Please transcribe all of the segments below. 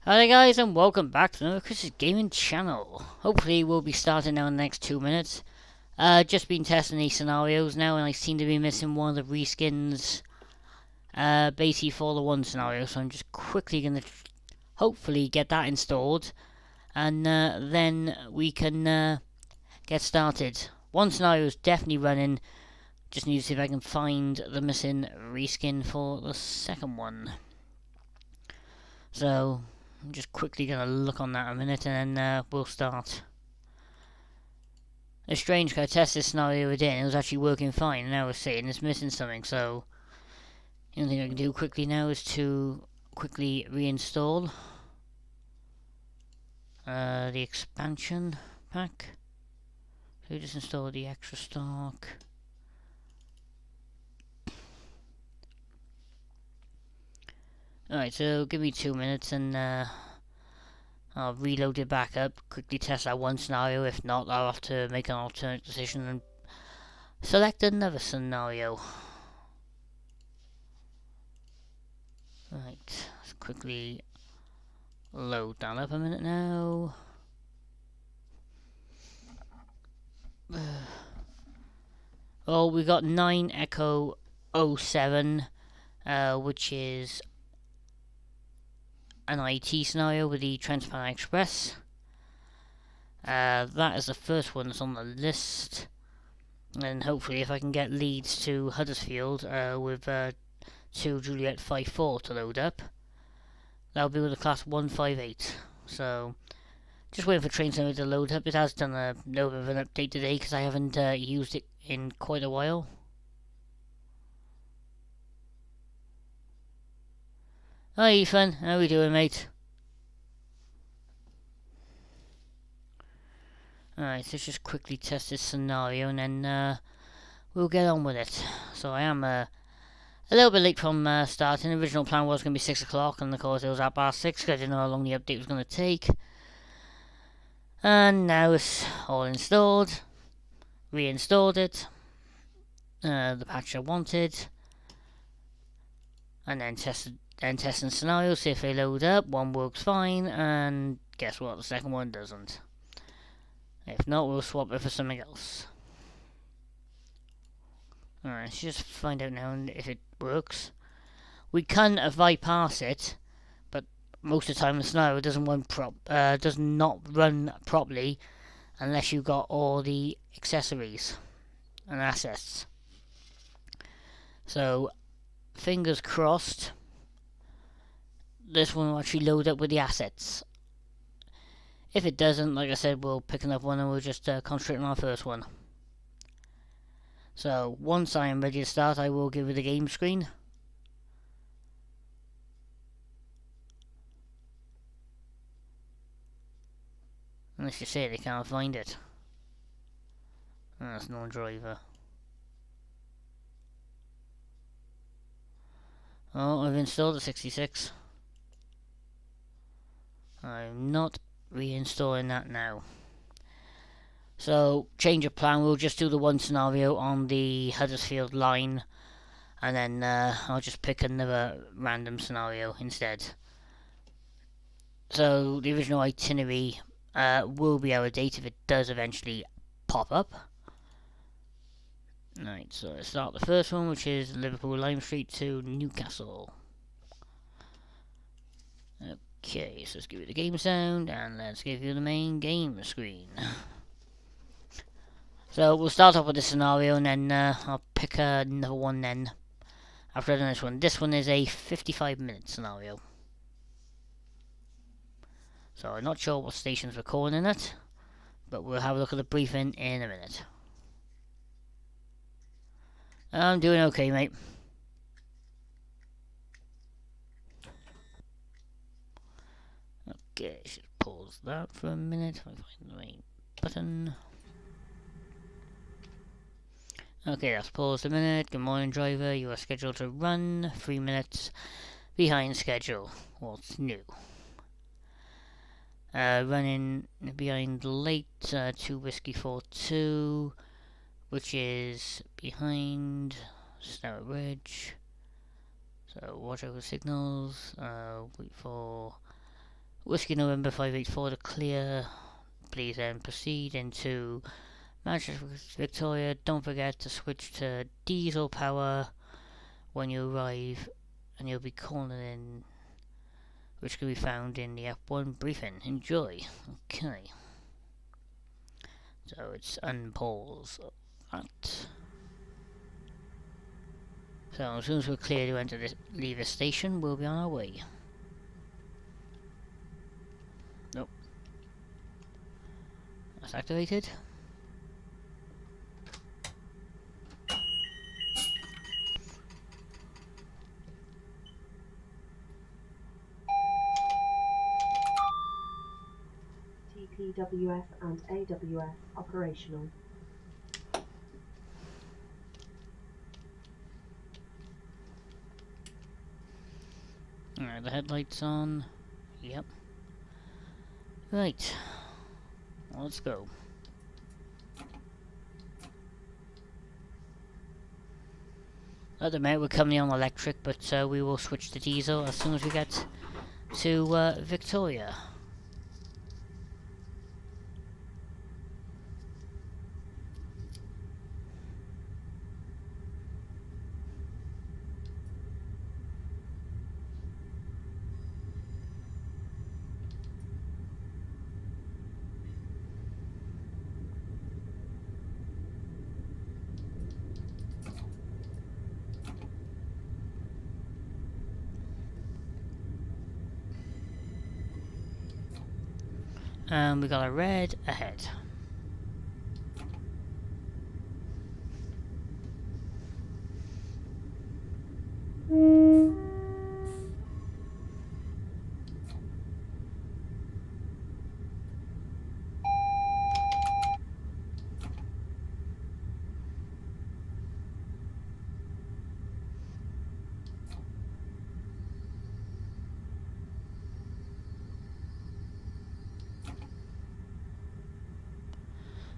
Hi guys, and welcome back to another Chris's Gaming channel. Hopefully we'll be starting now in the next 2 minutes. Just been testing these scenarios now, and I seem to be missing one of the reskins, basically for the one scenario, so I'm just quickly going to hopefully get that installed, and then we can get started. One scenario is definitely running, just need to see if I can find the missing reskin for the second one. So I'm just quickly going to look on that a minute and then we'll start. It's strange because I tested this scenario the other day and it was actually working fine, and now it's saying it's missing something, so the only thing I can do quickly now is to quickly reinstall the expansion pack. So just install the extra stock. Alright, so give me 2 minutes and I'll reload it back up, quickly test that one scenario. If not, I'll have to make an alternate decision and select another scenario. Right, let's quickly load that up a minute now. Well, we got 9 Echo 07, which is an IT scenario with the Trans-Pan Express. That is the first one that's on the list, and hopefully if I can get leads to Huddersfield with 2 Juliet 54 to load up, that'll be with a class 158. So just waiting for Train Center to load up. It has done a little bit of an update today because I haven't used it in quite a while. Hi Ethan, how we doing, mate? Alright, let's just quickly test this scenario and then we'll get on with it. So I am a little bit late from starting. The original plan was going to be 6 o'clock, and of course it was at past 6 because I didn't know how long the update was going to take. And now it's all installed. Reinstalled it. The patch I wanted. And then testing scenarios, see if they load up. One works fine, and guess what? The second one doesn't. If not, we'll swap it for something else. Alright, let's just find out now if it works. We can bypass it, but most of the time the scenario does not run properly unless you've got all the accessories and assets. So fingers crossed this one will actually load up with the assets. If it doesn't, like I said, we'll pick another one and we'll just concentrate on our first one. So once I am ready to start, I will give you the game screen. Unless you say they can't find it. That's non-driver. Oh, I've installed the 66. I'm not reinstalling that now. So, change of plan, we'll just do the one scenario on the Huddersfield line, and then I'll just pick another random scenario instead. So, the original itinerary will be out of date if it does eventually pop up. Right, so let's start the first one, which is Liverpool Lime Street to Newcastle. Okay, so let's give you the game sound, and let's give you the main game screen. So we'll start off with this scenario, and then I'll pick another one then after I've done this one. This one is a 55-minute scenario. So I'm not sure what station's recording it, but we'll have a look at the briefing in a minute. I'm doing okay, mate. Okay, just pause that for a minute. If I find the right button. Okay, that's paused a minute. Good morning, driver. You are scheduled to run 3 minutes behind schedule. What's new? Running behind late 2 Whiskey 42, which is behind Snow Ridge. So watch over signals. Wait for Whiskey November 584 to clear. Please then proceed into Manchester Victoria. Don't forget to switch to diesel power when you arrive, and you'll be calling in, which can be found in the F1 briefing. Enjoy. Okay. So it's unpause that. So as soon as we're clear to enter this, leave the station, we'll be on our way. Nope. That's activated. TPWS and AWS operational. Alright, the headlights on. Yep. Right. Let's go. At the minute we're currently on electric, but we will switch to diesel as soon as we get to Victoria. And we got a red ahead.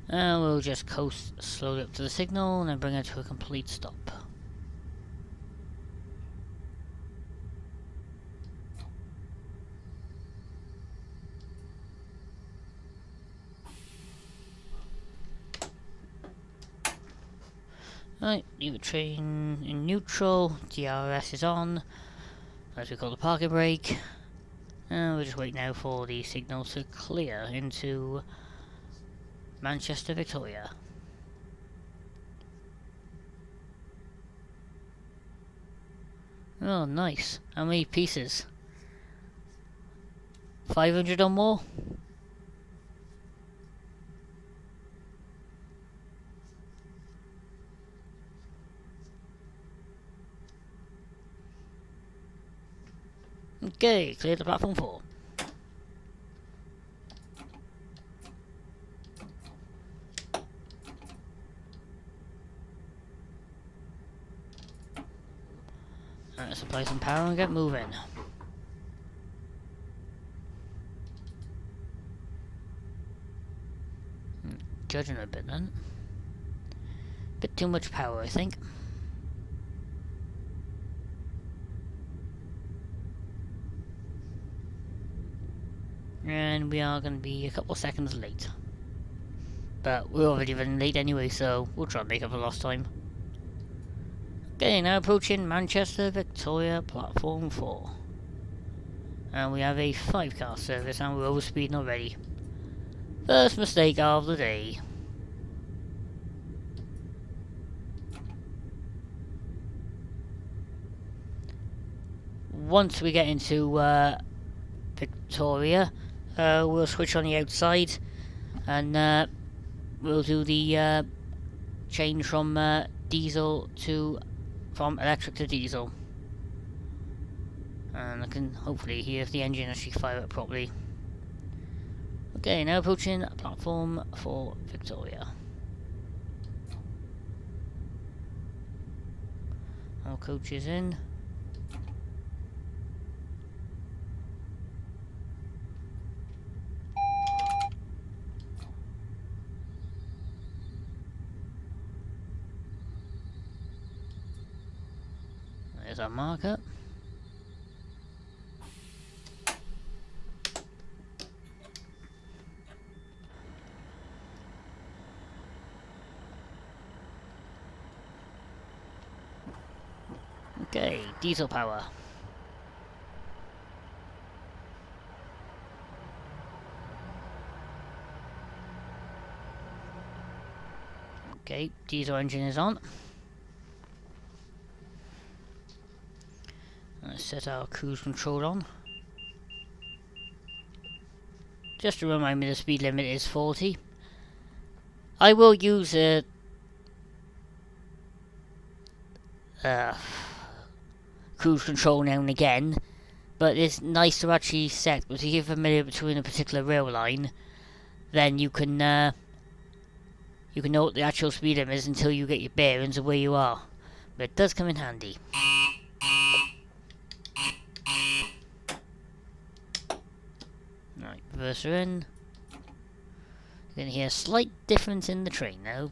And we'll just coast slowly up to the signal and then bring it to a complete stop. Right, leave the train in neutral, DRS is on, as we call the parking brake, and we'll just wait now for the signal to clear into Manchester Victoria. Oh, nice. How many pieces? 500 or more? Okay, clear the platform 4. Let's apply some power and get moving. Judging a bit then. Bit too much power, I think. And we are going to be a couple seconds late. But we're already running late anyway, so we'll try and make up for lost time. Okay, now approaching Manchester Victoria Platform 4. And we have a 5-car service and we're overspeeding already. First mistake of the day. Once we get into Victoria, we'll switch on the outside and we'll do the change from diesel to from electric to diesel, and I can hopefully hear if the engine actually fire up properly. Okay, now approaching platform for Victoria. All coaches in. There's our marker. Okay, diesel power. Okay, diesel engine is on. Let's set our cruise control on. Just to remind me the speed limit is 40. I will use a cruise control now and again, but it's nice to actually set, because if you're familiar between a particular rail line, then you can know what the actual speed limit is until you get your bearings of where you are. But it does come in handy. Right, reverser in. You're going to hear a slight difference in the train now.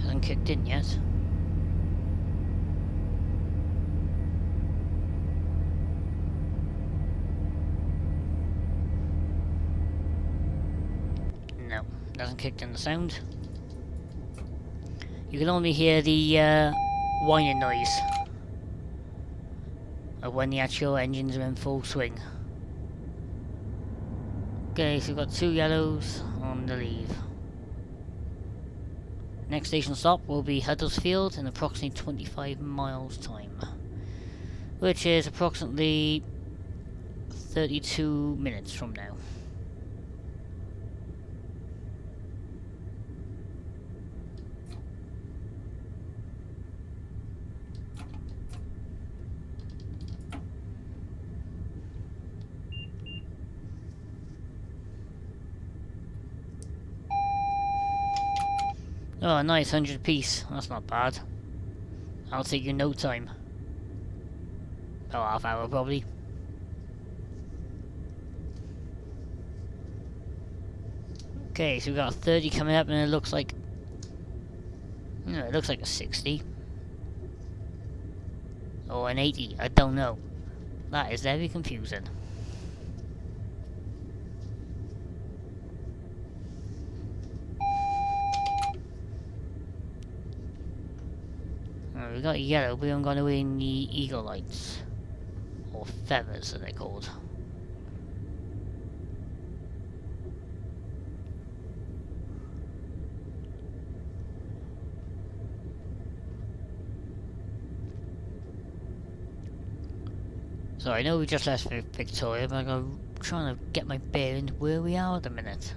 Hasn't kicked in yet. No, hasn't kicked in the sound. You can only hear the whining noise of when the actual engines are in full swing. Okay, so we've got 2 yellows on the leave. Next station stop will be Huddersfield in approximately 25 miles time, which is approximately 32 minutes from now. Oh, nice, 100 piece. That's not bad. I'll take you no time. About half hour, probably. Okay, so we've got a 30 coming up, and it looks like... No, it looks like a 60. Or an 80, I don't know. That is very confusing. We got yellow, but we haven't got away in the eagle lights. Or feathers, as they're called. So I know we just left Victoria, but I'm trying to get my bearings where we are at the minute.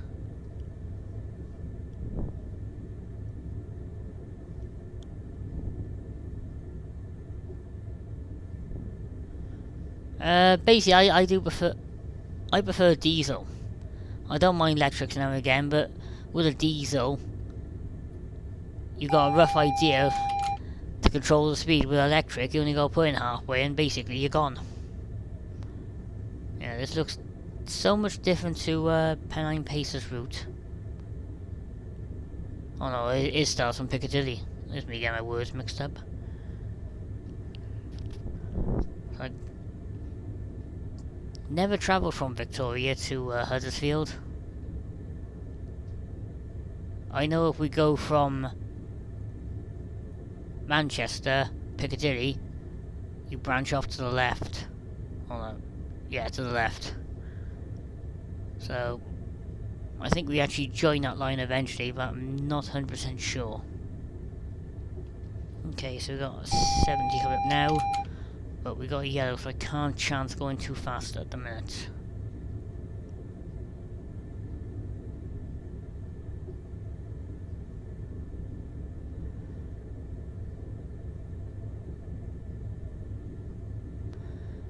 Basically, I prefer diesel. I don't mind electrics now and again, but with a diesel, you got a rough idea to control the speed. With electric, you only got to put in halfway, and basically you're gone. Yeah, this looks so much different to Pennine Pacer's route. Oh no, it starts from Piccadilly. There's me getting my words mixed up. I never travelled from Victoria to Huddersfield. I know if we go from Manchester, Piccadilly, you branch off to the left. Hold on. Yeah, to the left. So, I think we actually join that line eventually, but I'm not 100% sure. Okay, so we've got 70 coming up now. But we got a yellow, so I can't chance going too fast at the minute.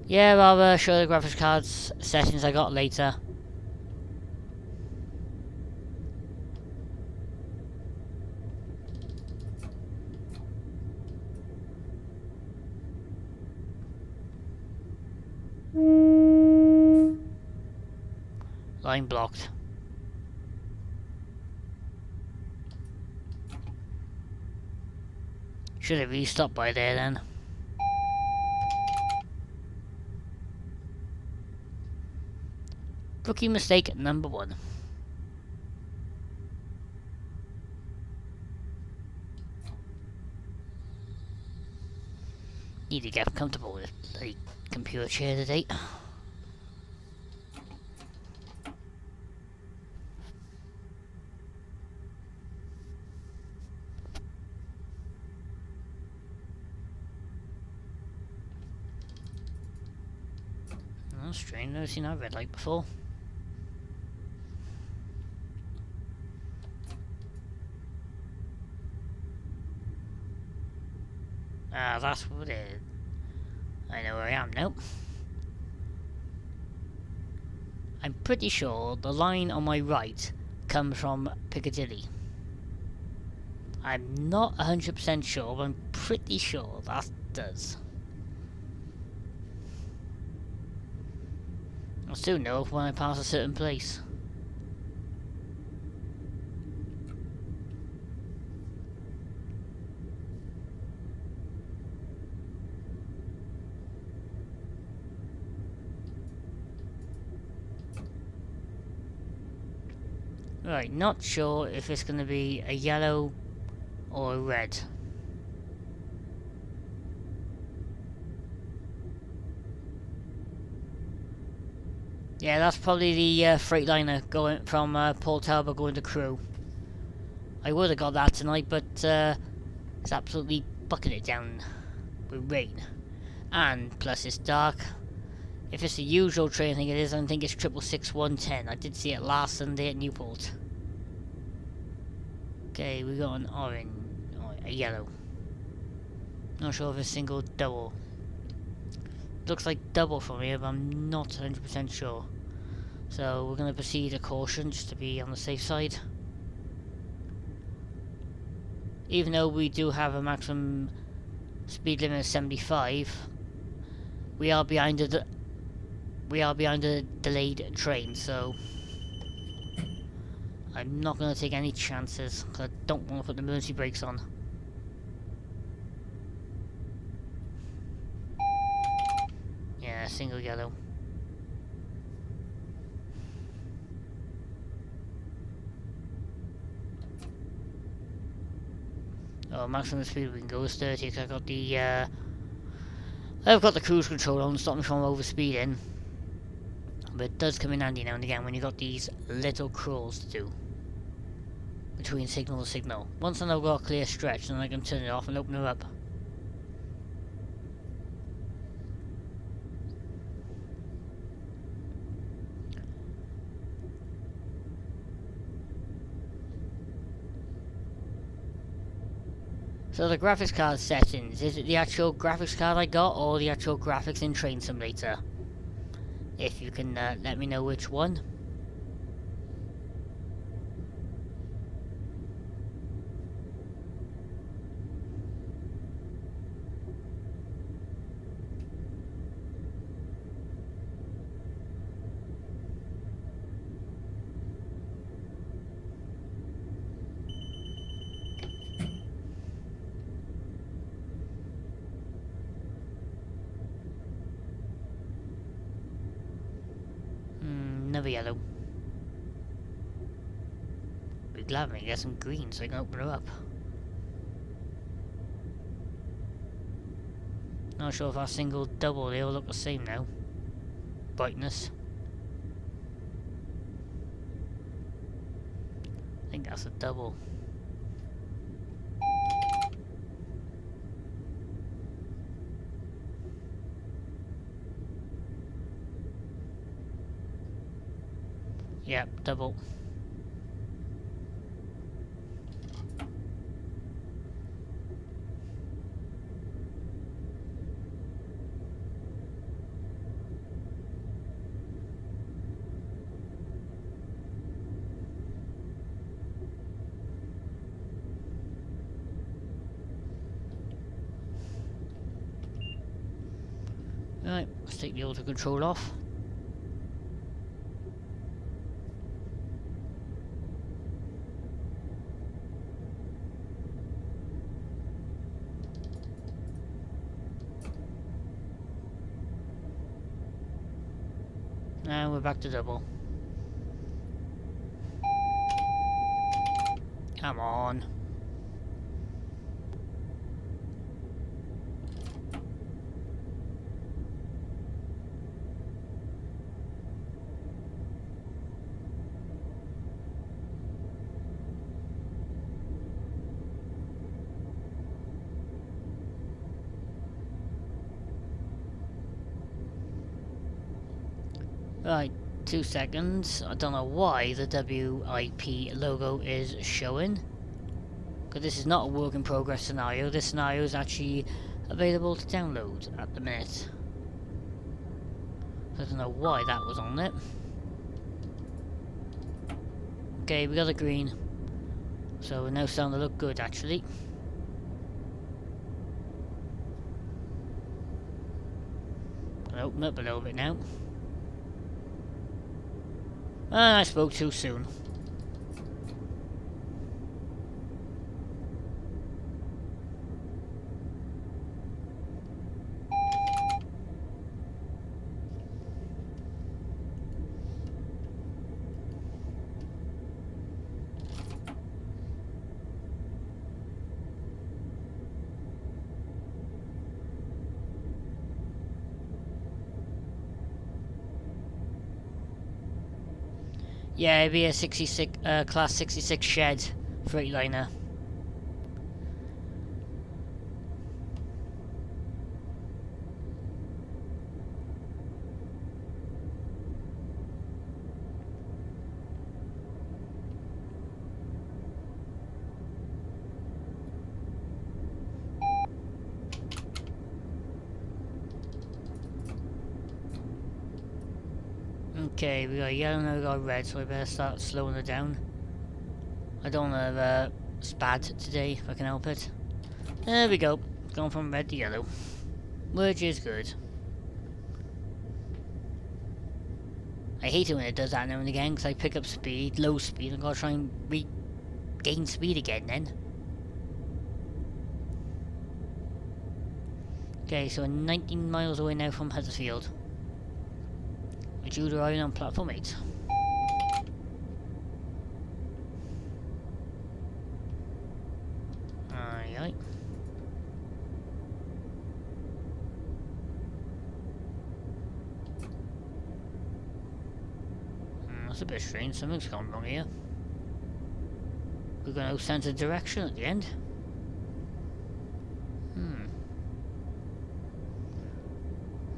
Yeah, I'll show the graphics cards settings I got later. Line blocked. Should have really stopped by there then. Rookie mistake number 1. Need to get comfortable with the computer chair today. Oh, strange, never seen that red light before. Ah, that's what it is. I know where I am now. I'm pretty sure the line on my right comes from Piccadilly. I'm not 100% sure, but I'm pretty sure that does. I'll soon know when I pass a certain place. Right, not sure if it's going to be a yellow or a red. Yeah, that's probably the Freightliner going from Port Talbot going to Crewe. I would have got that tonight, but it's absolutely bucketing it down with rain. And plus it's dark. If it's the usual train I think it is, I think it's 666-110. I did see it last Sunday at Newport. Okay, we got an orange, a yellow. Not sure if it's single, double. Looks like double for me, but I'm not 100% sure. So we're going to proceed a caution just to be on the safe side. Even though we do have a maximum speed limit of 75, we are behind a delayed train, so I'm not going to take any chances, because I don't want to put the emergency brakes on. Yeah, single yellow. Oh, maximum speed we can go is 30, because I've got the cruise control on to stop me from overspeeding. But it does come in handy now and again when you've got these little crawls to do between signal to signal. Once I've got a clear stretch, then I can turn it off and open it up. So the graphics card settings, is it the actual graphics card I got or the actual graphics in Train Simulator? If you can let me know which one. Another yellow. Be glad when I get some green so I can open her up. Not sure if our single double, they all look the same now. Brightness. I think that's a double. Yep, double. Right, let's take the auto control off. And we're back to double. Come on. Right, 2 seconds. I don't know why the WIP logo is showing. Because this is not a work in progress scenario. This scenario is actually available to download at the minute. I don't know why that was on it. Okay, we got a green. So we're now starting to look good actually. I'll open up a little bit now. And I spoke too soon. Yeah, it'd be a 66, class 66 shed Freightliner. Okay, we got yellow, now we got red, so I better start slowing it down. I don't want to spad today, if I can help it. There we go, going from red to yellow, which is good. I hate it when it does that now and again, because I pick up speed, low speed, and gotta try and regain speed again then. Okay, so we're 19 miles away now from Huddersfield. Due driving on platform 8. Aye. That's a bit strange, something's gone wrong here. We're going to sense a direction at the end.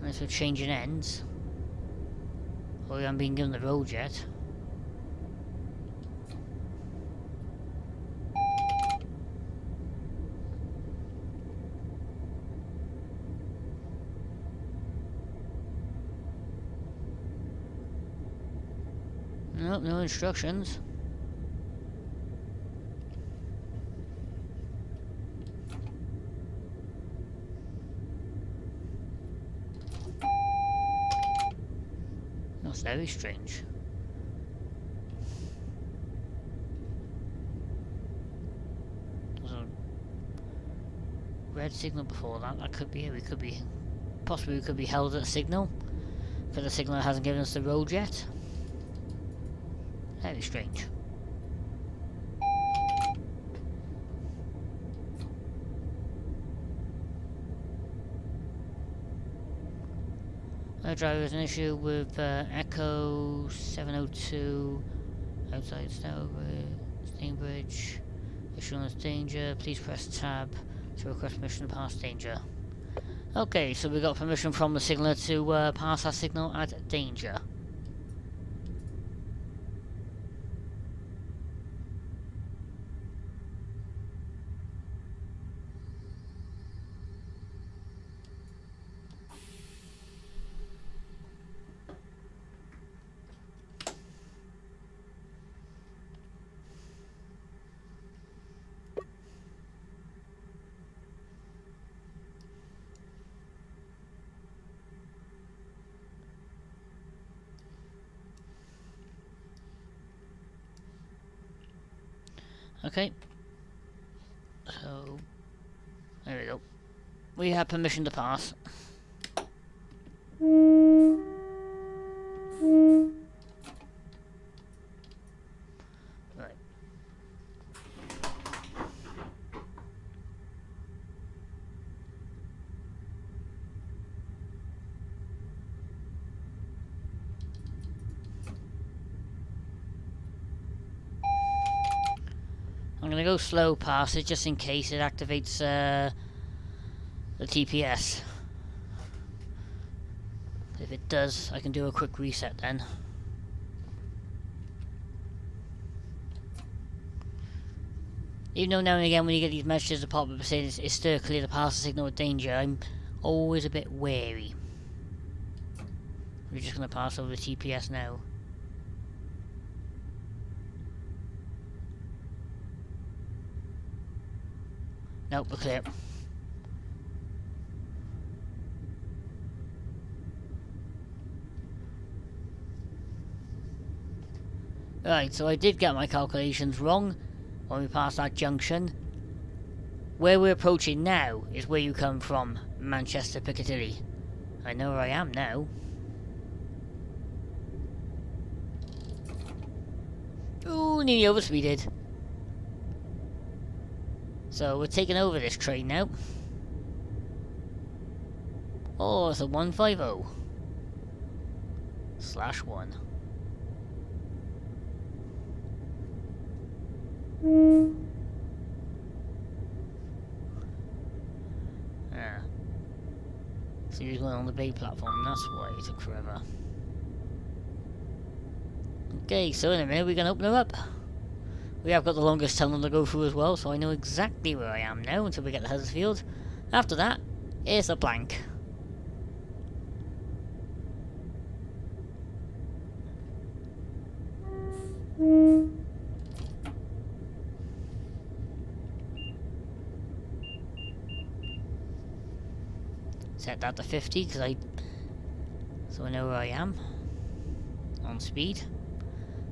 Unless we're changing ends. Well, we haven't been given the road yet. Nope, no instructions. That's very strange. There's a red signal before that. That could be it. We could be, possibly we could be held at a signal because the signal hasn't given us the road yet. Very strange. Our driver has an issue with Echo 702 outside Stonebridge. Assurance danger. Please press tab to request permission to pass danger. Okay, so we got permission from the signaller to pass our signal at danger. Okay. So, there we go. We have permission to pass. Right. I'm gonna go slow past it just in case it activates the TPS. If it does, I can do a quick reset then. Even though now and again when you get these messages that pop up saying it's still clear to pass the signal of danger, I'm always a bit wary. We're just gonna pass over the TPS now. Nope, we're clear. Right, so I did get my calculations wrong when we passed that junction. Where we're approaching now is where you come from, Manchester Piccadilly. I know where I am now. Ooh, nearly overspeeded. So we're taking over this train now. Oh, it's a 150/1. Ah. So he was going on the big platform, that's why it took forever. Okay, so in a minute we're going to open her up. We have got the longest tunnel to go through as well, so I know exactly where I am now until we get to Huddersfield. After that, it's a blank. Set that to 50 so I know where I am on speed,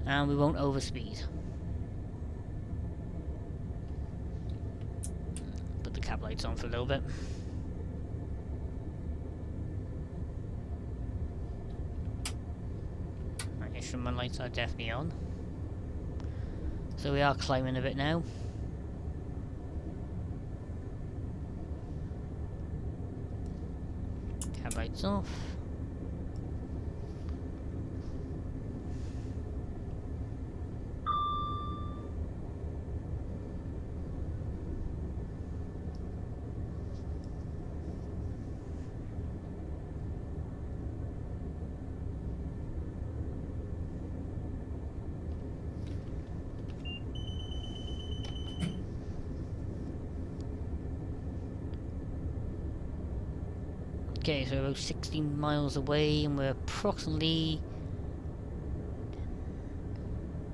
and we won't overspeed. Put the cab lights on for a little bit. Right, instrument lights are definitely on. So we are climbing a bit now. Cab lights off. Okay, so we're about 16 miles away and we're approximately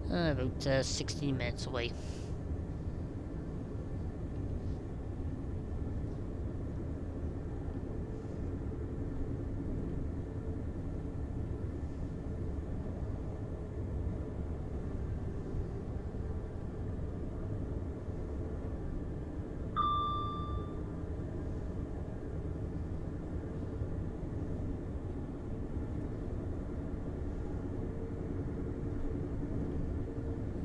about 16 minutes away.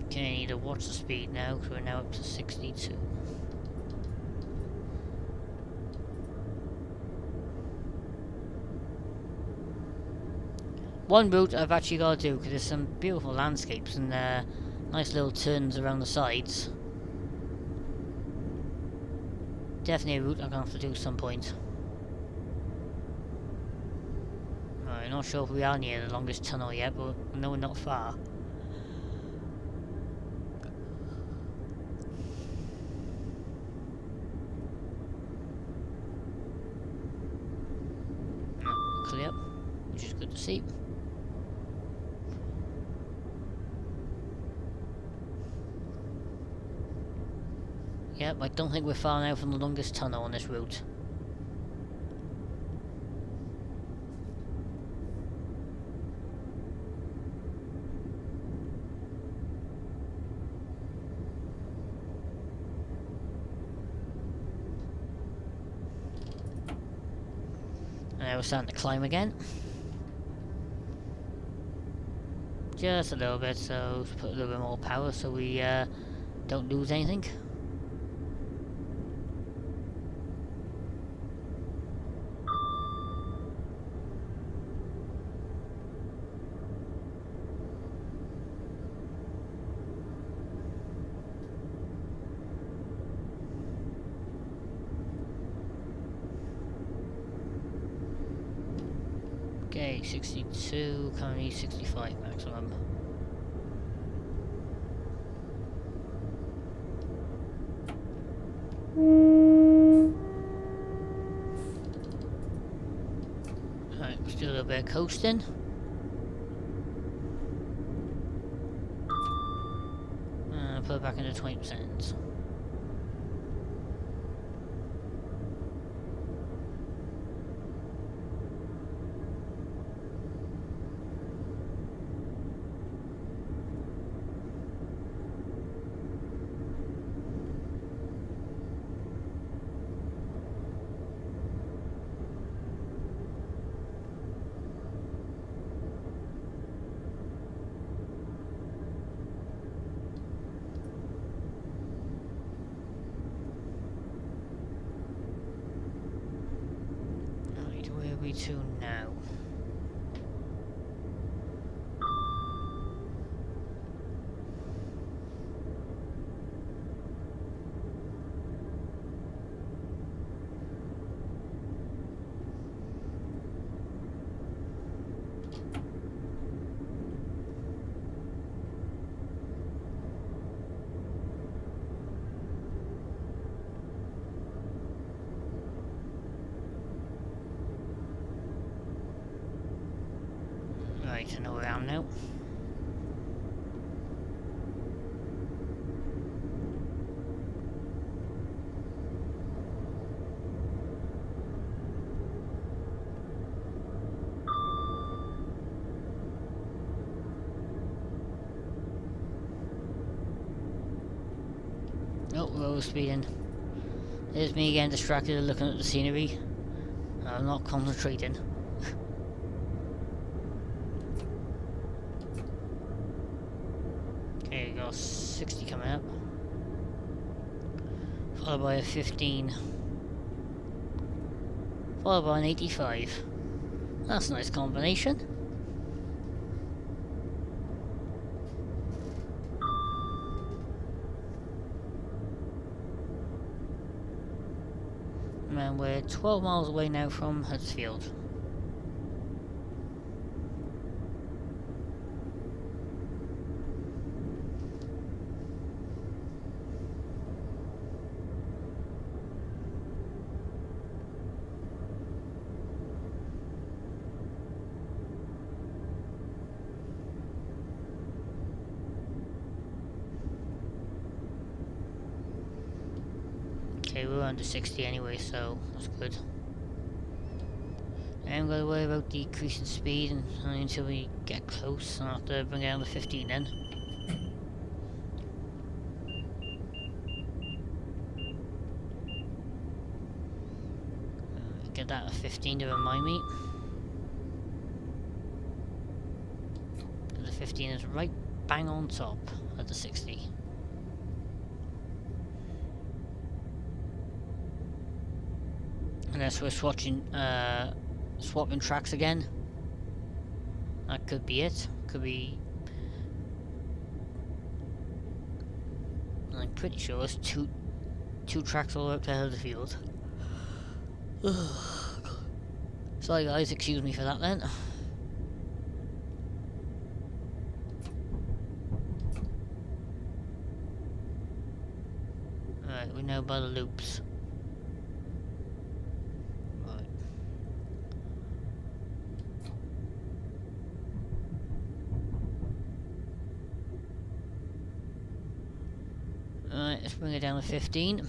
Okay, I need to watch the speed now because we're now up to 62. One route I've actually got to do because there's some beautiful landscapes and nice little turns around the sides. Definitely a route I'm going to have to do at some point. Right, I'm not sure if we are near the longest tunnel yet, but no, we're not far. Clear, which is good to see. Yep, I don't think we're far now from the longest tunnel on this route. Now we're starting to climb again. Just a little bit, so put a little bit more power so we don't lose anything. Okay, 62, currently 65 maximum. Alright, let's do a little bit of coasting. Put it back into 20%. Where are we to now? Right, I know where I am now. Oh, we're over speeding. There's me again, distracted and looking at the scenery. I'm not concentrating. Okay, we got 60 coming up. Followed by a 15. Followed by an 85. That's a nice combination. And we're 12 miles away now from Huddersfield. Okay, we're under 60 anyway, so that's good. I'm going to worry about decreasing speed until we get close, and I'll have to bring it down to 15 then. Get that at 15 to remind me. The 15 is right bang on top of the 60. Unless we're swapping tracks again. That could be it. Could be... I'm pretty sure it's two tracks all the way up to Huddersfield. Sorry guys, excuse me for that then. Right, we know by the loops. Right, let's bring it down to 15.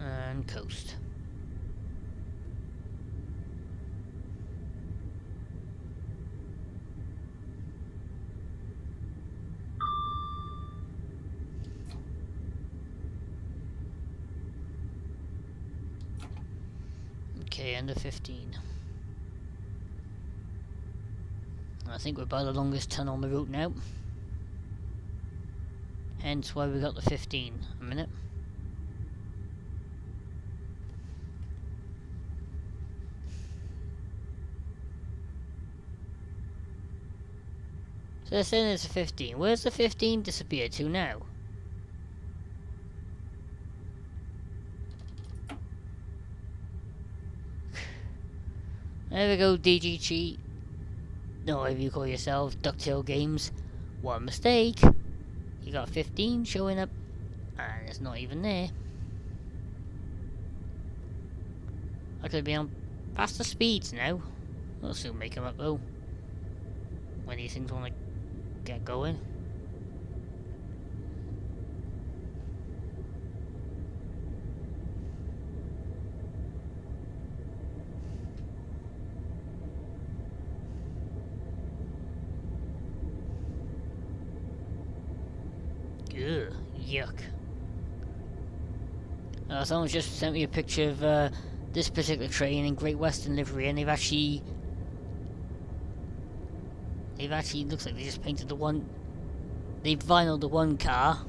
And coast. Okay, under 15. I think we're by the longest tunnel on the route now. Hence why we got the 15. A minute. So they're saying it's a 15. Where's the 15 disappeared to now? There we go, DGG. No, whatever you call yourselves, Ducktail Games. One mistake. You got 15 showing up, and it's not even there. I could be on faster speeds now. We'll soon make them up though. When these things want to get going. Ugh, yuck. Someone just sent me a picture of this particular train in Great Western livery, and they've actually looks like they just painted they've vinyled the one car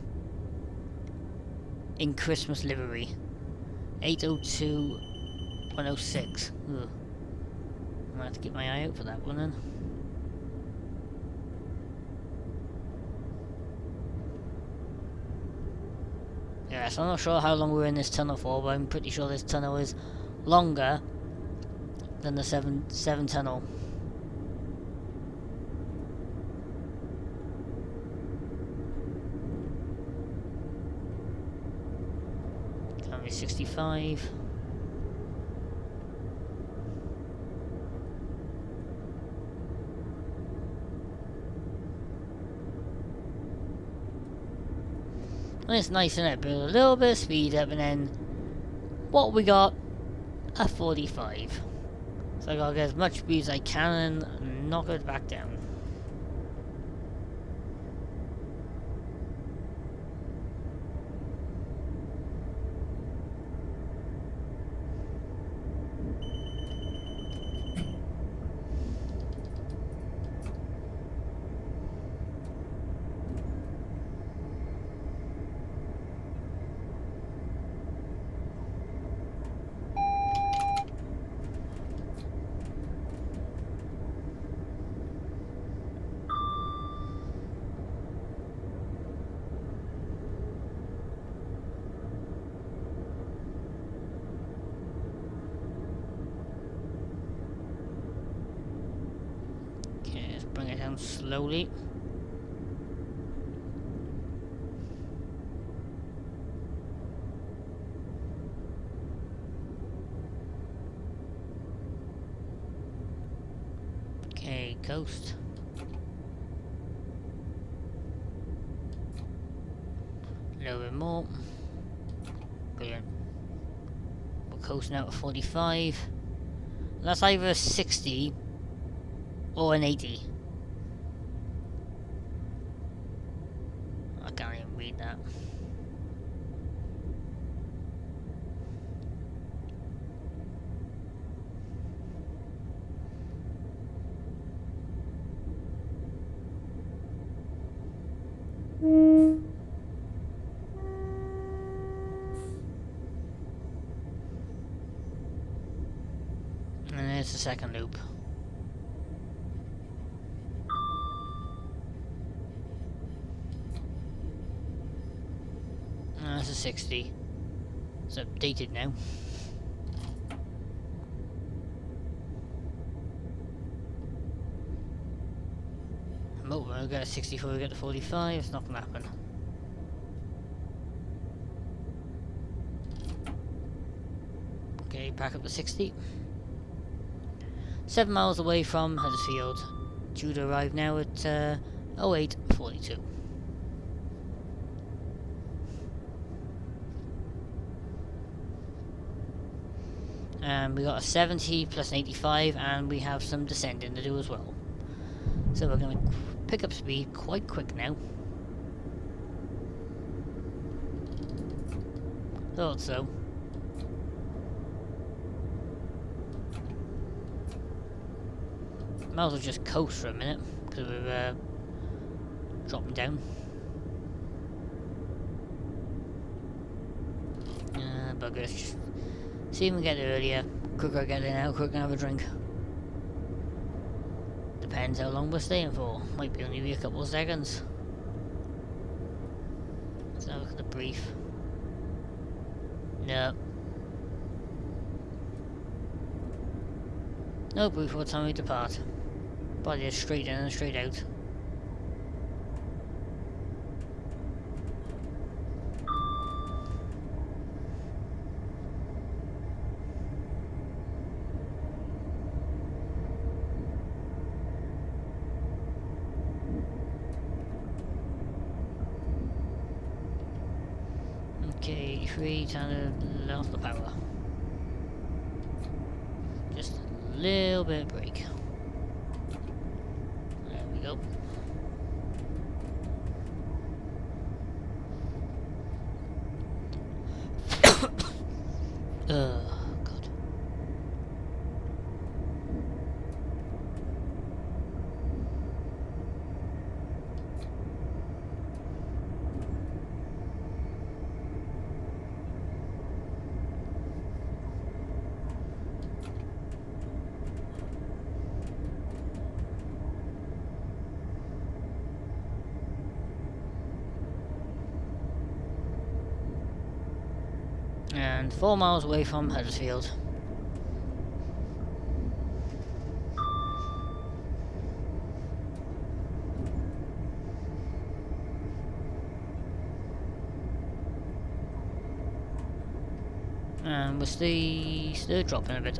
in Christmas livery. 802-106. Ugh. I'm gonna have to keep my eye out for that one then. Yeah, so I'm not sure how long we're in this tunnel for, but I'm pretty sure this tunnel is longer than the 7 tunnel. Currently 65. And it's nice, isn't it? Build a little bit of speed up, and then what we got? A 45. So I gotta get as much speed as I can and knock it back down. Bring it down slowly. Okay, coast. A little bit more. Brilliant. We're coasting out at 45. That's either a 60 or an 80. I can't even read that. And there's the second loop. That's a 60. It's updated now. Oh, we'll get a 64, we get a 45, it's not gonna happen. Okay, back up to 60. 7 miles away from Huddersfield. Due to arrive now at 08:42. And we got a 70 plus an 85, and we have some descending to do as well. So we're going to pick up speed quite quick now. Thought so. Might as well just coast for a minute, because we're dropping down. Buggers. Just see if we can get there earlier. Quicker get in out, quicker have a drink. Depends how long we're staying for. Might be only be a couple of seconds. Let's have a look at the brief. No. No brief what time we depart. But just straight in and straight out. Okay, 3 to off the power. Just a little bit of brake. There we go. God. And 4 miles away from Huddersfield. And we're still dropping a bit.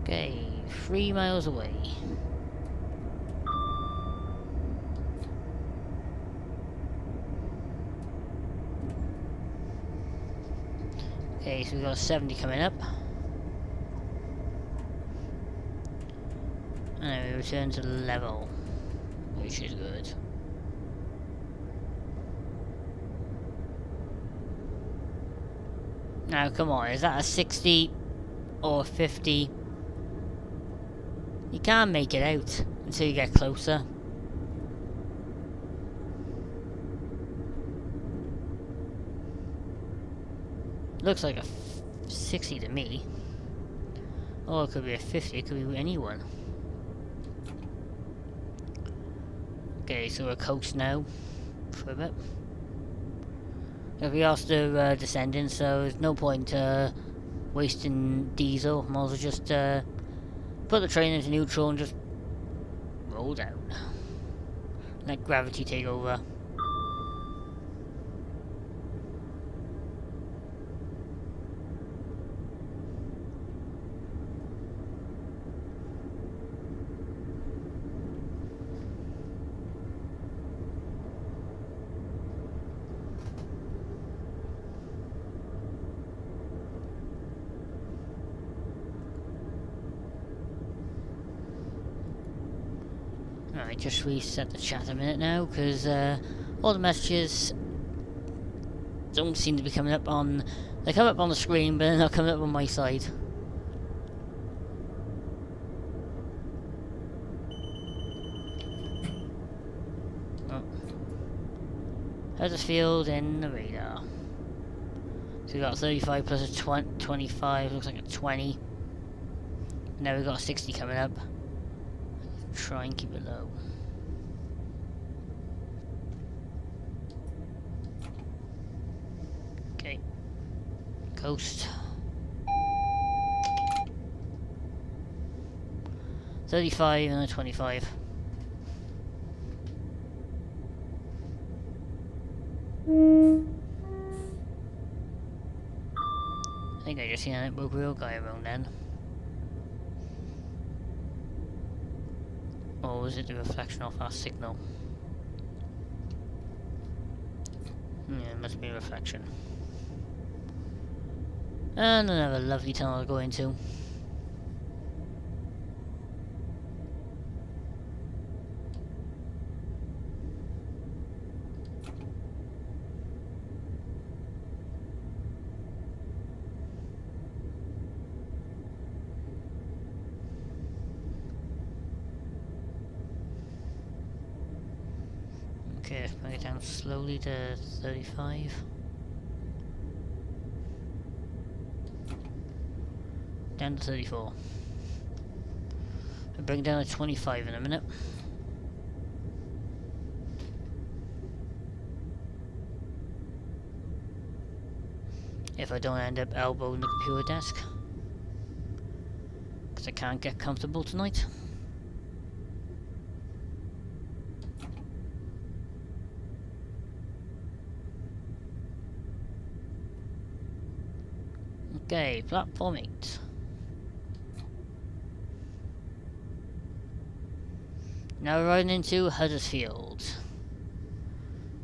Okay, 3 miles away. Okay, so we've got 70 coming up. And then we return to level, which is good. Now, come on, is that a 60 or a 50? You can't make it out until you get closer. Looks like a 60 to me. Or it could be a 50, it could be anyone. Okay, so we're coast now for a bit. We are still descending, so there's no point wasting diesel. Might as well just put the train into neutral and just roll down. Let gravity take over. Alright, just reset the chat a minute now, because all the messages don't seem to be coming up on... They come up on the screen, but they're not coming up on my side. Oh. Huddersfield in the radar. So we got 35 plus a 25, looks like a 20. Now we've got a 60 coming up. Try and keep it low. Okay. Coast. 35 and a 25. I think I just seen a wheel guy around then. Or was it the reflection off our signal? Yeah, it must be a reflection. And another lovely tunnel to go into. Okay, let's bring it down slowly to 35. Down to 34. I'll bring it down to 25 in a minute. If I don't end up elbowing the computer desk. Because I can't get comfortable tonight. Okay, platform 8. Now we're riding into Huddersfield.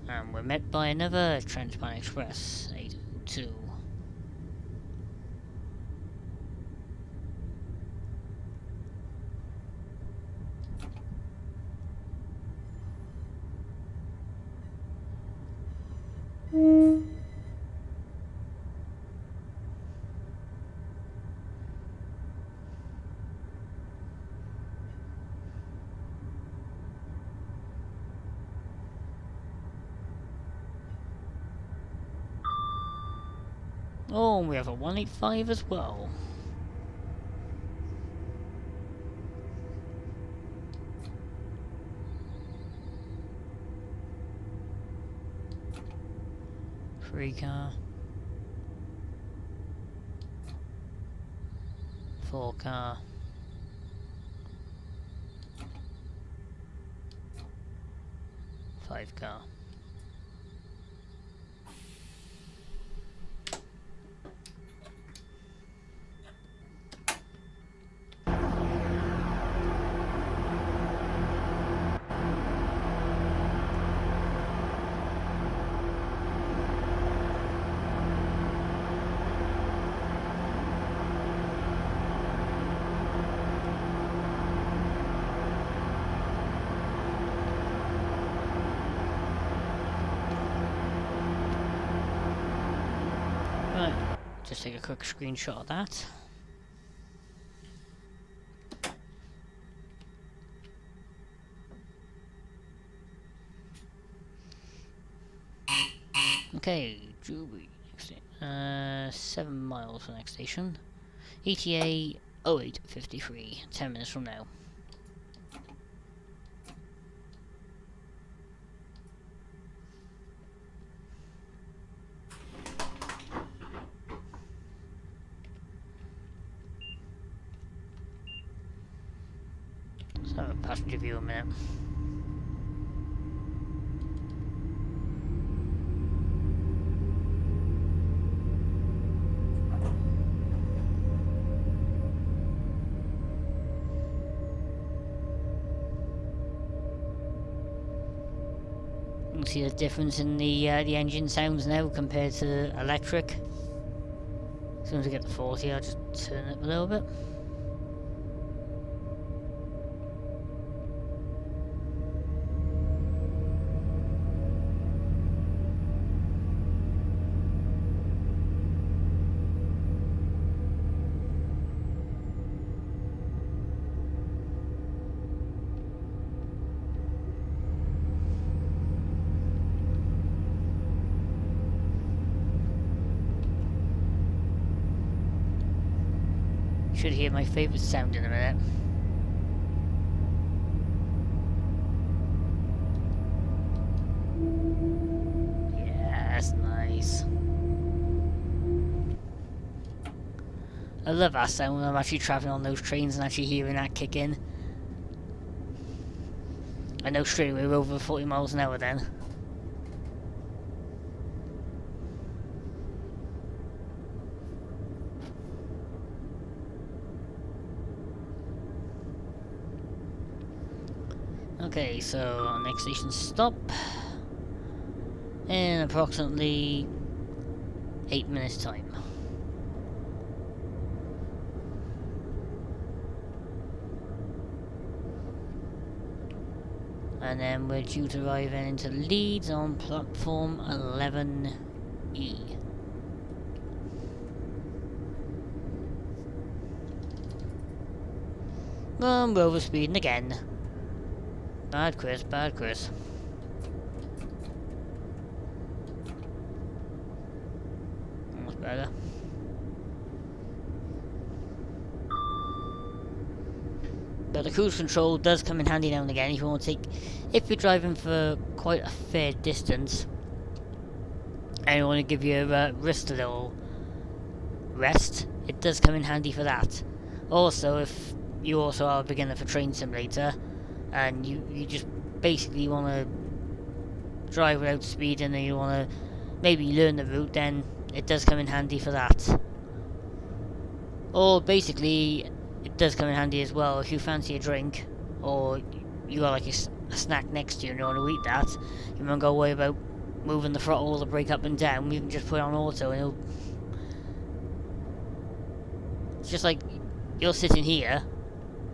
And we're met by another Trans-Pan Express 802. Oh, and we have a 185 as well. Free car. 4 car. 5 car. Right, just take a quick screenshot of that. Okay, Jubilee. 7 miles from the next station. ETA 08:53, 10 minutes from now. So, passenger view a minute. You can see the difference in the engine sounds now compared to electric. As soon as I get to 40, I'll just turn it up a little bit. Should hear my favourite sound in a minute. Yeah, that's nice. I love that sound when I'm actually travelling on those trains and actually hearing that kick in. I know straight away we're over 40 miles an hour then. Okay, so our next station stop in approximately 8 minutes time. And then we're due to arrive into Leeds on platform 11E. We're overspeeding again. Bad Chris, bad Chris. Almost better. But the cruise control does come in handy now and again if you want to take, if you're driving for quite a fair distance and you want to give your wrist a little rest, it does come in handy for that. Also, if you also are a beginner for Train Simulator and you just basically want to drive without speeding and you want to maybe learn the route, then it does come in handy for that. Or basically, it does come in handy as well if you fancy a drink or you got like a snack next to you and you want to eat that. You won't go worry about moving the throttle or the brake up and down. You can just put it on auto and it's just like you're sitting here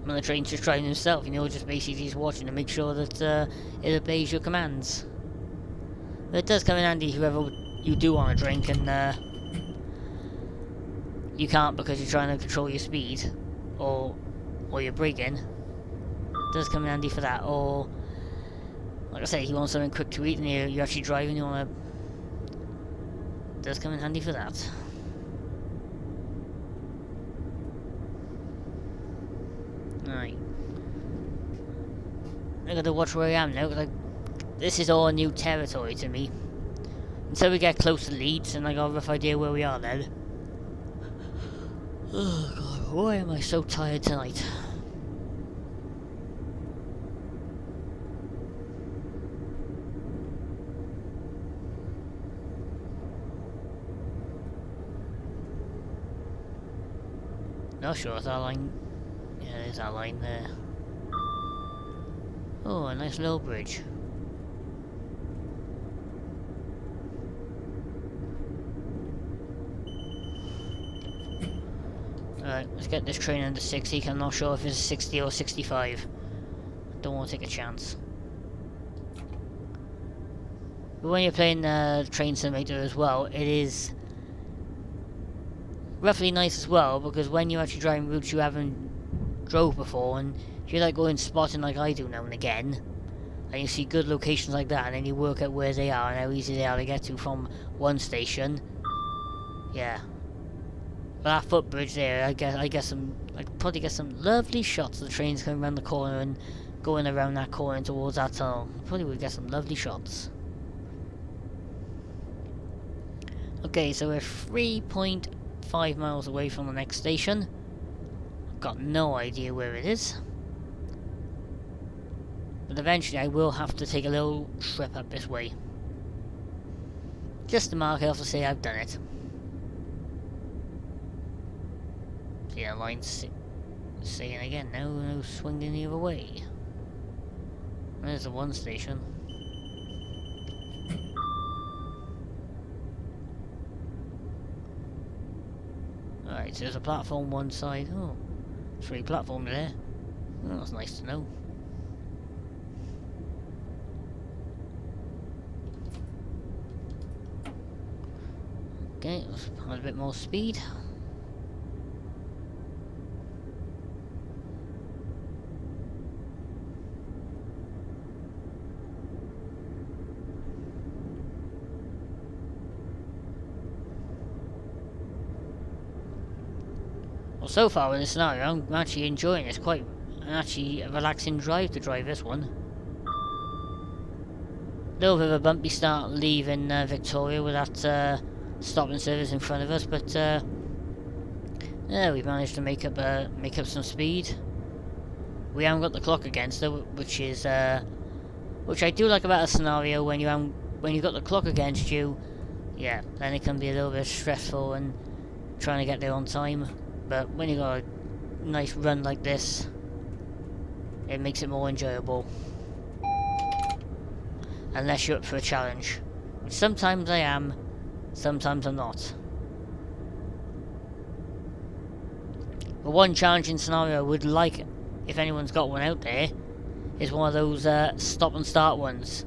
and the train's just driving himself and you're just basically just watching to make sure that it obeys your commands. But it does come in handy if ever you do want a drink and you can't because you're trying to control your speed or your braking. It does come in handy for that. Or like I say, you want something quick to eat and you're actually driving, you want to, it does come in handy for that. Right, I gotta watch where I am now because this is all new territory to me. Until we get close to Leeds and I got a rough idea where we are then. Oh god, why am I so tired tonight? Not sure it's our line. Yeah, there's our line there. Oh, a nice little bridge. Alright, let's get this train under 60. I'm not sure if it's 60 or 65. Don't want to take a chance. But when you're playing Train Simulator as well, it is roughly nice as well, because when you're actually driving routes you haven't drove before, and if you like going spotting like I do now and again, and you see good locations like that, and then you work out where they are and how easy they are to get to from one station, yeah. But that footbridge there, I'd probably get some lovely shots of the trains coming around the corner and going around that corner towards that tunnel. Probably would get some lovely shots. Okay, so we're 3.5 miles away from the next station. I've got no idea where it is. But eventually I will have to take a little trip up this way. Just to mark it off to say I've done it. See that line saying again, no swinging the other way. There's the one station. Alright, so there's a platform one side. Oh, 3 platforms there. Oh, that's nice to know. Okay, let's add a bit more speed. Well, so far in this scenario, I'm actually enjoying it. It's quite actually a relaxing drive to drive this one. A little bit of a bumpy start leaving Victoria with that stopping service in front of us, but yeah, we've managed to make up some speed. We haven't got the clock against us, which is which I do like about a scenario when you've got the clock against you. Yeah, then it can be a little bit stressful and trying to get there on time. But when you got a nice run like this, it makes it more enjoyable. unless you're up for a challenge. Which sometimes I am, sometimes I'm not. But one challenging scenario I would like, if anyone's got one out there, is one of those stop and start ones.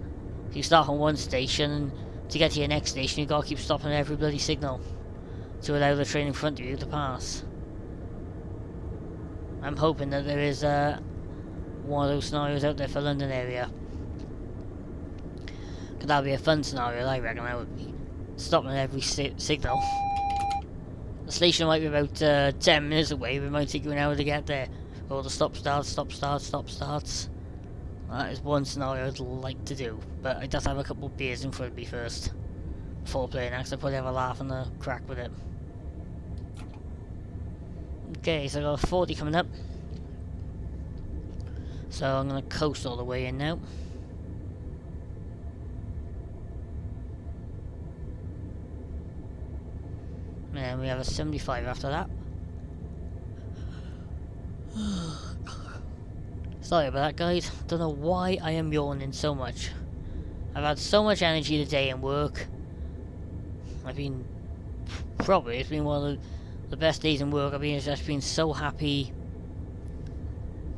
If you start on one station, and to get to your next station you've got to keep stopping at every bloody signal to allow the train in front of you to pass. I'm hoping that there is one of those scenarios out there for London area. Cause that'd be a fun scenario, I reckon. That would be stopping at every signal. The station might be about 10 minutes away, but it might take you an hour to get there. All the stop starts, stop starts, stop starts. That is one scenario I'd like to do, but I'd have to have a couple of beers in front of me first before playing next. I'd probably have a laugh and a crack with it. Okay, so I got a 40 coming up. So I'm going to coast all the way in now. And then we have a 75 after that. Sorry about that, guys. Don't know why I am yawning so much. I've had so much energy today in work. Probably it's been one of the best days in work. I've just been so happy.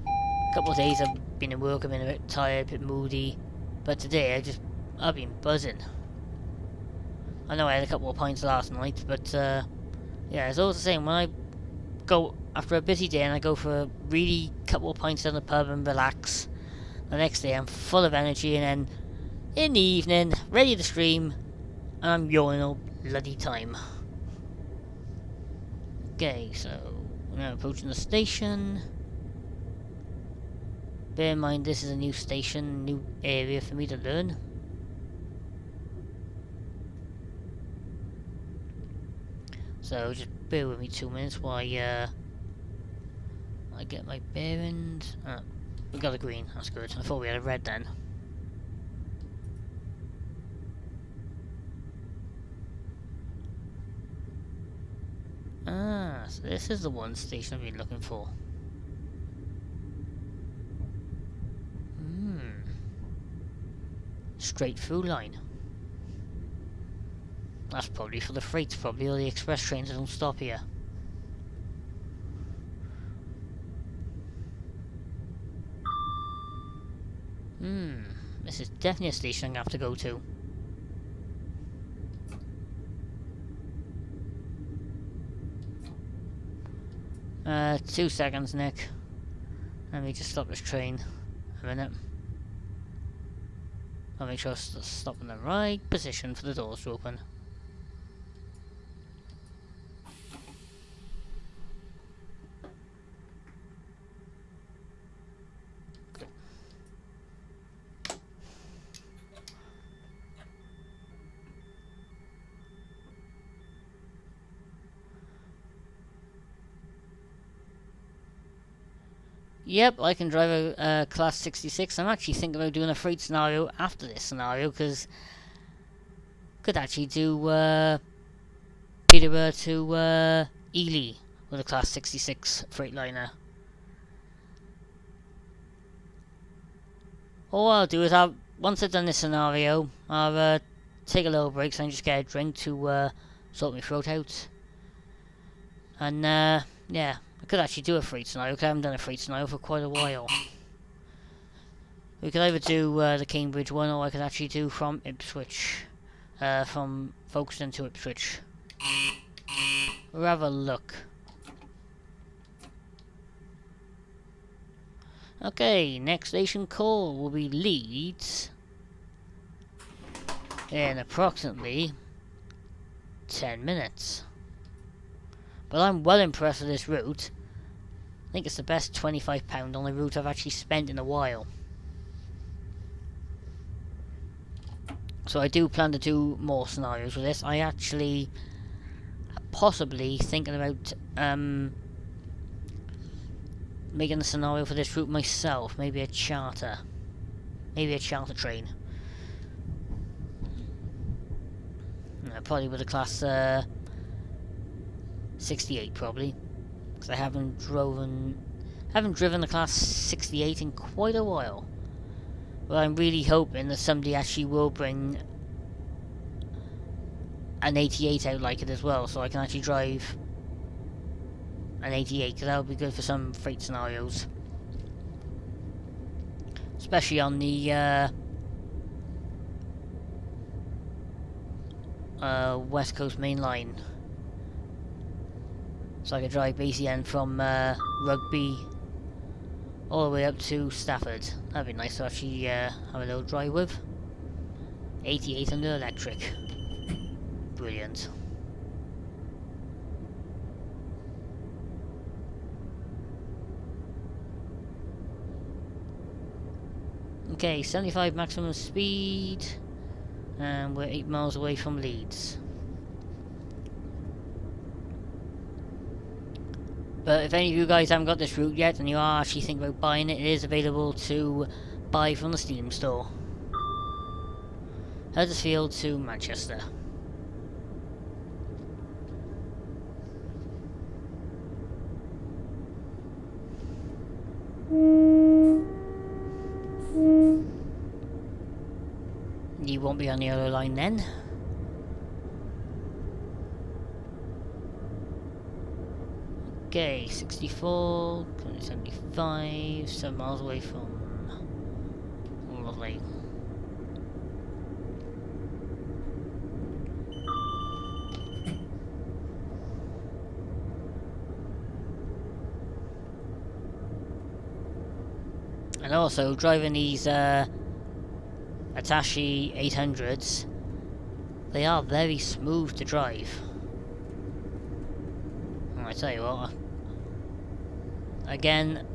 A couple of days I've been in work, I've been a bit tired, a bit moody. But today I've been buzzing. I know I had a couple of pints last night, but yeah, it's always the same. When I go after a busy day and I go for a really couple of pints in the pub and relax, the next day I'm full of energy, and then in the evening, ready to stream, and I'm yawning all bloody time. Okay, so we're now approaching the station. Bear in mind this is a new station, new area for me to learn. So just bear with me 2 minutes while I get my bearings. We got a green, that's good. I thought we had a red then. So this is the one station I've been looking for. Straight through line. That's probably for the freights, probably, or the express trains that don't stop here. This is definitely a station I'm gonna have to go to. Two seconds, Nick. Let me just stop this train a minute. I'll make sure I stop in the right position for the doors to open. Yep, I can drive a Class 66. I'm actually thinking about doing a freight scenario after this scenario, because could actually do Peterborough to Ely with a Class 66 Freightliner. All I'll do is once I've done this scenario, I'll take a little break and just get a drink to sort my throat out. And yeah. I could actually do a freight scenario, because I haven't done a freight scenario for quite a while. We could either do the Cambridge one, or I could actually do from Ipswich. From Folkestone to Ipswich. We'll have a look. Okay, next station call will be Leeds. In approximately 10 minutes. But I'm well impressed with this route. I think it's the best £25 on the route I've actually spent in a while. So I do plan to do more scenarios with this. I actually possibly thinking about making a scenario for this route myself. Maybe a charter. Maybe a charter train. Probably with a Class 68 probably, because I haven't driven the Class 68 in quite a while. But I'm really hoping that somebody actually will bring an 88 out like it as well, so I can actually drive an 88, because that would be good for some freight scenarios. Especially on the West Coast Main Line. So I could drive basically from Rugby all the way up to Stafford. That'd be nice to actually have a little drive with. 88 under electric. Brilliant. Okay, 75 maximum speed, and we're 8 miles away from Leeds. But if any of you guys haven't got this route yet and you are actually thinking about buying it, it is available to buy from the Steam store. Huddersfield to Manchester. You won't be on the yellow line then. Okay, 64, 75, 7 miles away from... Lovely. And also, driving these Hitachi 800s, they are very smooth to drive. And I tell you what, again,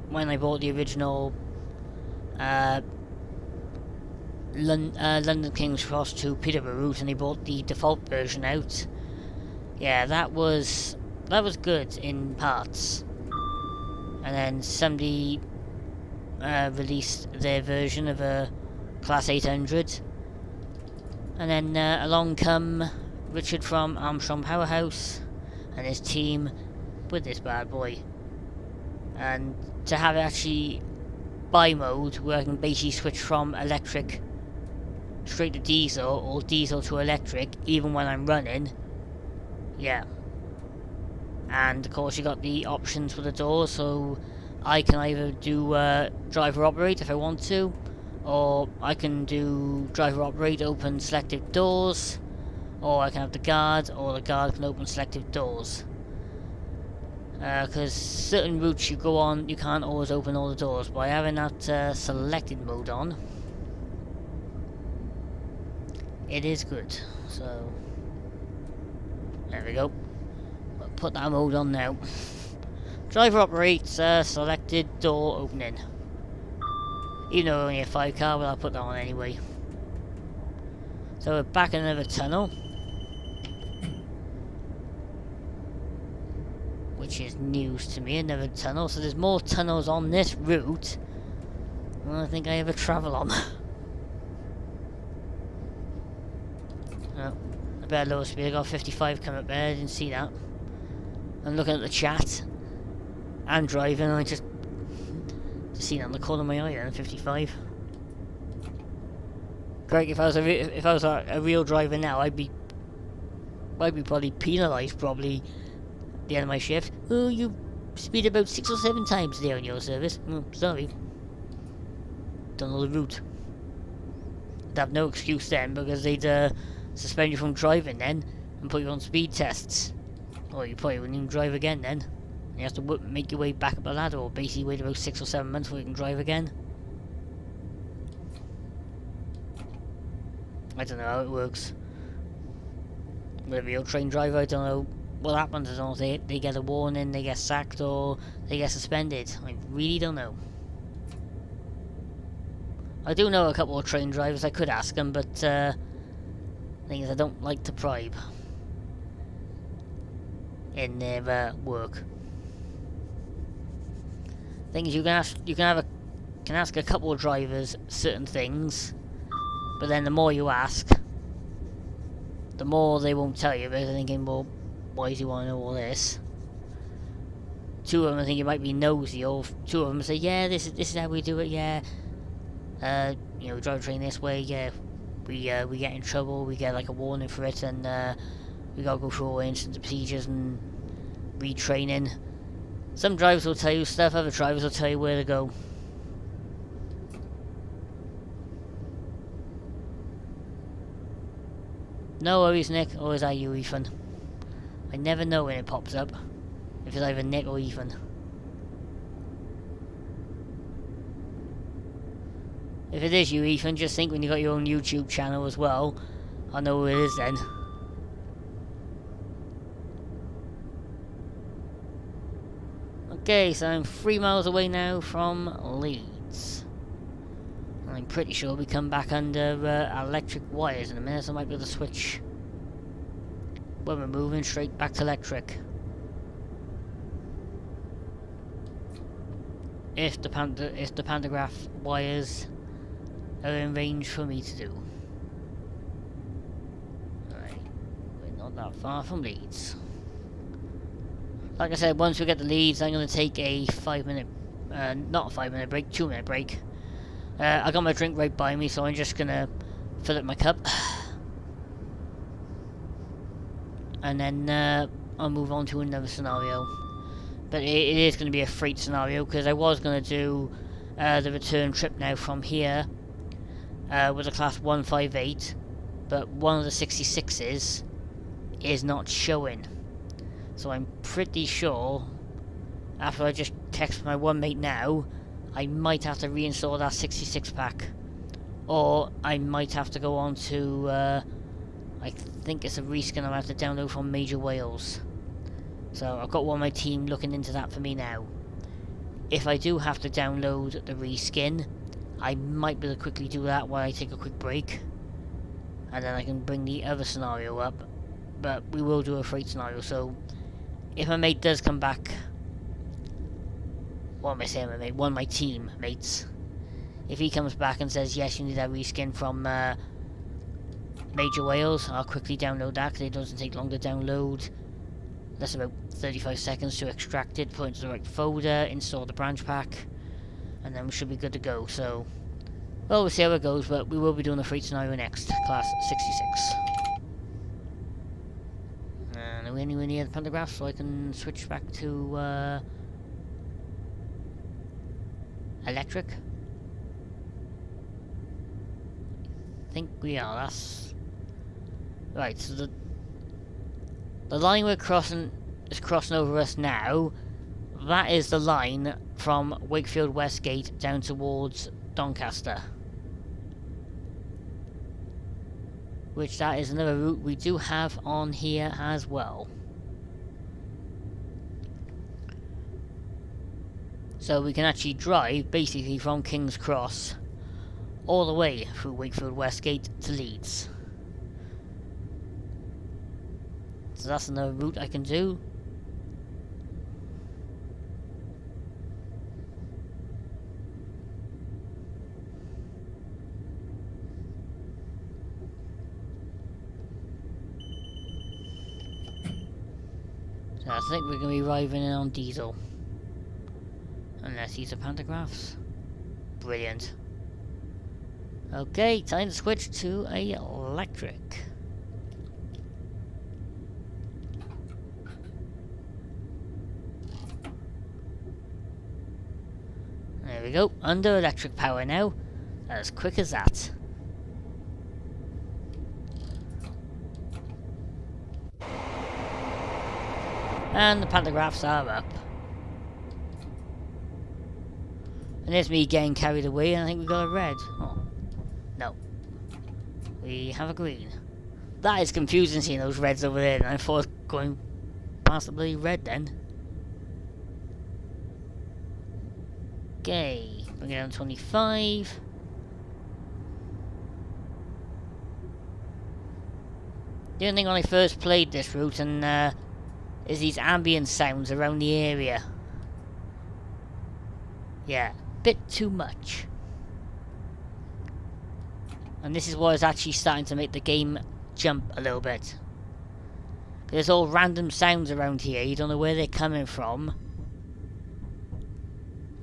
when I bought the original London King's Cross to Peterborough route and they bought the default version out, yeah, that was good in parts. And then somebody released their version of a Class 800, and then along come Richard from Armstrong Powerhouse and his team with this bad boy, and to have it actually bi-mode where I can basically switch from electric straight to diesel or diesel to electric even when I'm running, yeah. And of course you got the options for the doors, so I can either do driver operate if I want to, or I can do driver operate, open selective doors, or I can have the guard, or the guard can open selective doors. Because certain routes you go on, you can't always open all the doors. By having that selected mode on, it is good. So there we go. I'll put that mode on now. Driver operates selected door opening. Even though only a 5 car, but I'll put that on anyway. So we're back in another tunnel, which is news to me, another tunnel. So there's more tunnels on this route than I think I ever travel on. Oh, I better lower speed. I got 55 coming up there, I didn't see that. I'm looking at the chat and driving, and I just seen it on the corner of my eye then, 55. Greg, if I was a real driver now, I'd be probably penalised probably at the end of my shift. Oh, you speed about 6 or 7 times there on your service. Oh, sorry. Don't know the route. I'd have no excuse then, because they'd suspend you from driving then and put you on speed tests. Or you probably wouldn't even drive again then. You have to make your way back up the ladder, or basically wait about 6 or 7 months before you can drive again. I don't know how it works. With a real train driver, I don't know what happens. I don't know if they get a warning, they get sacked, or they get suspended. I really don't know. I do know a couple of train drivers, I could ask them, but the thing is I don't like to pribe in their work. Thing is, you can ask a couple of drivers certain things, but then the more you ask, the more they won't tell you. Because they're thinking, well, why does he want to know all this? 2 of them I think you might be nosy, or 2 of them say, yeah, this is how we do it, yeah. You know, we drive a train this way, yeah, we get in trouble, we get like a warning for it, and we gotta go through all instant procedures and retraining. Some drivers will tell you stuff, other drivers will tell you where to go. No worries, Nick, or is that you, Ethan? I never know when it pops up, if it's either Nick or Ethan. If it is you, Ethan, just think when you got your own YouTube channel as well, I know who it is then. Okay, so I'm 3 miles away now from Leeds. I'm pretty sure we come back under electric wires in a minute, so I might be able to switch when we're moving straight back to electric. If the pantograph wires are in range for me to do. Alright, we're not that far from Leeds. Like I said, once we get to Leeds, I'm going to take a 5 minute, not a 5 minute break, 2 minute break. I got my drink right by me, so I'm just going to fill up my cup. And then I'll move on to another scenario. But it is going to be a freight scenario, because I was going to do the return trip now from here with a class 158, but one of the 66s is not showing. So I'm pretty sure, after I just text my one mate now, I might have to reinstall that 66 pack. Or I might have to go on to, I think it's a reskin I'll have to download from Major Wales. So I've got one of my team looking into that for me now. If I do have to download the reskin, I might be able to quickly do that while I take a quick break. And then I can bring the other scenario up. But we will do a freight scenario, so if my mate does come back, what am I saying, my mate? One of my team mates. If he comes back and says, yes, you need that reskin from Major Wales, I'll quickly download that, because it doesn't take long to download. That's about 35 seconds to extract it, put it into the right folder, install the branch pack, and then we should be good to go. So, well, we'll see how it goes, but we will be doing the freight scenario next, class 66. And are we anywhere near the pantograph, so I can switch back to electric? I think we are. That's right. So the line we're crossing is crossing over us now. That is the line from Wakefield Westgate down towards Doncaster. Which that is another route we do have on here as well. So we can actually drive basically from King's Cross all the way through Wakefield Westgate to Leeds. So that's another route I can do. So I think we're going to be arriving in on diesel. Unless these are pantographs. Brilliant. Okay, time to switch to a electric. There we go, under electric power now. As quick as that. And the pantographs are up. And there's me getting carried away, and I think we got a red. Oh, no. We have a green. That is confusing seeing those reds over there, and I thought going past the bloody red then. Okay, bring it down to 25. The only thing when I first played this route and is these ambient sounds around the area. Yeah, bit too much. And this is what is actually starting to make the game jump a little bit. There's all random sounds around here, you don't know where they're coming from.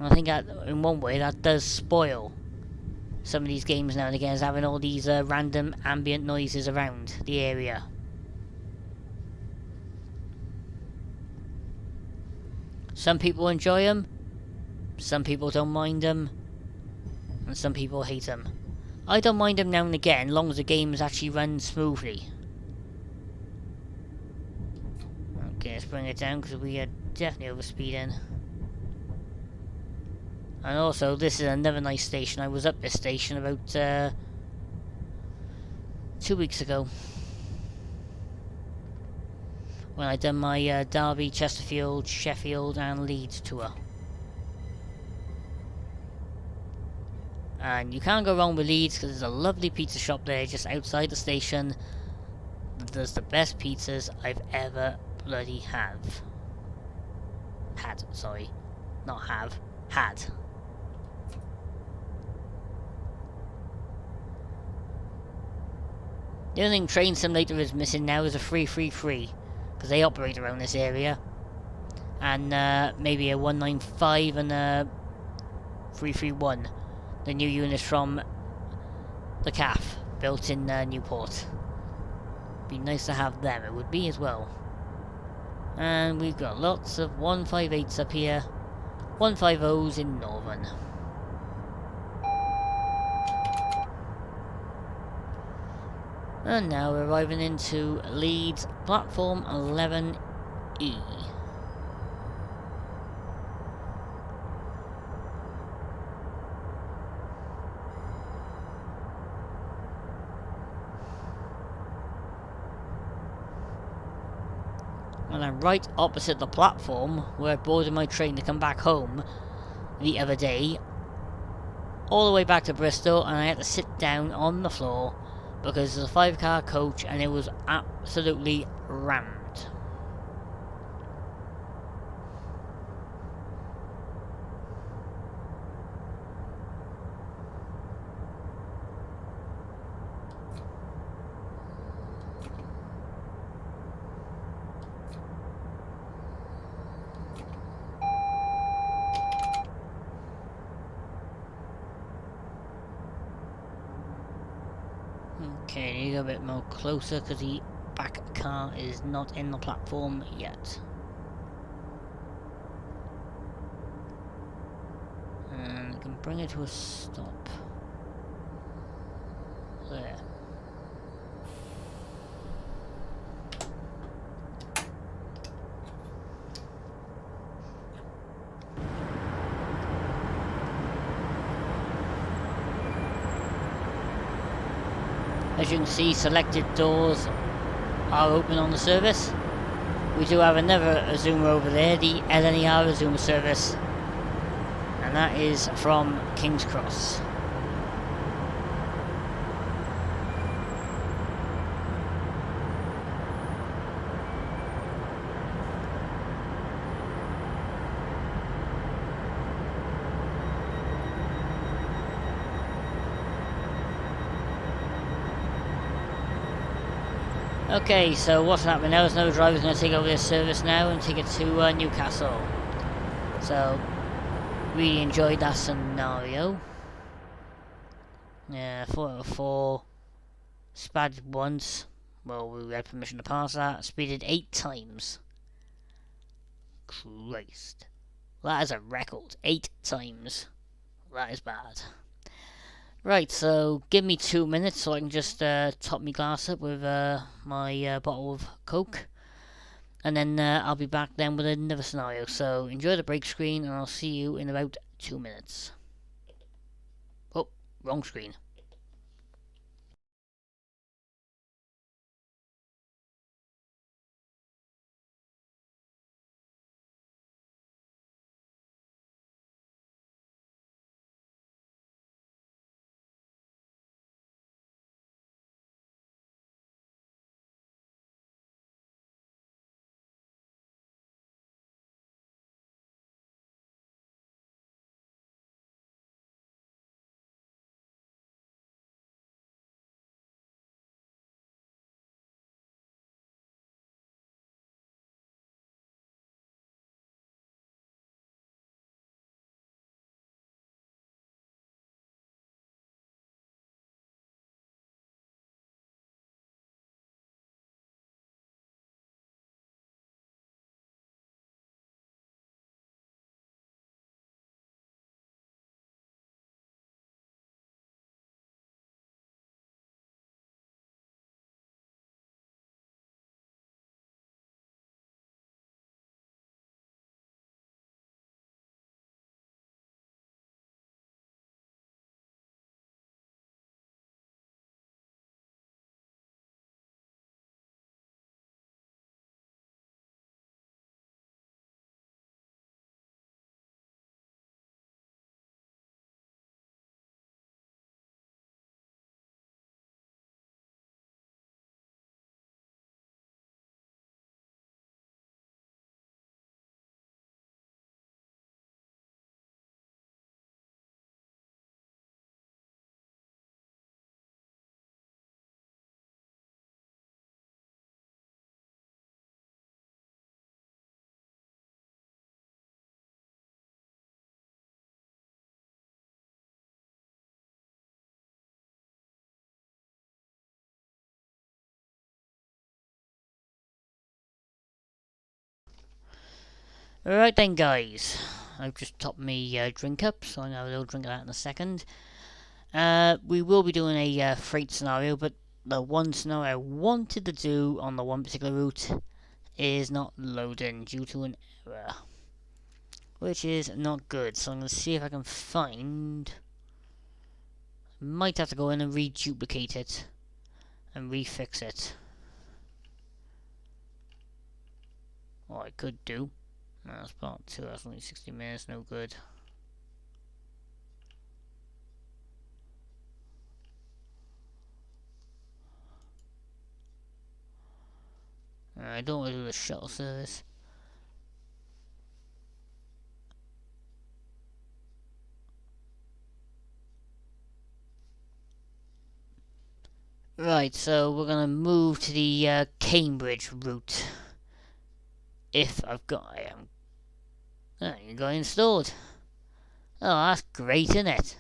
And I think that, in one way, that does spoil some of these games now and again is having all these random ambient noises around the area. Some people enjoy them, some people don't mind them, and some people hate them. I don't mind them now and again, as long as the games actually run smoothly. Okay, let's bring it down because we are definitely overspeeding. And also, this is another nice station. I was up this station about 2 weeks ago when I done my Derby, Chesterfield, Sheffield and Leeds tour. And you can't go wrong with Leeds because there's a lovely pizza shop there just outside the station that does the best pizzas I've ever bloody had. Sorry. Not have. Had. The only thing Train Simulator is missing now is a 333, because they operate around this area. And maybe a 195 and a 331. The new units from the CAF, built in Newport. Be nice to have them, it would be as well. And we've got lots of 158s up here, 150s in Northern. And now we're arriving into Leeds platform 11E. And I'm right opposite the platform where I boarded my train to come back home the other day, all the way back to Bristol, and I had to sit down on the floor because it's a 5-car coach and it was absolutely rammed. Okay, need to go a bit more closer because the back car is not in the platform yet. And I can bring it to a stop. There. As you can see, selected doors are open on the service. We do have another Azuma over there, the LNER Azuma service, and that is from King's Cross. Okay, so what's happening now is another driver's going to take over this service now and take it to Newcastle. So, really enjoyed that scenario. Yeah, 404. Spad once. Well, we had permission to pass that. Speeded 8 times. Christ. That is a record. 8 times. That is bad. Right, so give me 2 minutes so I can just top my glass up with my bottle of Coke. And then I'll be back then with another scenario. So enjoy the break screen and I'll see you in about 2 minutes. Oh, wrong screen. Alright then, guys. I've just topped my drink up, so I'm going to have a little drink of that in a second. We will be doing a freight scenario, but the one scenario I wanted to do on the one particular route is not loading due to an error, which is not good. So I'm going to see if I can find... Might have to go in and reduplicate it and refix it. What I could do. No, that's part 2, that's only 60 minutes, no good. I don't want to do the shuttle service. Right, so we're gonna move to the Cambridge route. If I've got... Oh, you got it installed. Oh, that's great, isn't it?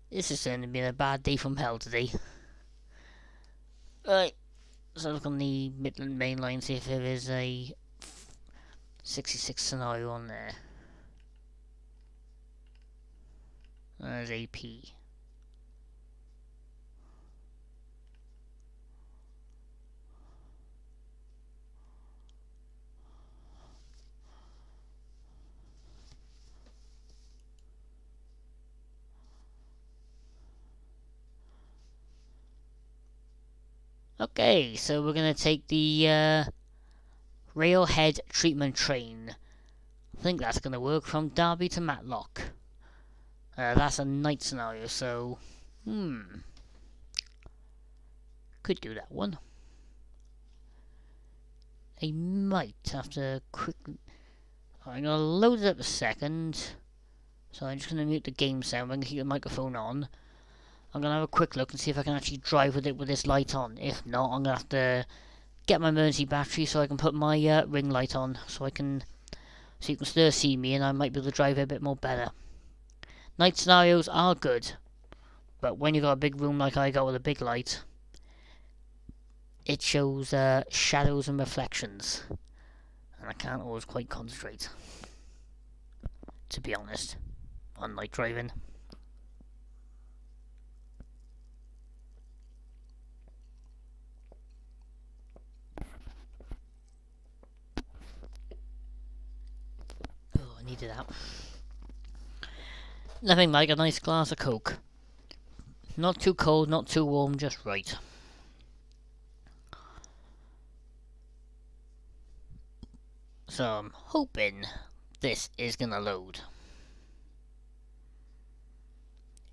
This is going to be a bad day from hell today. Right, so look on the Midland main line, see if there is a 66 scenario on there. There's AP. Okay, so we're gonna take the railhead treatment train. I think that's gonna work from Derby to Matlock. That's a night scenario, so could do that one. I might have to quickly... I'm gonna load it up a second. So I'm just gonna mute the game sound. I'm gonna keep the microphone on. I'm gonna have a quick look and see if I can actually drive with it with this light on. If not, I'm gonna have to get my emergency battery so I can put my ring light on, so you can still see me, and I might be able to drive it a bit more better. Night scenarios are good, but when you got a big room like I got with a big light, it shows shadows and reflections, and I can't always quite concentrate, to be honest, on night driving. Oh, I needed that. Nothing like a nice glass of Coke. Not too cold, not too warm, just right. So I'm hoping this is gonna load.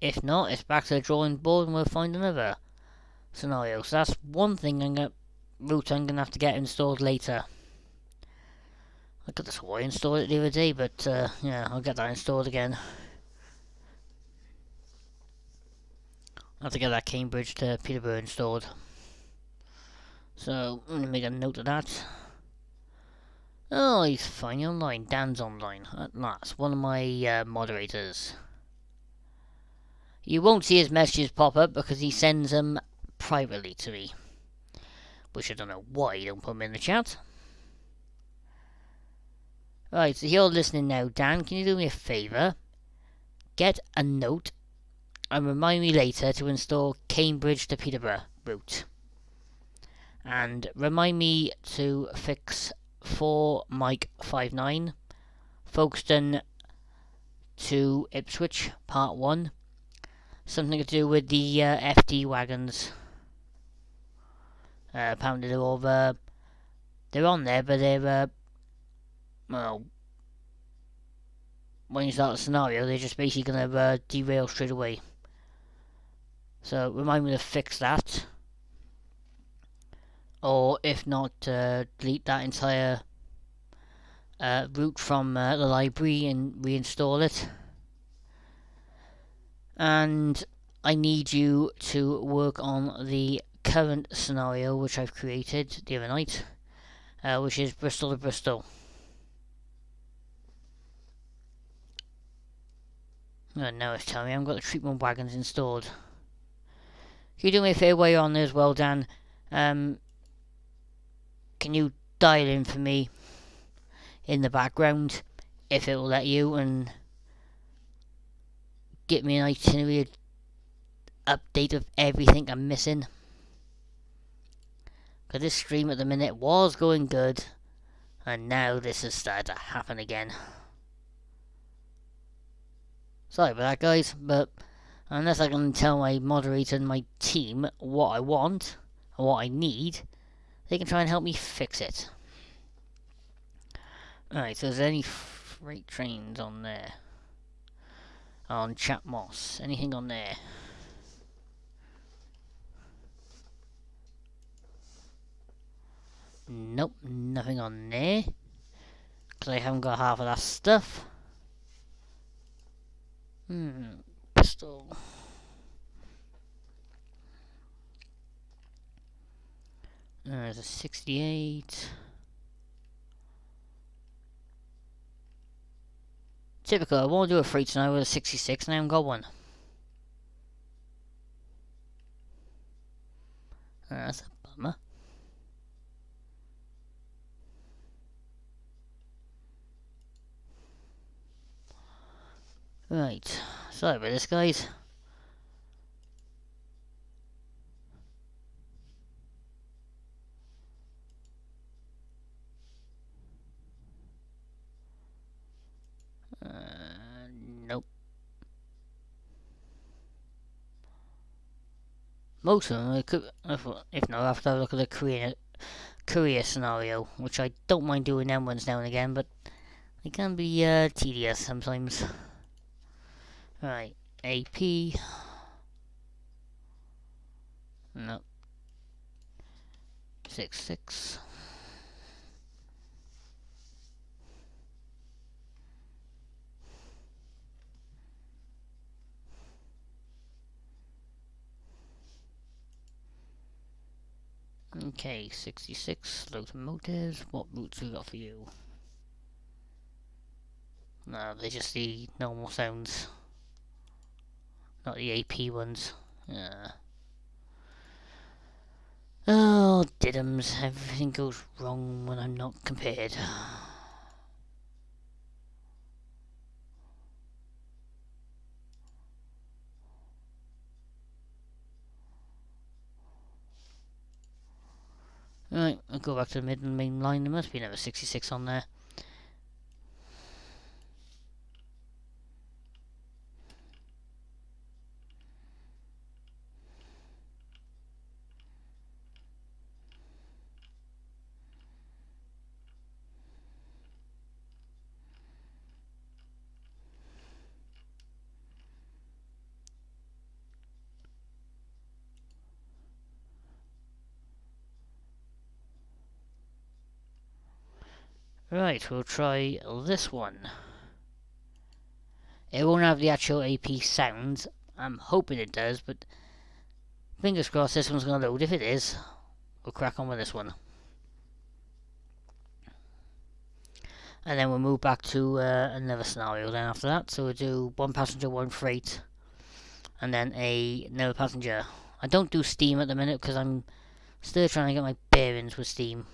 If not, it's back to the drawing board and we'll find another scenario. So that's one thing I'm gonna have to get installed later. I could have swore I installed it the other day, but yeah, I'll get that installed again. I have to get that Cambridge to Peterborough installed. So I'm gonna make a note of that. Oh, he's finally online. Dan's online at last. One of my moderators. You won't see his messages pop up because he sends them privately to me. Which I don't know why you don't put them in the chat. Right, so you're listening now, Dan. Can you do me a favour? Get a note and remind me later to install Cambridge to Peterborough route. And remind me to fix 4 Mike 59 Folkestone to Ipswich part 1. Something to do with the FD wagons. Apparently they're all they're on there, but they're well, when you start the scenario, they're just basically gonna derail straight away. So remind me to fix that, or if not, delete that entire route from the library and reinstall it. And I need you to work on the current scenario which I've created the other night, which is Bristol to Bristol. Now it's telling me I haven't got the treatment wagons installed. Can you do me a favour while you're on there as well, Dan? can you dial in for me in the background, if it will let you, and get me an itinerary update of everything I'm missing? Because this stream at the minute was going good, and now this has started to happen again. Sorry about that, guys, but unless I can tell my moderator and my team what I want and what I need, they can try and help me fix it. Alright, so is there any freight trains on there? On Chat Moss, anything on there? Nope, nothing on there. Because I haven't got half of that stuff. Pistol. There's a 68. Typical, I want to do a freight tonight with a 66 and I haven't got one. That's a bummer. Right, sorry about this, guys. Nope. Most of them, I could, if not, I have to have a look at the career scenario, which I don't mind doing them ones now and again, but they can be tedious sometimes. Right, AP. Nope. 66. Okay, 66 locomotives. What routes we got for you? No, they're just the normal sounds, not the AP ones. Oh, diddums. Everything goes wrong when I'm not compared. Right, I'll go back to the main line. There must be another 66 on there. Right, we'll try this one. It won't have the actual AP sounds. I'm hoping it does, but fingers crossed this one's going to load. If it is, we'll crack on with this one. And then we'll move back to another scenario then after that. So we'll do one passenger, one freight, and then another passenger. I don't do steam at the minute because I'm still trying to get my bearings with steam.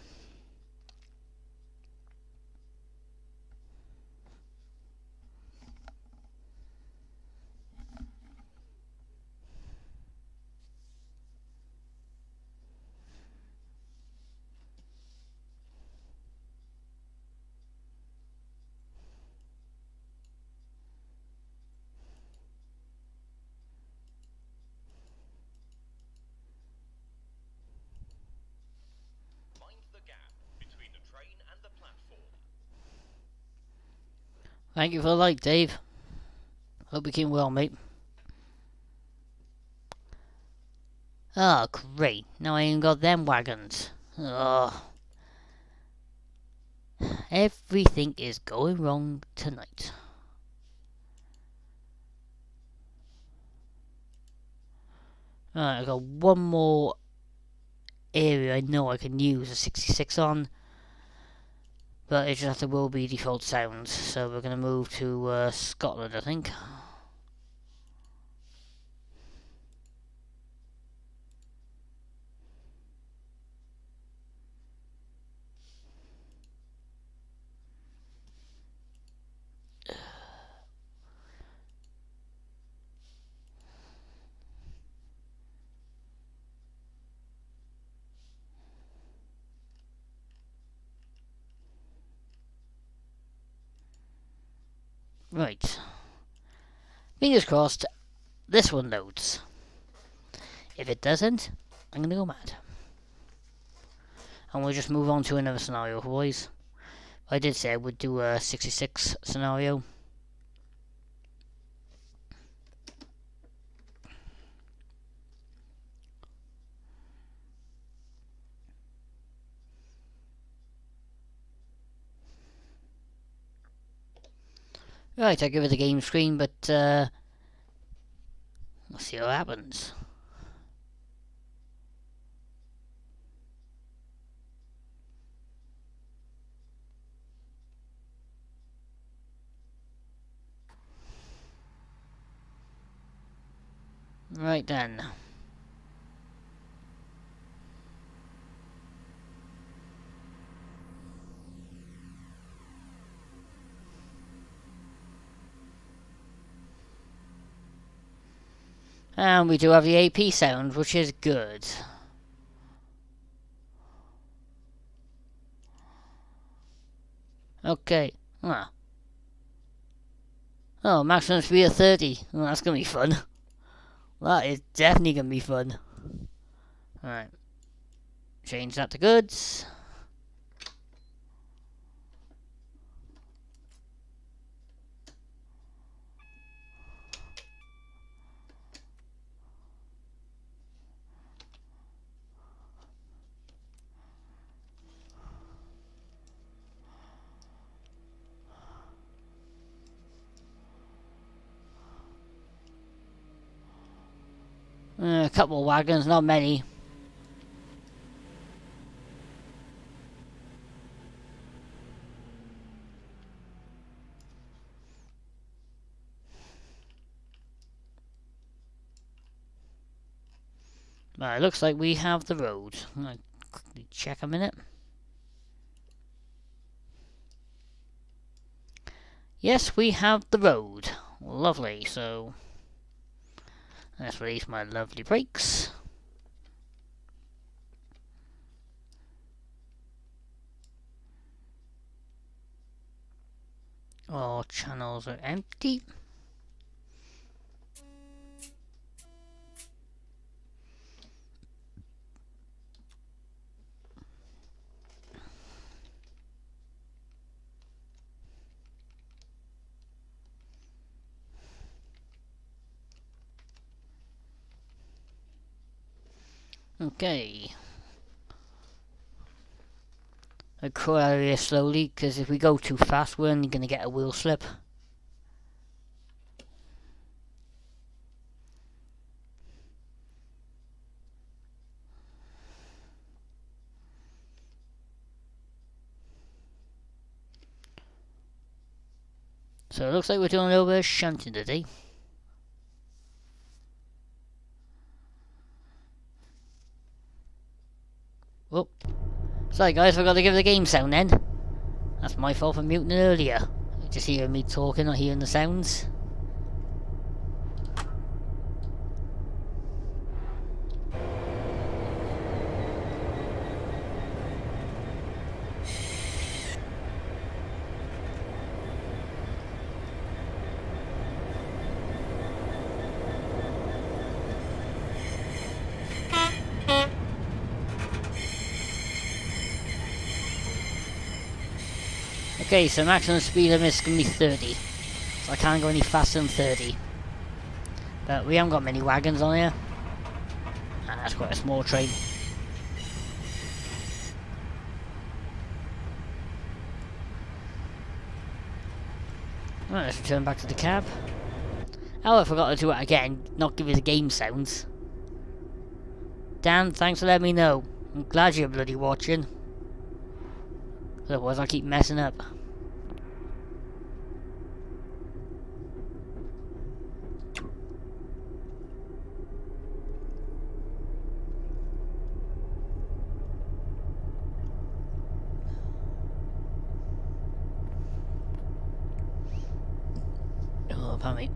Thank you for the like, Dave. Hope you keep well, mate. Oh, great. Now I ain't got them wagons. Oh. Everything is going wrong tonight. Alright, I got one more area I know I can use a 66 on. But it just will be default sounds. So we're going to move to Scotland, I think. Right. Fingers crossed this one loads. If it doesn't, I'm gonna go mad. And we'll just move on to another scenario, boys. I did say I would do a 66 scenario. Right, I give it a game screen, but let's see what happens. Right then. And we do have the AP sound, which is good. Okay. Ah. Oh, maximum speed of 30. Oh, that's gonna be fun. That is definitely gonna be fun. Alright. Change that to goods. A couple of wagons, not many. Right, looks like we have the road. I'm gonna quickly check a minute. Yes, we have the road. Lovely, so let's release my lovely brakes. All channels are empty. Okay. I crawl out of here slowly, because if we go too fast, we're only going to get a wheel slip. So it looks like we're doing a little bit of shunting today. Whoop. Sorry guys, I forgot to give the game sound then. That's my fault for muting it earlier. You just hear me talking, not hearing the sounds. Okay, so maximum speed limit is going to be 30. So I can't go any faster than 30. But we haven't got many wagons on here. And that's quite a small train. Right, let's return back to the cab. Oh, I forgot to do it again, not give you the game sounds. Dan, thanks for letting me know. I'm glad you're bloody watching. Otherwise I'll keep messing up. Oh, pardon me.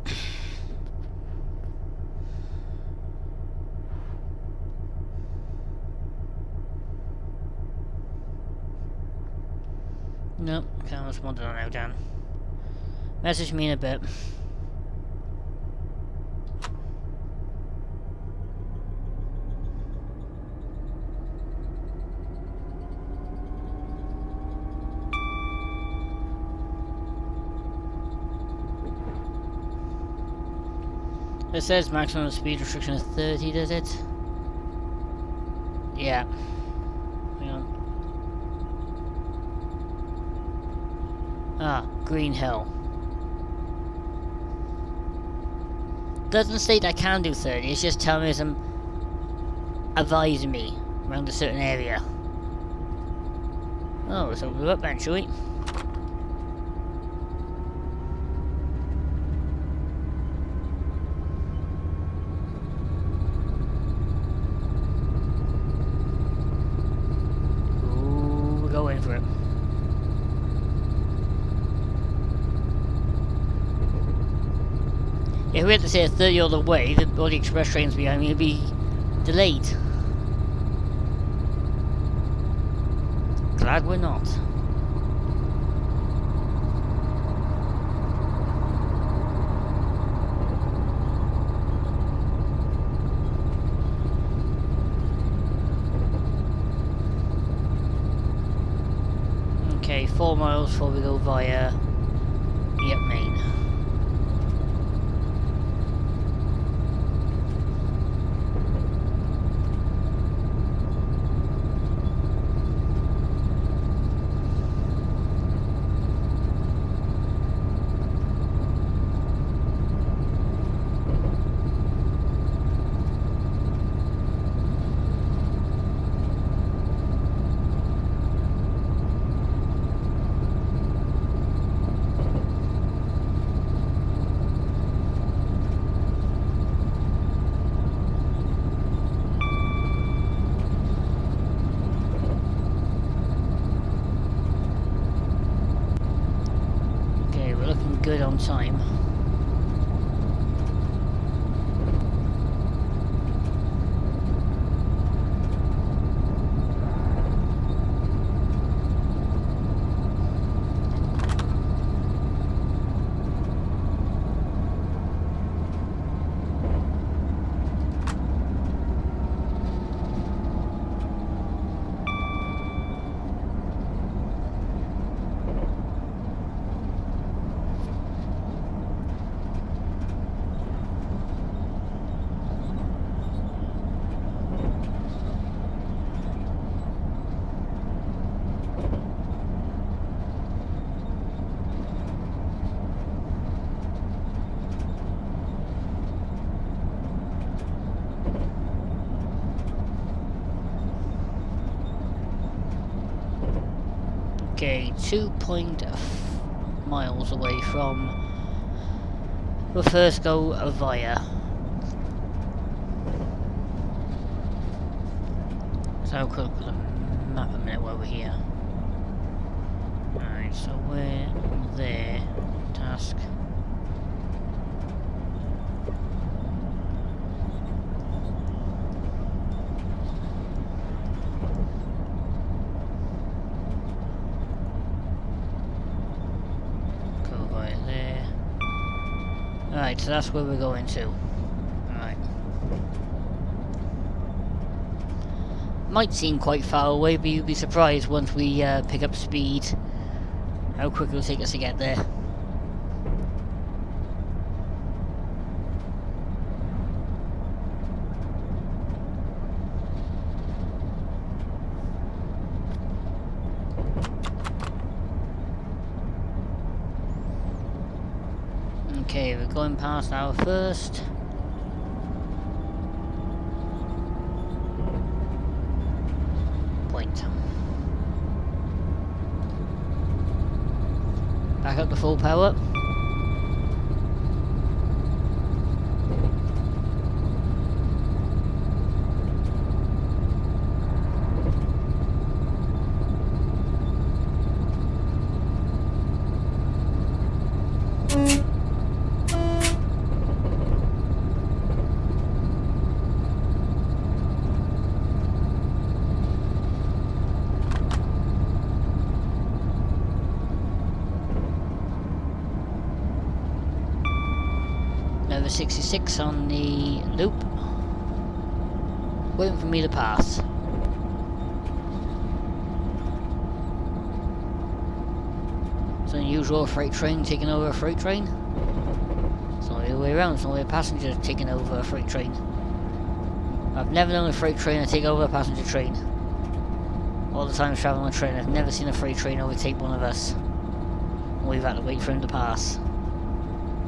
No, can't respond to that now, Dan. Message me in a bit. It says maximum speed restriction is 30, does it? Yeah. Hang on. Ah, Green Hill. Doesn't state I can do 30, it's just telling me some advising me around a certain area. Oh, so we're up eventually. Ooh, we're going for it. If we had to say a 30 all the way, all the express trains behind me would be delayed. Glad we're not. Okay, 4 miles before we go via Yep Main. Good on time. Okay, 2.5 miles away from the first go via. So quick look at the map a minute while we're here. Alright, so we're there. Task. Alright, so that's where we're going to. Alright. Might seem quite far away, but you'd be surprised once we pick up speed how quick it'll take us to get there. Okay, we're going past our first. Point. Back up to full power. Driver 66 on the loop, waiting for me to pass. It's an unusual freight train taking over a freight train. It's not the other way around, it's only a passenger taking over a freight train. I've never known a freight train to take over a passenger train. All the time traveling on a train, I've never seen a freight train overtake one of us. We've had to wait for him to pass.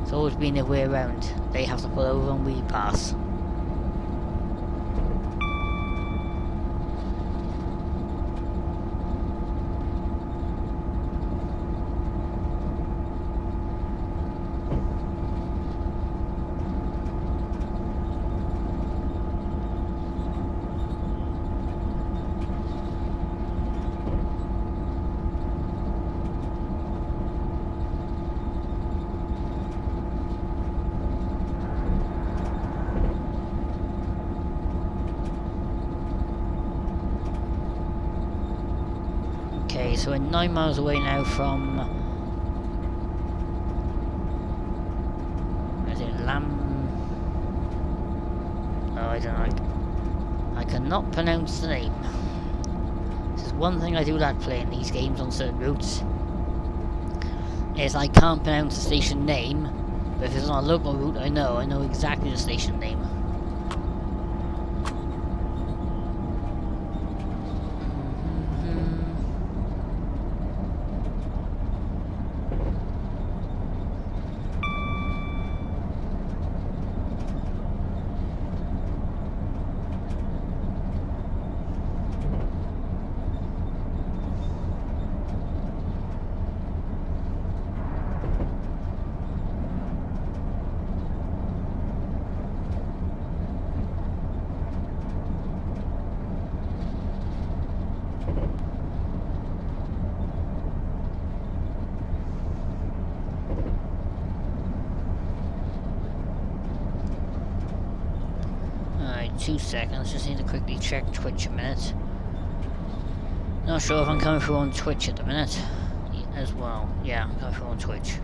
It's always been the way around. They have to pull over and we pass. Okay, so we're 9 miles away now from... is it Oh, I don't know. I cannot pronounce the name. This is one thing I do like playing these games on certain routes. Is I can't pronounce the station name, but if it's on a local route, I know exactly the station name. Alright, 2 seconds, just need to quickly check Twitch a minute. Not sure if I'm coming through on Twitch at the minute as well. Yeah, I'm coming through on Twitch.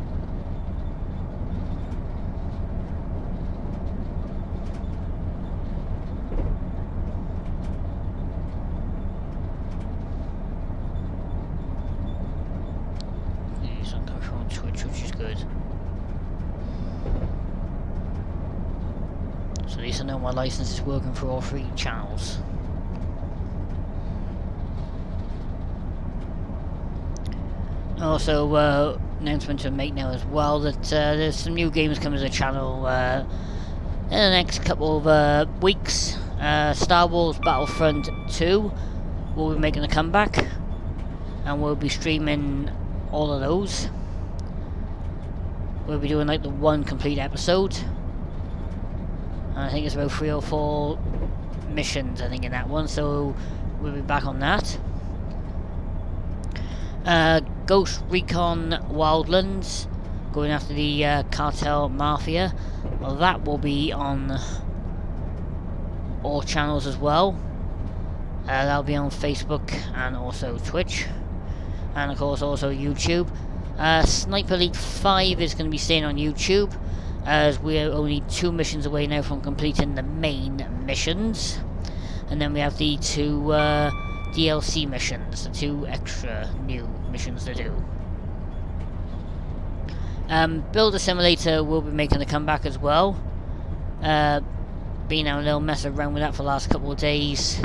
Okay, so I'm coming through on Twitch, which is good. So at least I know my license is working for all 3 channels. Also, announcement to make now as well that there's some new games coming to the channel in the next couple of weeks. Star Wars Battlefront 2 will be making a comeback, and we'll be streaming all of those. We'll be doing like the 1 complete episode. I think it's about 3 or 4 missions, I think, in that one, so we'll be back on that. Ghost Recon Wildlands, going after the cartel mafia. Well, that will be on all channels as well. That'll be on Facebook and also Twitch, and of course also YouTube. Sniper Elite 5 is going to be staying on YouTube, as we're only 2 missions away now from completing the main missions, and then we have the 2 DLC missions, the 2 extra new missions to do. Builder Simulator will be making a comeback as well. Been out a little mess around with that for the last couple of days.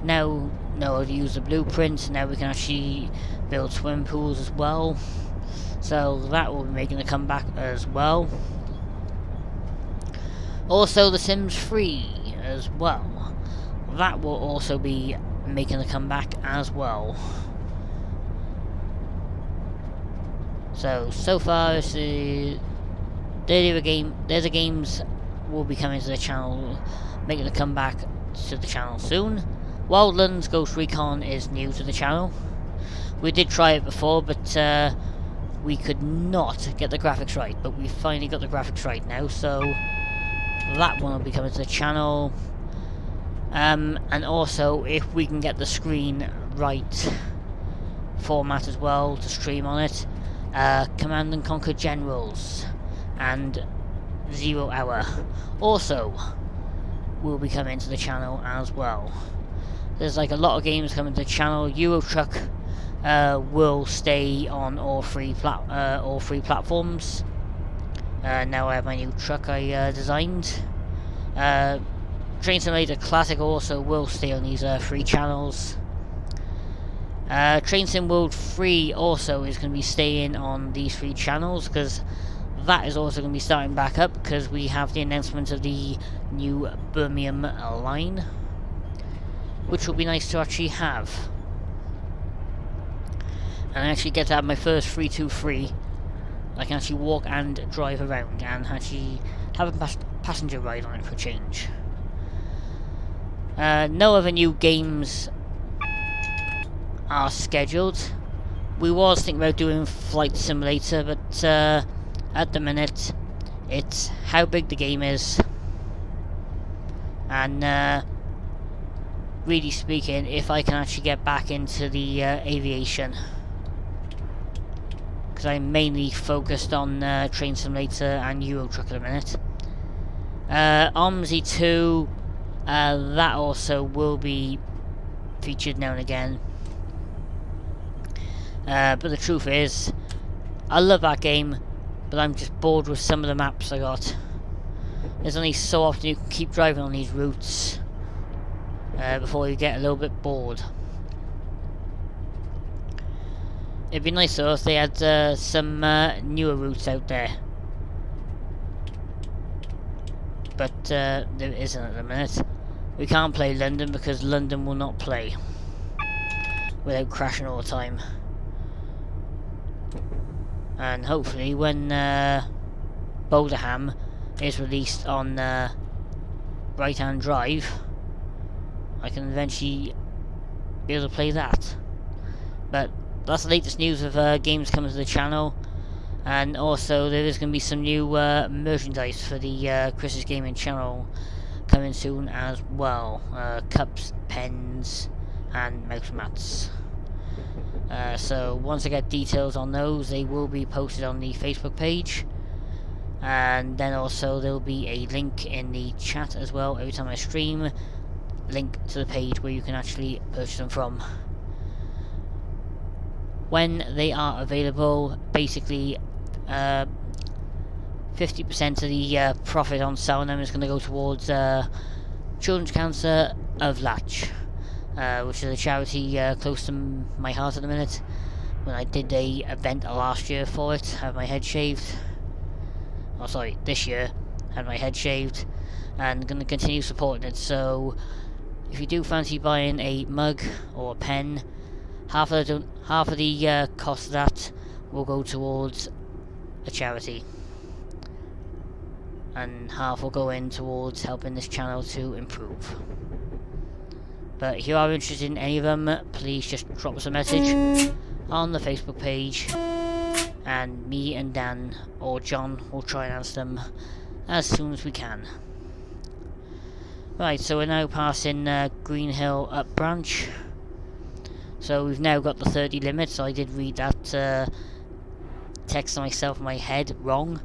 Now know how to use the blueprints, now we can actually build swim pools as well. So that will be making a comeback as well. Also The Sims 3 as well. That will also be making a comeback as well. So far it's the games will be coming to the channel, making a comeback to the channel soon. Wildlands Ghost Recon is new to the channel. We did try it before, but we could not get the graphics right, but we finally got the graphics right now, so that one will be coming to the channel. And also, if we can get the screen right format as well to stream on it, Command and Conquer Generals and 0 Hour also will be coming to the channel as well. There's like a lot of games coming to the channel. Euro Truck will stay on all three platforms. Now I have my new truck I designed. Train Simulator Classic also will stay on these 3 channels. Train Sim World 3 also is going to be staying on these 3 channels, because that is also going to be starting back up, because we have the announcement of the new Birmingham line, which will be nice to actually have. And I actually get to have my first 323. I can actually walk and drive around and actually have a passenger ride on it for a change. No other new games are scheduled. We was thinking about doing Flight Simulator, but at the minute it's how big the game is, and really speaking, if I can actually get back into the aviation, because I'm mainly focused on Train Simulator and Euro Truck at the minute. OMSI 2, that also will be featured now and again. But the truth is, I love that game, but I'm just bored with some of the maps I got. There's only so often you can keep driving on these routes before you get a little bit bored. It'd be nice though if they had some newer routes out there. But there isn't at the minute. We can't play London because London will not play without crashing all the time. And hopefully when Boulderham is released on Right Hand Drive, I can eventually be able to play that. But that's the latest news of games coming to the channel. And also there is going to be some new merchandise for the Chris's Gaming channel coming soon as well. Cups, pens and mouse mats. So once I get details on those, they will be posted on the Facebook page. And then also there will be a link in the chat as well every time I stream. Link to the page where you can actually purchase them from. When they are available, basically 50% of the profit on selling them is going to go towards Children's Cancer of Latch, which is a charity close to my heart at the minute. When I did a event last year for it, had my head shaved. Oh sorry, this year, had my head shaved, and going to continue supporting it. So if you do fancy buying a mug or a pen, half of the cost of that will go towards a charity, and half will go in towards helping this channel to improve. But if you are interested in any of them, please just drop us a message on the Facebook page, and me and Dan or John will try and answer them as soon as we can. Right, so we're now passing Green Hill up branch. So we've now got the 30 limit, so I did read that text to myself in my head wrong.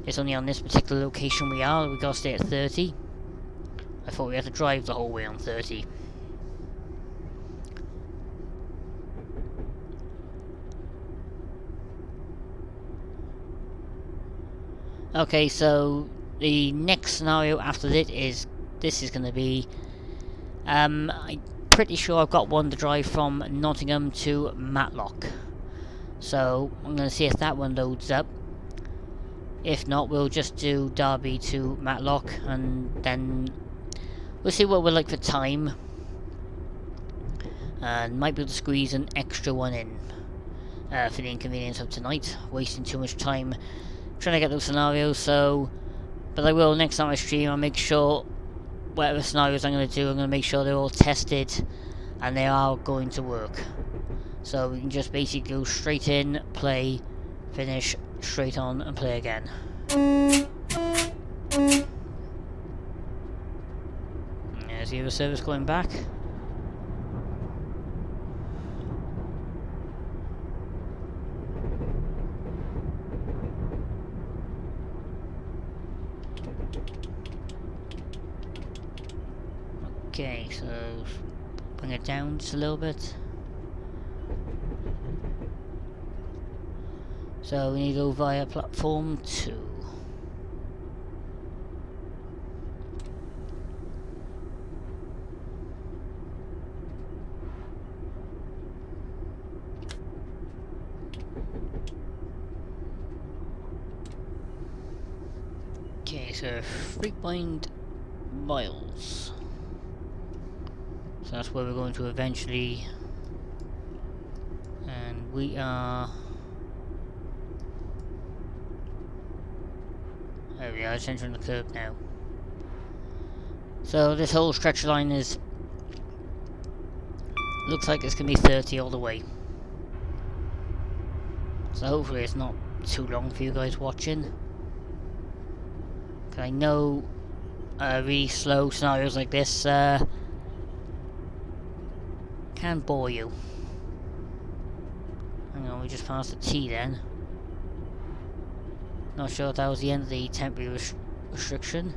It's only on this particular location we got to stay at 30. I thought we had to drive the whole way on 30. Okay, so the next scenario after this is going to be, I'm pretty sure I've got one to drive from Nottingham to Matlock. So I'm going to see if that one loads up. If not, we'll just do Derby to Matlock, and then we'll see what we're like for time. And might be able to squeeze an extra one in for the inconvenience of tonight, wasting too much time trying to get those scenarios. So, but I will next time I stream. I'll make sure whatever scenarios I'm going to do, I'm going to make sure they're all tested and they are going to work. So we can just basically go straight in, play, finish, straight on and play again. There's the other service going back. Okay, so bring it down just a little bit. So we need to go via platform 2. Okay, so 3 miles. So that's where we're going to eventually. And we are. There we are, it's entering the curb now. So this whole stretch line is. Looks like it's going to be 30 all the way. So hopefully it's not too long for you guys watching. Cause I know really slow scenarios like this can bore you. Hang on, we just passed the T then. Not sure if that was the end of the temporary restriction.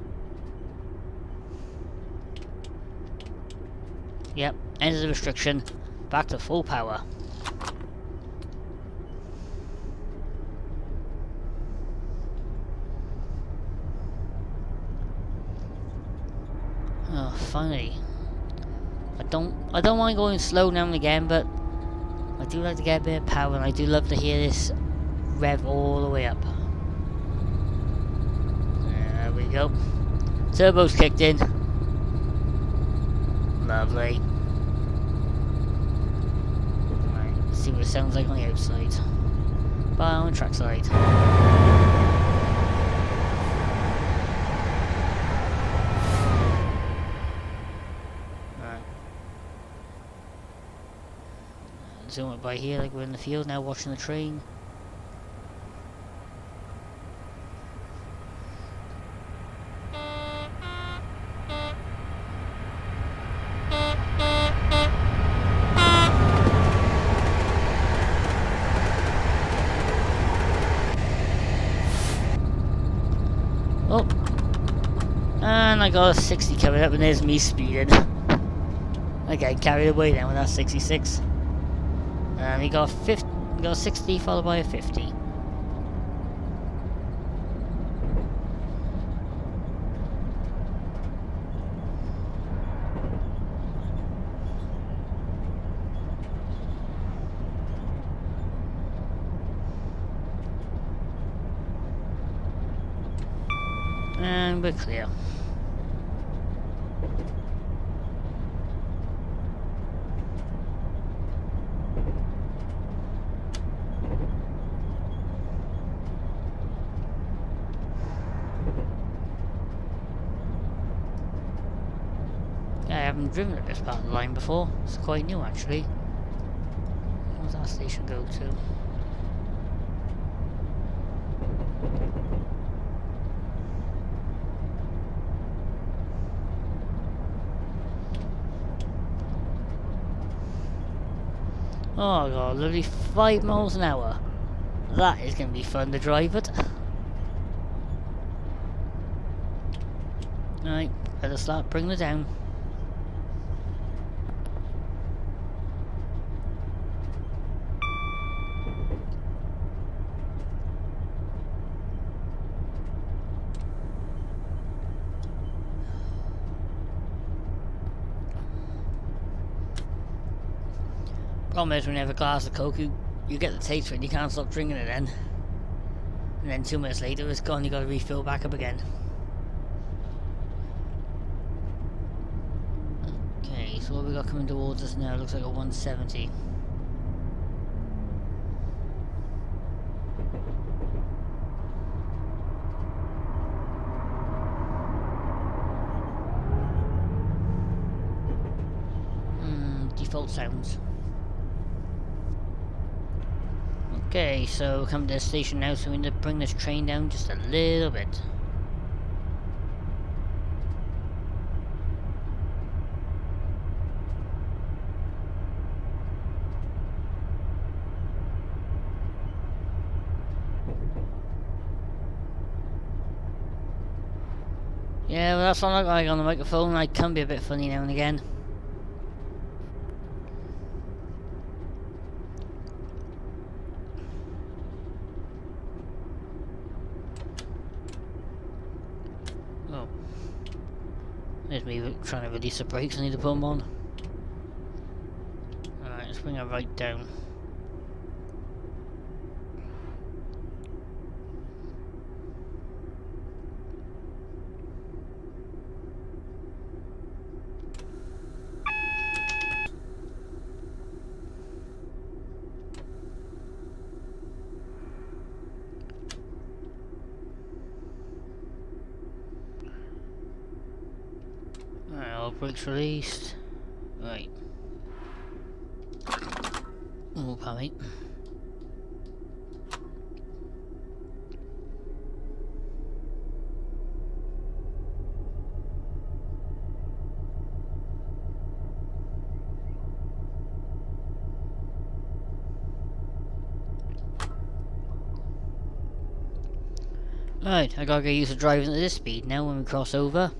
Yep, end of the restriction. Back to full power. Oh, finally. I don't mind going slow now and again, but I do like to get a bit of power, and I do love to hear this rev all the way up. There we go. Turbo's kicked in. Lovely. Right, let's see what it sounds like on the outside. But on the track side. Zoom it by here like we're in the field now watching the train. Oh, and I got a 60 coming up, and there's me speeding. I get carried away then with that 66. And we got 50, we got 60 followed by a 50. And we're clear. I haven't driven at this part of the line before. It's quite new actually. Where does that station go to? Oh god, literally 5 miles an hour. That is going to be fun to drive it. Right, better start bringing it down. Problem is, when you have a glass of Coke, you get the taste for it and you can't stop drinking it then. And then 2 minutes later it's gone, you got to refill back up again. Okay, so what we got coming towards us now looks like a 170. Default sounds. Okay, so come to the station now, so we need to bring this train down just a little bit. Yeah, well, that's what I look like on the microphone. I can be a bit funny now and again. Oh. There's me trying to release the brakes. I need to put them on. Alright, let's bring her right down. Alright, all brakes released. Right. Oh, pardon me. Right, I gotta get used to driving at this speed now when we cross over.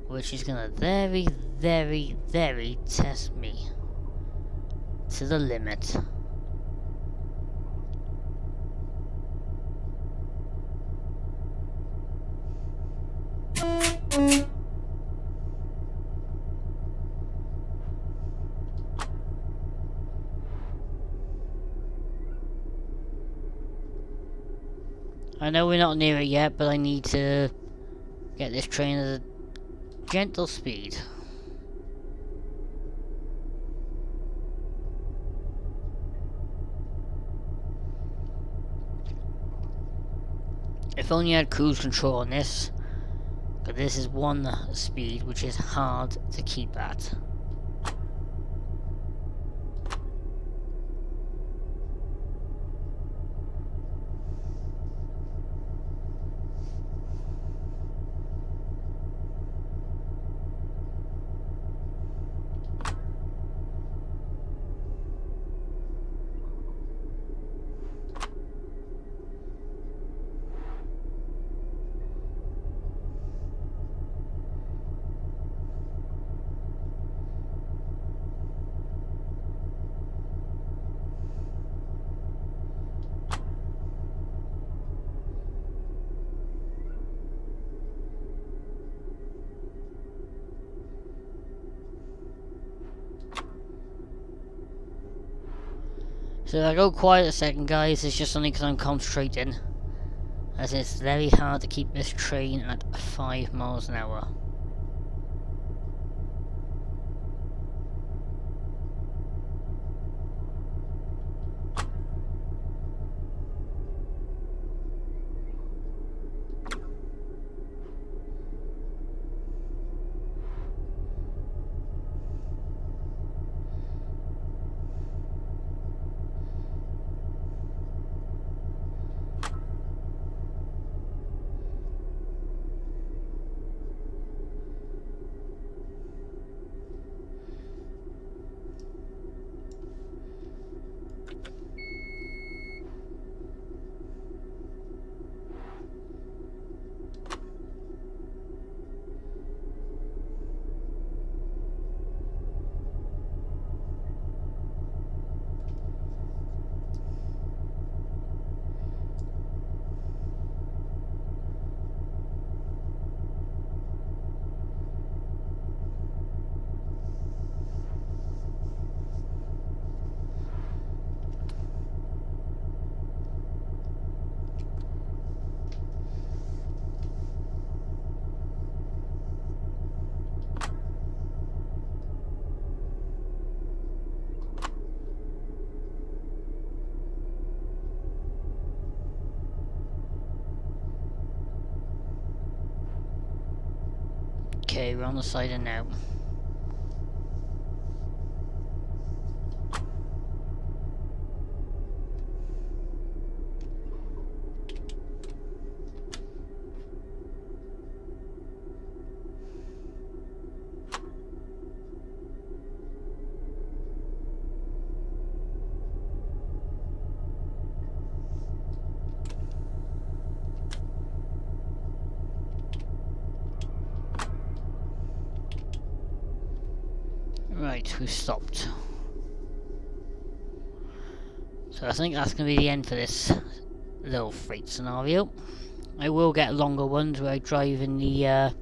Which is gonna very, very, very test me to the limit. I know we're not near it yet, but I need to get this train at a gentle speed. If only I had cruise control on this, but this is one speed which is hard to keep at. So if I go quiet a second, guys, it's just only because I'm concentrating, as it's very hard to keep this train at 5 miles an hour. Okay, we're on the side and now. Right, we've stopped. So I think that's going to be the end for this little freight scenario. I will get longer ones where I drive in the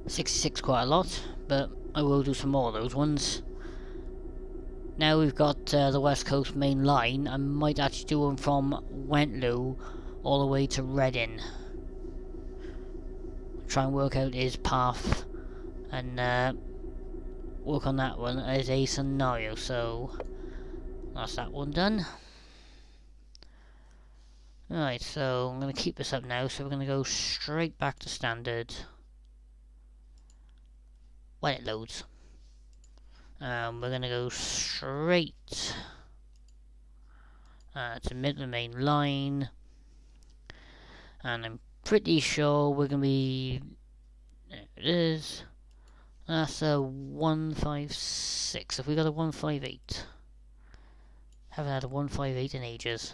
66 quite a lot, but I will do some more of those ones. Now we've got the West Coast main line, I might actually do them from Wentlow all the way to Reading. Try and work out his path and work on that one as a scenario. So that's that one done. Right, so I'm going to keep this up now, so we're going to go straight back to standard when it loads. We're going to go straight to mid the main line, and I'm pretty sure we're going to be, there it is, that's a 156. Have we got a 158? Haven't had a 158 in ages.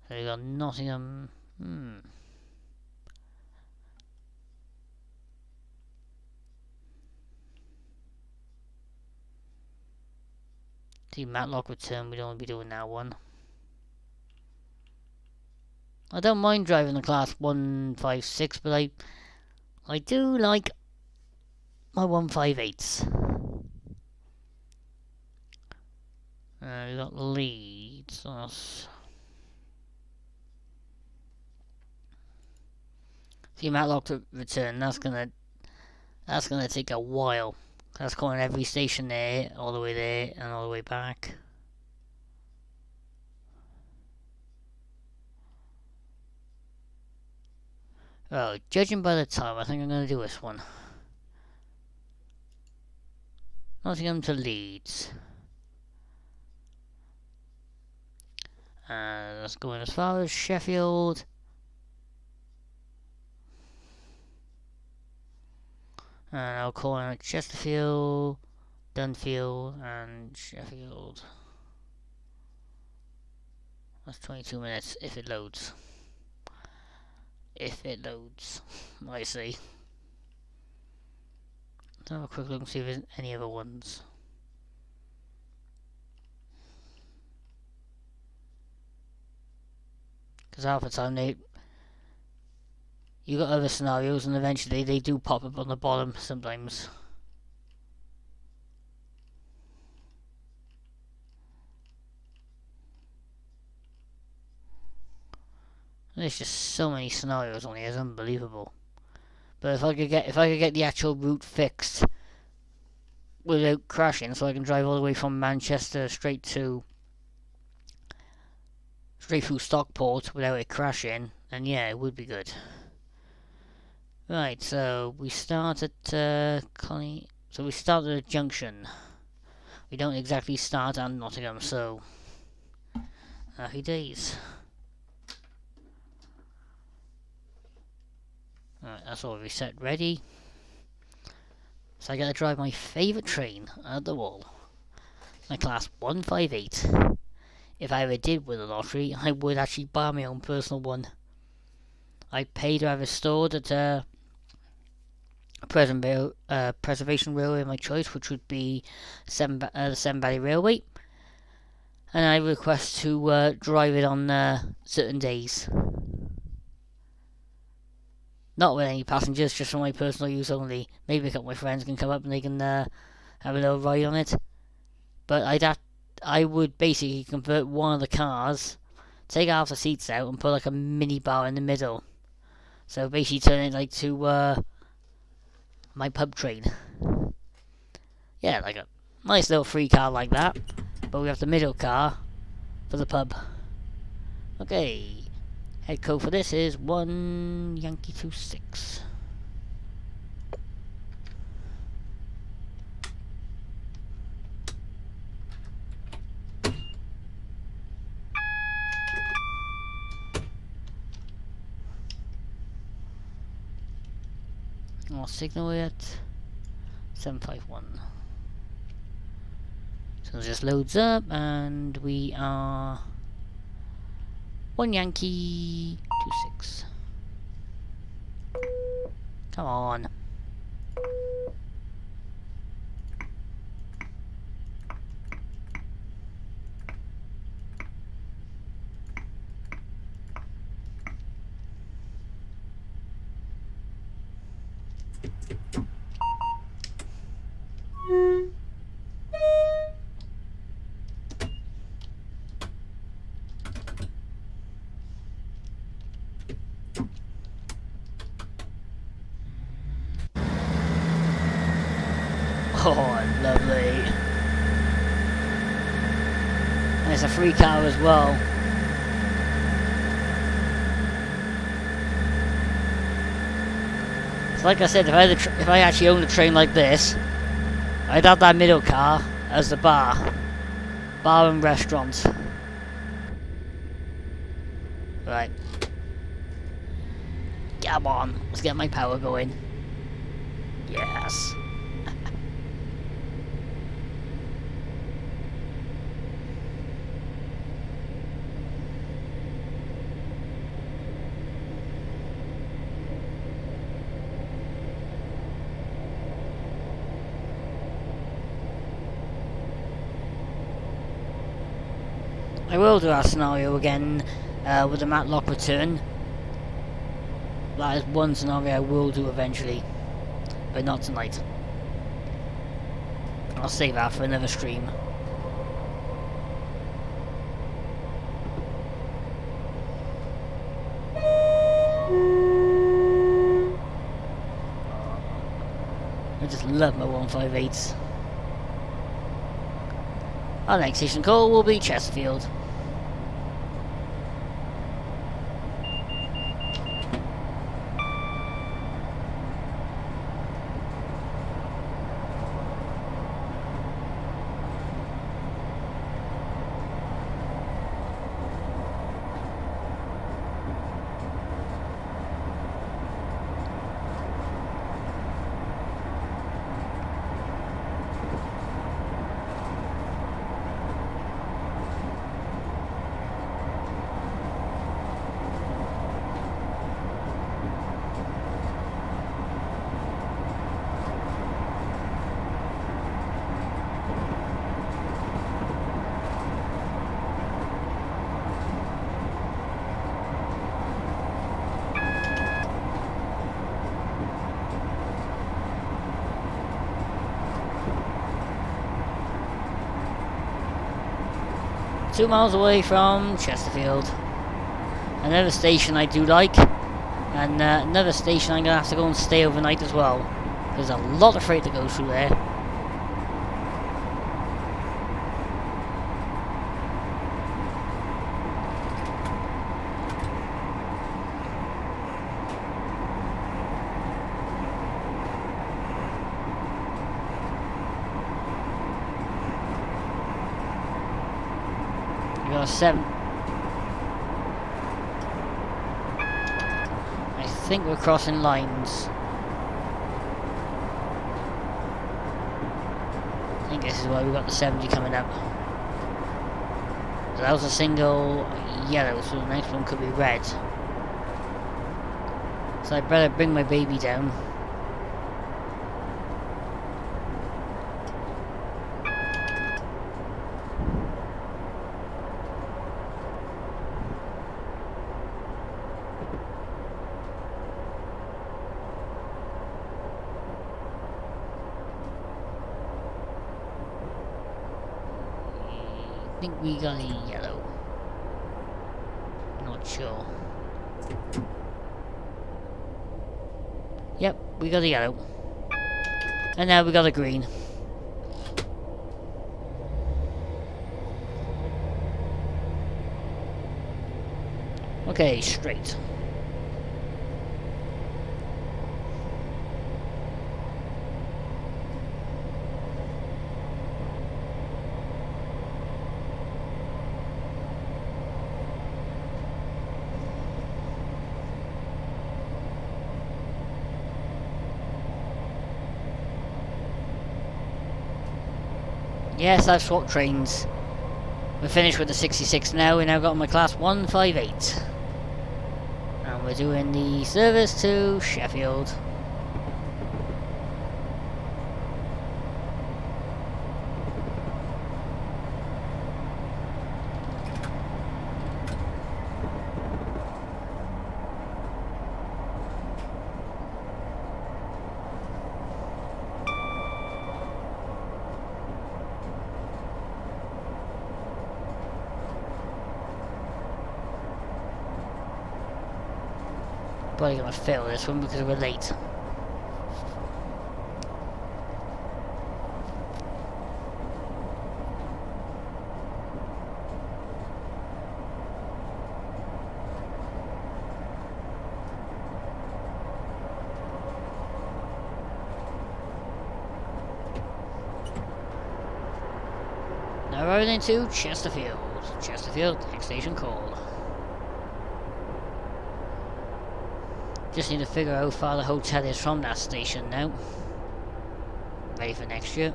So we got Nottingham. See, Matlock return, we don't want to be doing that one. I don't mind driving the class 156, but I do like my 158s. We got Leeds. See, Matlock to return. That's gonna take a while. That's calling every station there, all the way there, and all the way back. Well, judging by the time, I think I'm gonna do this one. Nottingham to Leeds. Let's go in as far as Sheffield. And I'll call in Chesterfield, Dunfield, and Sheffield. That's 22 minutes if it loads. If it loads, I see. Let's have a quick look and see if there's any other ones. Because half the time you got other scenarios and eventually they do pop up on the bottom sometimes. There's just so many scenarios on here, it's unbelievable. But if I could get the actual route fixed without crashing, so I can drive all the way from Manchester straight through Stockport without it crashing, then yeah, it would be good. Right, so we start at Connie. So we start at a junction. We don't exactly start at Nottingham, so happy days. Alright, that's all reset ready. So I gotta drive my favourite train at the wall. My class 158. If I ever did win the lottery, I would actually buy my own personal one. I paid to have it stored at a preservation railway of my choice, which would be the Severn Valley Railway. And I request to drive it on certain days. Not with any passengers, just for my personal use only. Maybe a couple of my friends can come up and they can have a little ride on it. But I would basically convert one of the cars, take half the seats out and put like a mini bar in the middle. So basically turn it like to my pub train. Yeah, like a nice little free car like that. But we have the middle car for the pub. Okay. Head code for this is 1 Yankee 26. I'll signal it 751. So this loads up and we are 1 Yankee 26. Come on. Oh, lovely. And it's a free car as well. So like I said, if I actually owned a train like this, I'd have that middle car as the bar and restaurant. Right. Come on, let's get my power going. Yes. I will do our scenario again with the Matlock return. That is one scenario I will do eventually, but not tonight. I'll save that for another stream. I just love my 158s. Our next station call will be Chesterfield. Two miles away from Chesterfield. Another station I do like, and another station I'm going to have to go and stay overnight as well. There's a lot of freight that goes through there. We got a 7. I think we're crossing lines. I think this is why we got the 70 coming up. So that was a single yellow, so the next one could be red. So I'd better bring my baby down. I think we got a yellow. Not sure. Yep, we got a yellow. And now we got a green. Okay, straight. Yes, I've swapped trains. We're finished with the 66 now. We now got my class 158. And we're doing the service to Sheffield. Probably gonna fail this one because we're late. Now rolling into Chesterfield. Chesterfield, next station called. Just need to figure out how far the hotel is from that station now. Ready for next year.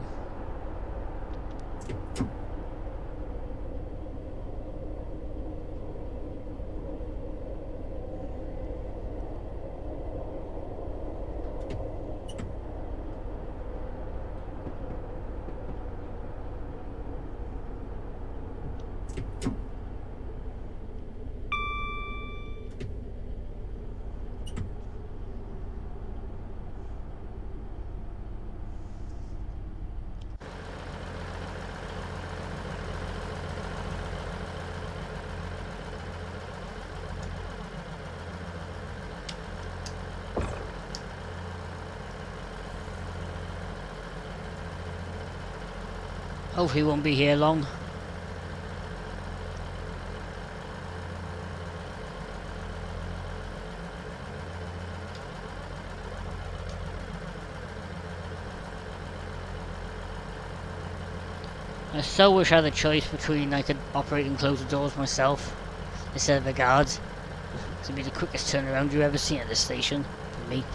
Hopefully won't be here long. I so wish I had a choice between I could operate and close the doors myself instead of the guards. It'd be the quickest turnaround you've ever seen at this station for me.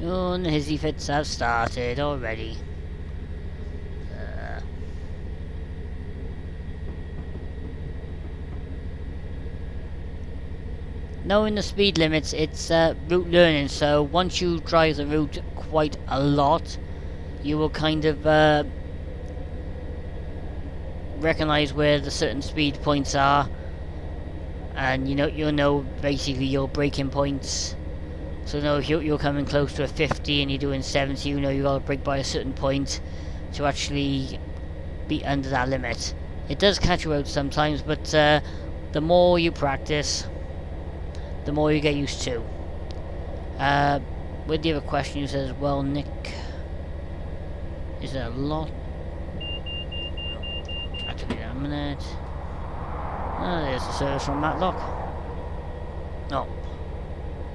Oh, and the hissy fits have started already. Knowing the speed limits, it's route learning, so once you drive the route quite a lot, you will kind of recognize where the certain speed points are, and you'll know basically your braking points. So now if you're coming close to a 50 and you're doing 70, you know you gotta brake by a certain point to actually be under that limit. It does catch you out sometimes, but the more you practice, the more you get used to. With the other question you said as well, Nick, is there a lot? Actually, a minute. Oh, there's the service from Matlock. No.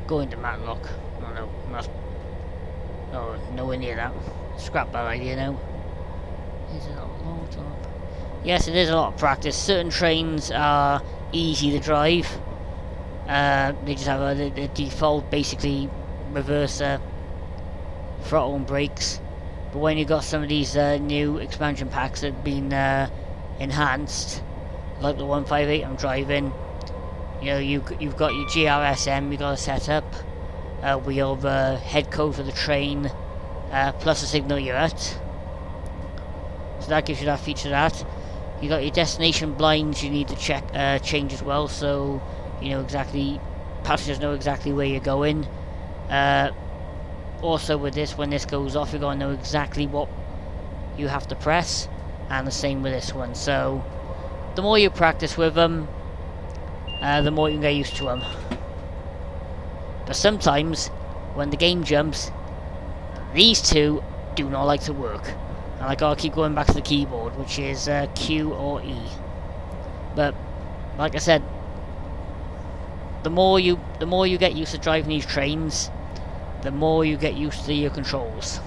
Going to Matlock. Oh no, not. Oh, nowhere near that. Scrap that idea now. Is it a lot of? Yes, it is a lot of practice. Certain trains are easy to drive. They just have the default, basically, reverser, throttle and brakes. But when you've got some of these new expansion packs that have been enhanced, like the 158 I'm driving, you've got your GRSM you got to set up, with your head code for the train, plus the signal you're at. So that gives you that feature. That you got your destination blinds you need to change as well, so exactly, passengers know exactly where you're going. Also with this, when this goes off, you're going to know exactly what you have to press, and the same with this one. So the more you practice with them, the more you can get used to them. But sometimes, when the game jumps, these two do not like to work. And I gotta keep going back to the keyboard, which is Q or E. But, like I said, the more you get used to driving these trains, the more you get used to your controls,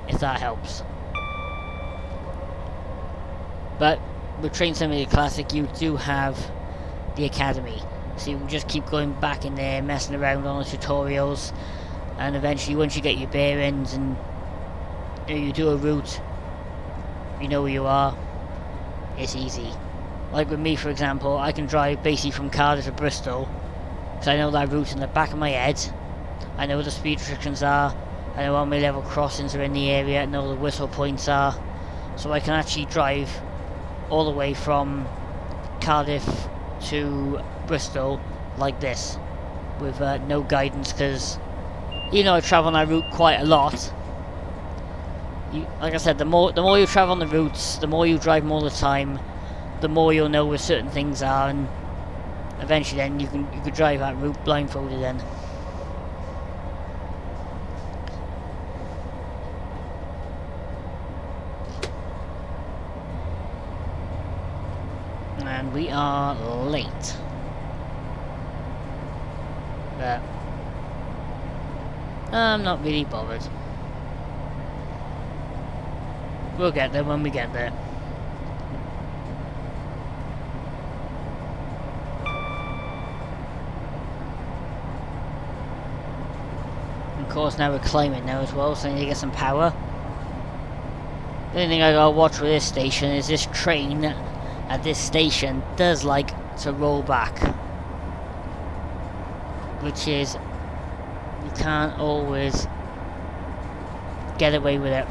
if that helps. But with Train Simulator Classic, you do have the Academy, so you can just keep going back in there, messing around on the tutorials, and eventually, once you get your bearings and you do a route, you know where you are, it's easy. Like with me, for example, I can drive basically from Cardiff to Bristol, because I know that route in the back of my head. I know what the speed restrictions are, I know how many level crossings are in the area, I know the whistle points are, so I can actually drive all the way from Cardiff to Bristol like this, with no guidance, because you know I travel on that route quite a lot. Like I said, the more you travel on the routes, the more you drive them all the time, the more you'll know where certain things are, and eventually then you could drive that route blindfolded then. And we are late. But I'm not really bothered. We'll get there when we get there. Of course, now we're climbing now as well, so I need to get some power. The only thing I gotta watch with this station is this train at this station does like to roll back, which is, you can't always get away with it.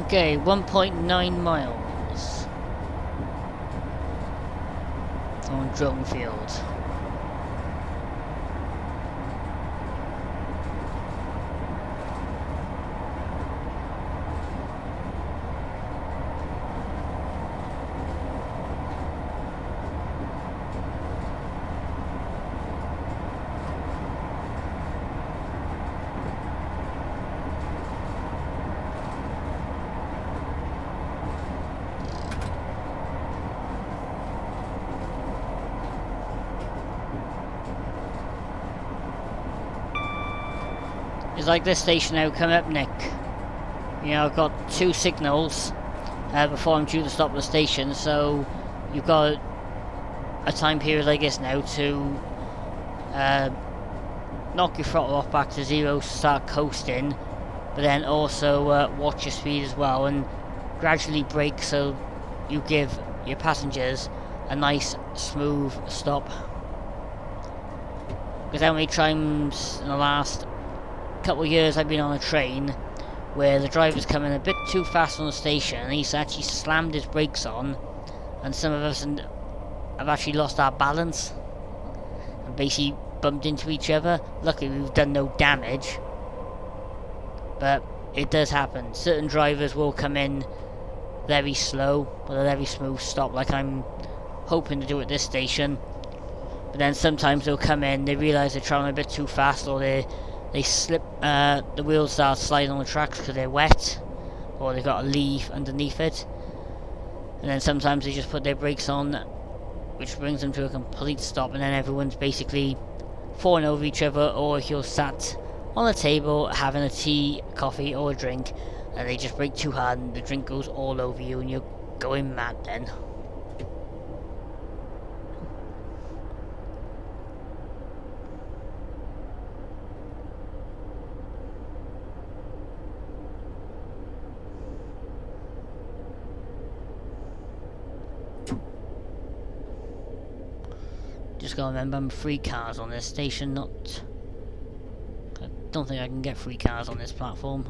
Okay, 1.9 miles on Drone Field. It's like this station now coming up, Nick. You know, I've got 2 signals before I'm due to stop at the station, so you've got a time period like this now to knock your throttle off back to 0, start coasting, but then also watch your speed as well, and gradually brake so you give your passengers a nice smooth stop. Because how many times in the last couple of years I've been on a train where the driver's coming a bit too fast on the station and he's actually slammed his brakes on, and some of us have actually lost our balance and basically bumped into each other. Luckily we've done no damage, but it does happen. Certain drivers will come in very slow with a very smooth stop, like I'm hoping to do at this station, but then sometimes they'll come in, they realise they're travelling a bit too fast, or they slip, the wheels start sliding on the tracks because they're wet, or they've got a leaf underneath it, and then sometimes they just put their brakes on, which brings them to a complete stop, and then everyone's basically falling over each other, or if you're sat on a table having a tea, coffee or a drink, and they just brake too hard and the drink goes all over you and you're going mad then. Just gotta remember, I'm free cars on this station, not... I don't think I can get free cars on this platform.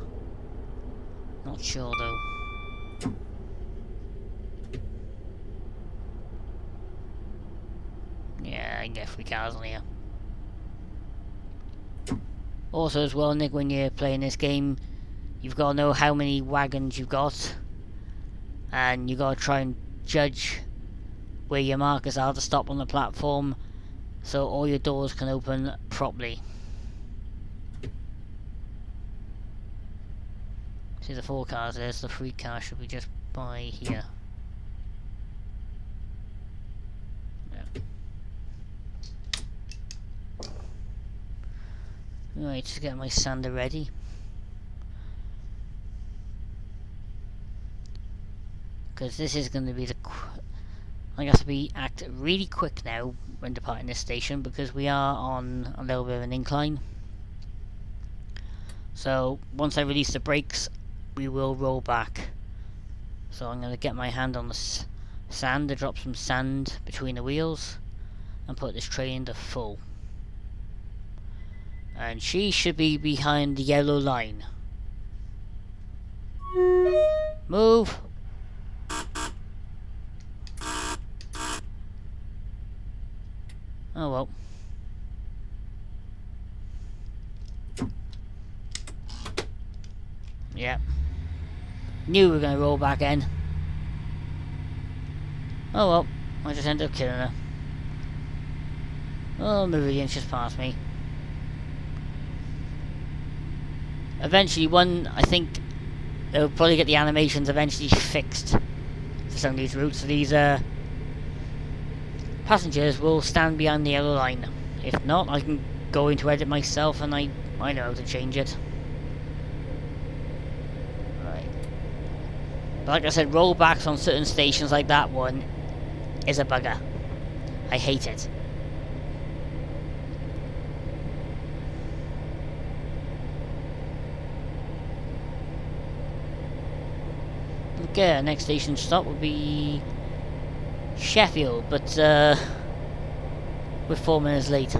Not sure though. can get 3 cars on here. Also as well, Nick, when you're playing this game, you've got to know how many wagons you've got, and you've got to try and judge where your markers are to stop on the platform, so all your doors can open properly. See the 4 cars there, so the 3 cars should be just by here. Right, just get my sander ready. Because this is going to be the... I have to act really quick now when departing this station, because we are on a little bit of an incline. So once I release the brakes, we will roll back. So I'm going to get my hand on the sand to drop some sand between the wheels and put this train into full. And she should be behind the yellow line. Move! Oh well. Yeah. Knew we were going to roll back in. Oh well. I just ended up killing her. Oh, Meridian's just passed me. Eventually, I think they'll probably get the animations eventually fixed for some of these routes. So these passengers will stand behind the yellow line. If not, I can go into edit myself, and I know how to change it. Right. But like I said, rollbacks on certain stations like that one is a bugger. I hate it. Okay, our next station stop will be Sheffield, but we're 4 minutes late.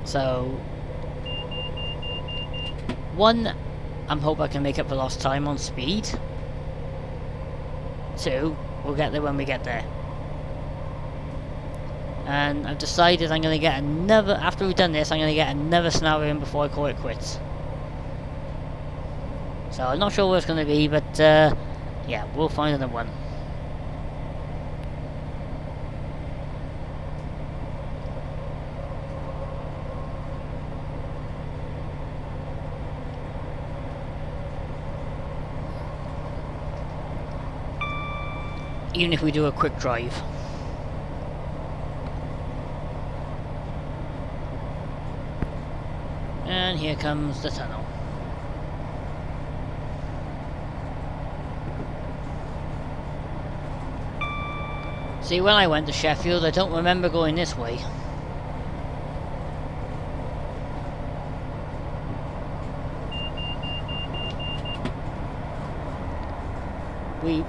So, 1, I'm hoping I can make up for lost time on speed. 2, we'll get there when we get there. And I've decided I'm going to get another, after we've done this, I'm going to get another scenario in before I call it quits. So I'm not sure what it's going to be, but yeah, we'll find another one. Even if we do a quick drive. And here comes the tunnel. See, when I went to Sheffield, I don't remember going this way.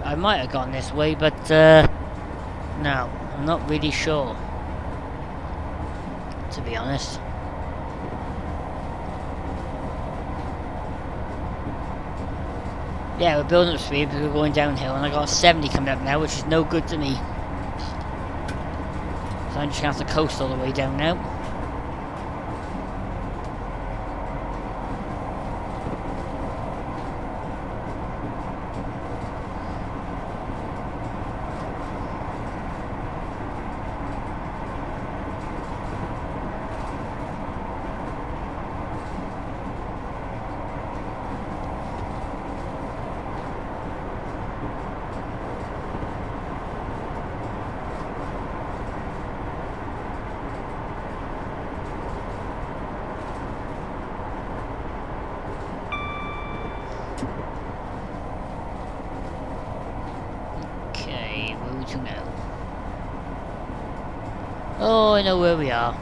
I might have gone this way, but no, I'm not really sure, to be honest. Yeah, we're building up speed because we're going downhill, and I got 70 coming up now, which is no good to me. So I'm just going to have to coast all the way down now. To now. Oh, I know where we are.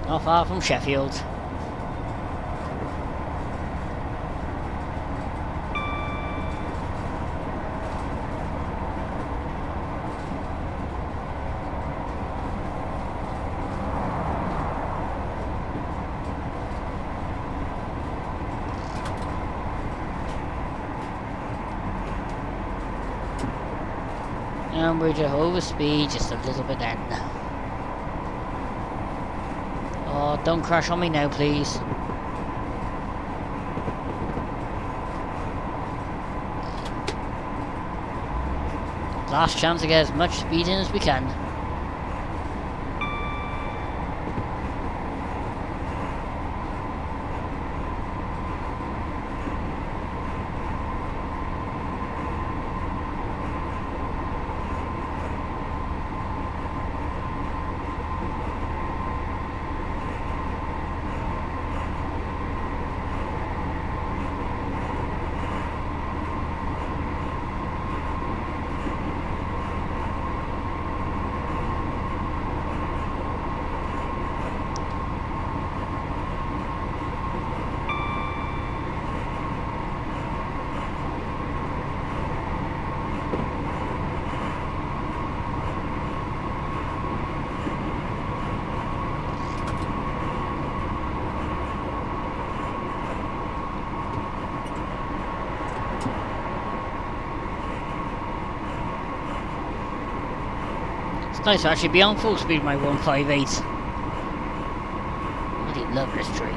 Not far from Sheffield. And we're just over speed just a little bit then. Oh, don't crash on me now, please. Last chance to get as much speed in as we can. It's nice to actually be on full speed with my 158. I really love this train.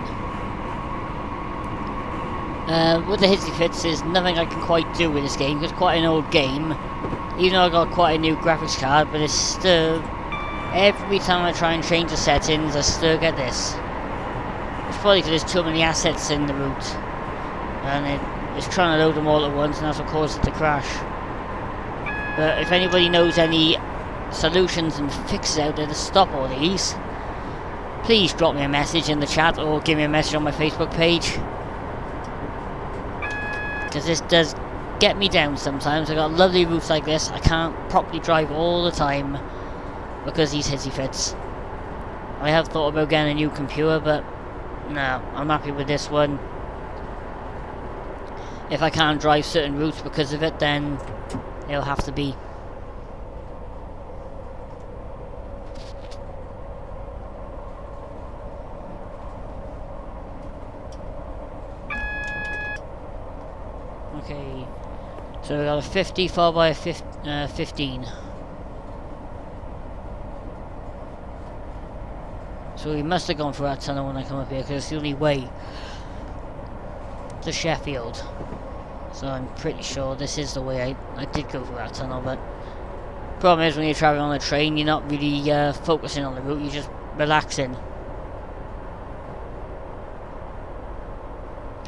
With the hitsy fits, there's nothing I can quite do with this game, because it's quite an old game. Even though I got quite a new graphics card, but it's still... Every time I try and change the settings, I still get this. It's probably because there's too many assets in the route. And it's trying to load them all at once, and that's what causes it to crash. But if anybody knows any solutions and fixes out there to stop all these, please drop me a message in the chat or give me a message on my Facebook page, because this does get me down sometimes. I got lovely routes like this, I can't properly drive all the time because these hissy fits. I have thought about getting a new computer, but no, I'm happy with this one. If I can't drive certain routes because of it, then it'll have to be. Okay, so we got a 50 followed by a 15. So we must have gone through that tunnel when I come up here, because it's the only way to Sheffield. So I'm pretty sure this is the way I did go through that tunnel, but problem is when you're travelling on a train, you're not really focusing on the route, you're just relaxing.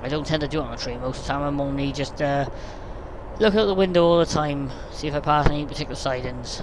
I don't tend to do it on the train most of the time. I'm only just look out the window all the time, see if I pass any particular sidings.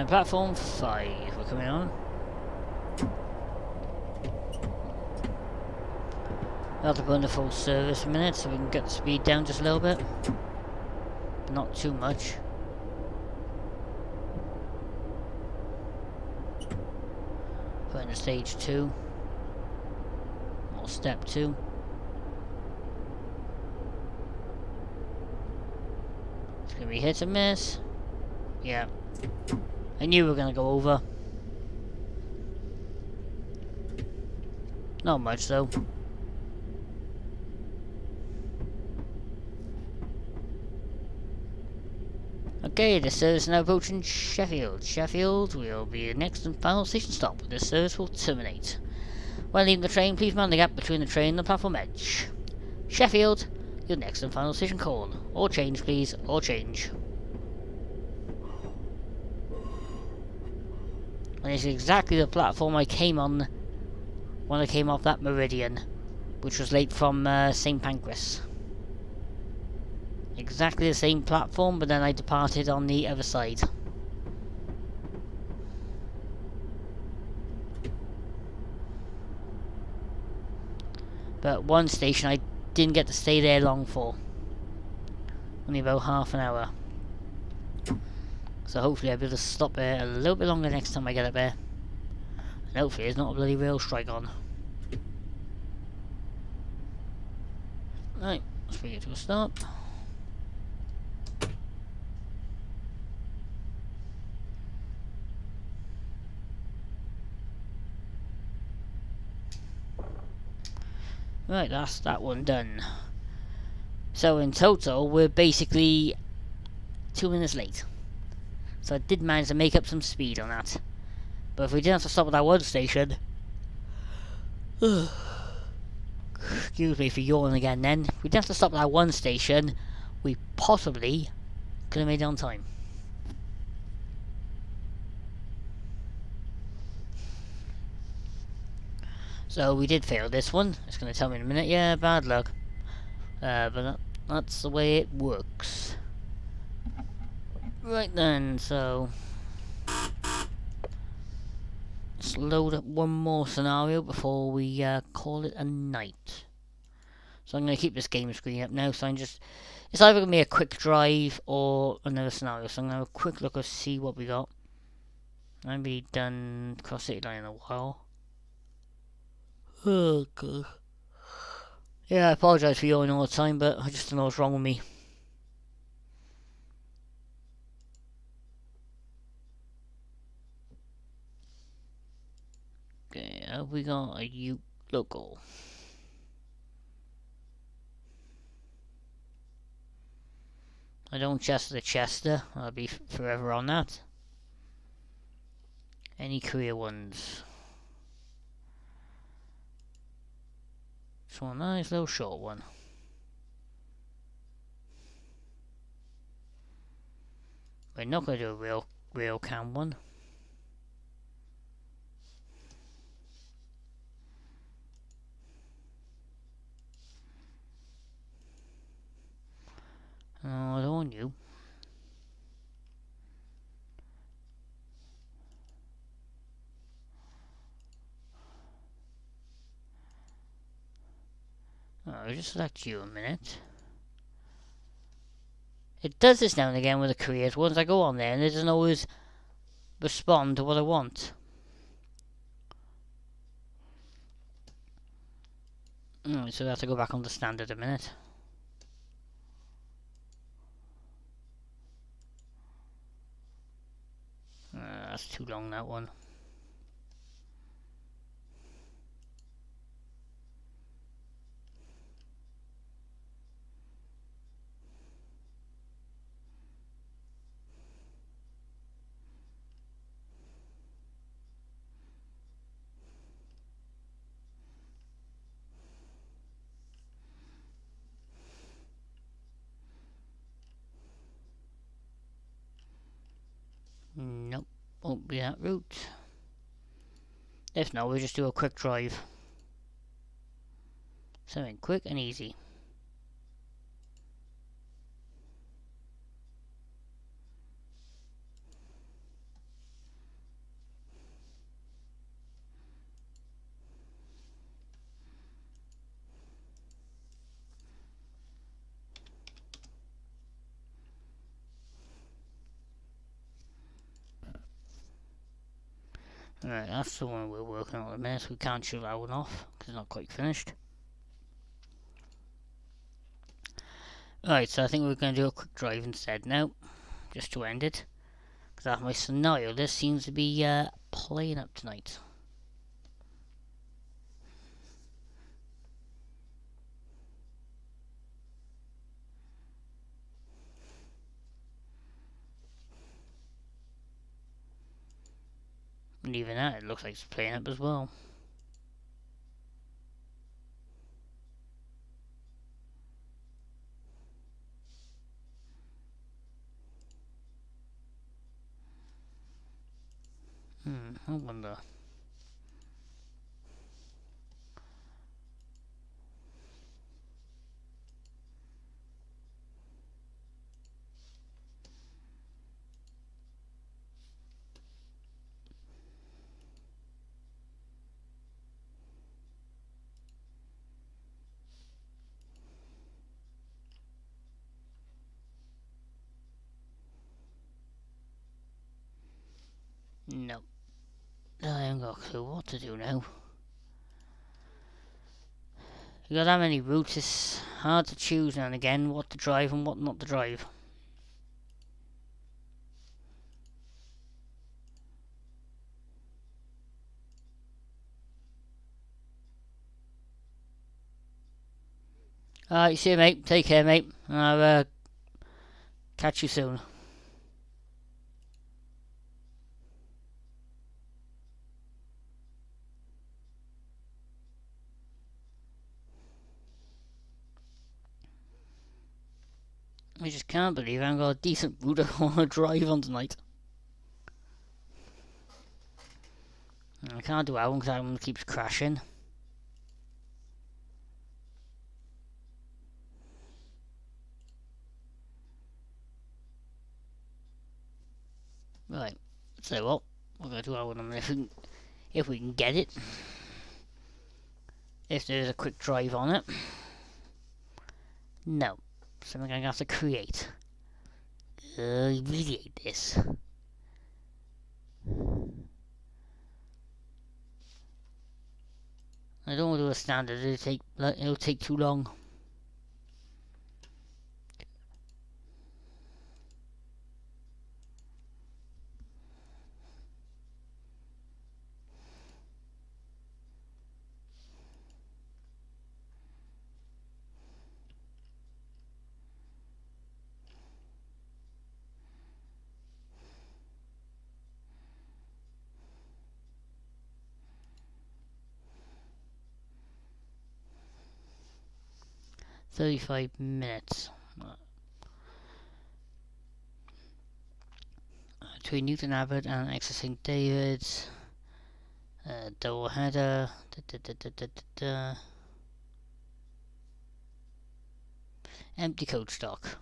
Platform 5, we're coming on. I'll have to go into full service in a minute so we can get the speed down just a little bit. Not too much. Put into stage 2. Or step 2. It's gonna be hit and miss. Yeah. I knew we were going to go over. Not much though. Okay, the service now approaching Sheffield. Sheffield will be the next and final station stop. The service will terminate. When leaving the train, please mind the gap between the train and the platform edge. Sheffield, your next and final station call. Or change please, or change. And it's exactly the platform I came on when I came off that Meridian, which was late from St. Pancras. Exactly the same platform, but then I departed on the other side. But one station I didn't get to stay there long for. Only about half an hour. So hopefully I'll be able to stop there a little bit longer next time I get up there. And hopefully there's not a bloody rail strike on. Right, let's bring it to a stop. Right, that's that one done. So in total, we're basically 2 minutes late. So I did manage to make up some speed on that. But if we didn't have to stop at that one station... excuse me for yawning again then. If we didn't have to stop at that one station, we possibly could have made it on time. So we did fail this one. It's going to tell me in a minute. Yeah, bad luck. But that's the way it works. Right then, so... let's load up one more scenario before we call it a night. So I'm going to keep this game screen up now, so I'm just... it's either going to be a quick drive or another scenario, so I'm going to have a quick look and see what we got. I haven't really done Cross City Line in a while. Oh god. Yeah, I apologise for yawning all the time, but I just don't know what's wrong with me. Okay, have we got a Ute local? I don't Chester to Chester, I'll be forever on that. Any career ones? This one, nice little short one. We're not going to do a real cam one. No, I don't want you. I'll just select you a minute. It does this now and again with the careers ones. I go on there and it doesn't always respond to what I want. So I have to go back on the standard a minute. That's too long, that one. Nope, won't be that route. If not, we'll just do a quick drive. Something quick and easy. Alright, that's the one we're working on at the minute, so we can't shoot that one off, because it's not quite finished. Alright, so I think we're going to do a quick drive instead now, just to end it. Because that's my scenario, this seems to be playing up tonight. And even that, it looks like it's playing up as well. I wonder. No. I haven't got a clue what to do now. You got that many routes, it's hard to choose now and again what to drive and what not to drive. Alright, see you mate, take care mate, and I'll catch you soon. I just can't believe I haven't got a decent route I want to drive on tonight. I can't do that one because that one keeps crashing. Right, so what? We're going to do that one if we can get it. If there's a quick drive on it. No. Something I'm going to have to create. I really hate this. I don't want to do a standard, it'll take too long. "35 minutes. Between Newton Abbot and Exeter St. David's. Double header. Empty coach stock.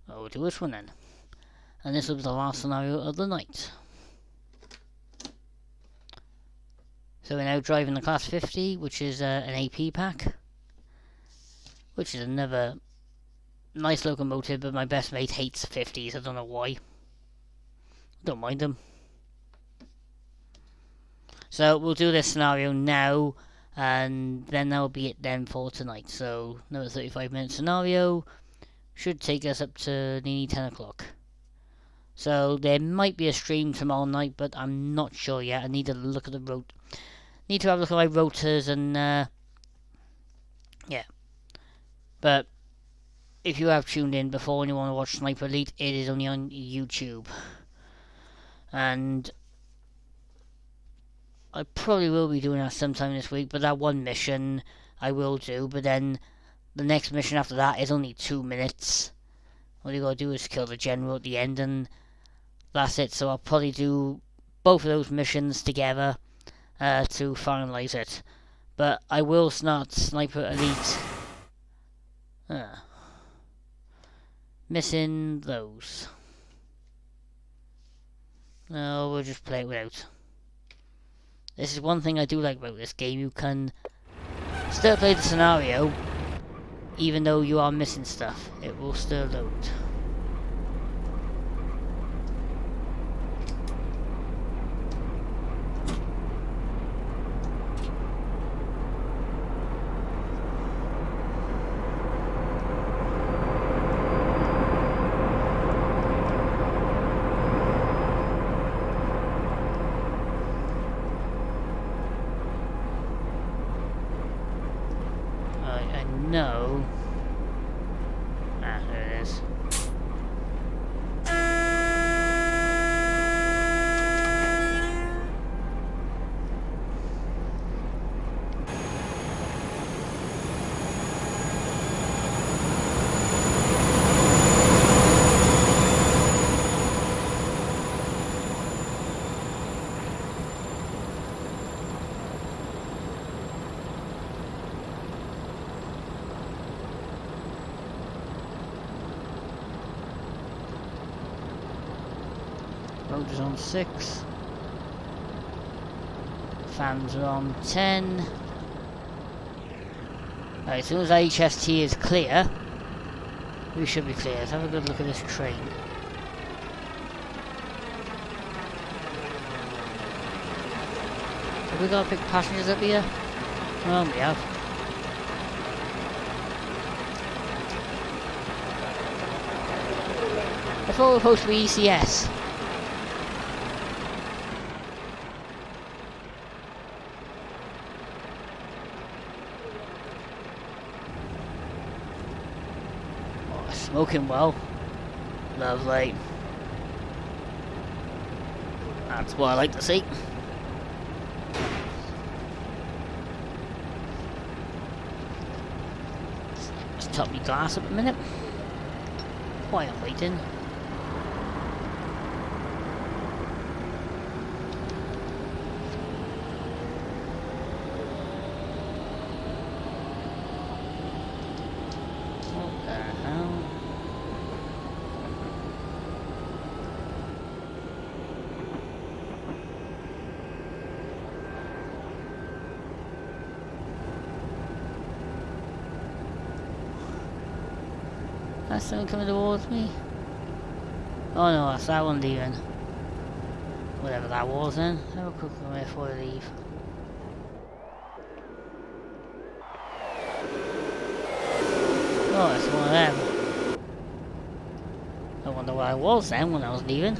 Oh, we'll do this one then. And this will be the last scenario of the night. So we're now driving the Class 50, which is an AP pack. Which is another nice locomotive, but my best mate hates 50s, I don't know why. I don't mind them. So we'll do this scenario now, and then that'll be it then for tonight. So another 35-minute scenario should take us up to nearly 10 o'clock. So there might be a stream tomorrow night, but I'm not sure yet. I need to look at the road. Need to have a look at my rotors and yeah. But if you have tuned in before and you want to watch Sniper Elite, it is only on YouTube. And I probably will be doing that sometime this week, but that one mission I will do. But then the next mission after that is only 2 minutes. All you gotta do is kill the general at the end, and that's it. So I'll probably do both of those missions together to finalise it. But I will start Sniper Elite. Missing those. No, we'll just play it without. This is one thing I do like about this game. You can still play the scenario even though you are missing stuff. It will still load. No. Ah, there it is. Rotors on 6. Fans are on 10. Right, as soon as HST is clear, we should be clear. Let's have a good look at this train. Have we got to pick passengers up here? Well, we have. I thought it was supposed to be ECS. Oh, smoking well. Lovely. That's what I like to see. Let's top my glass up a minute. While I'm waiting. What the hell? That's someone coming towards me. Oh no, that's that one leaving. Whatever that was then. Have a quick look before I leave. Oh, that's one of them. I wonder where I was then when I was leaving.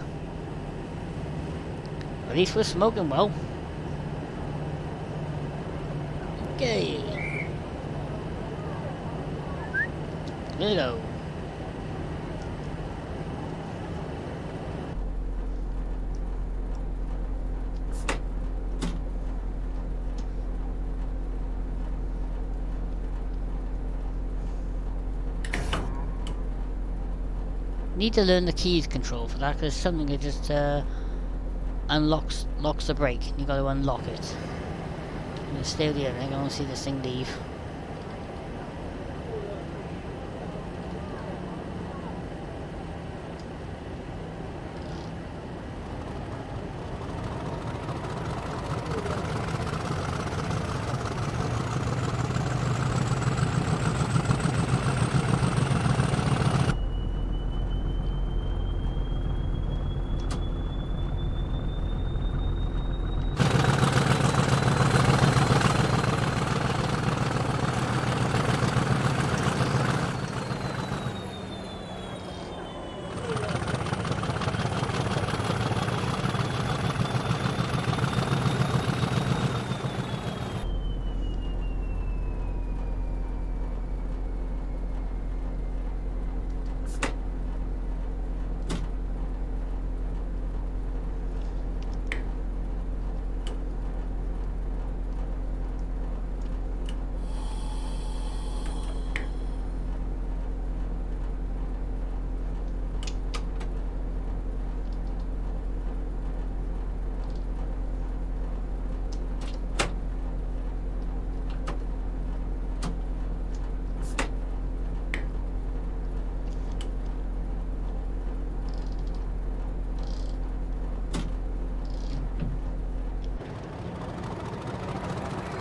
At least we're smoking well. Okay. Here we go. Need to learn the keys control for that because something that just locks the brake. You got to unlock it. I'm gonna stay with the other. I want to see this thing leave.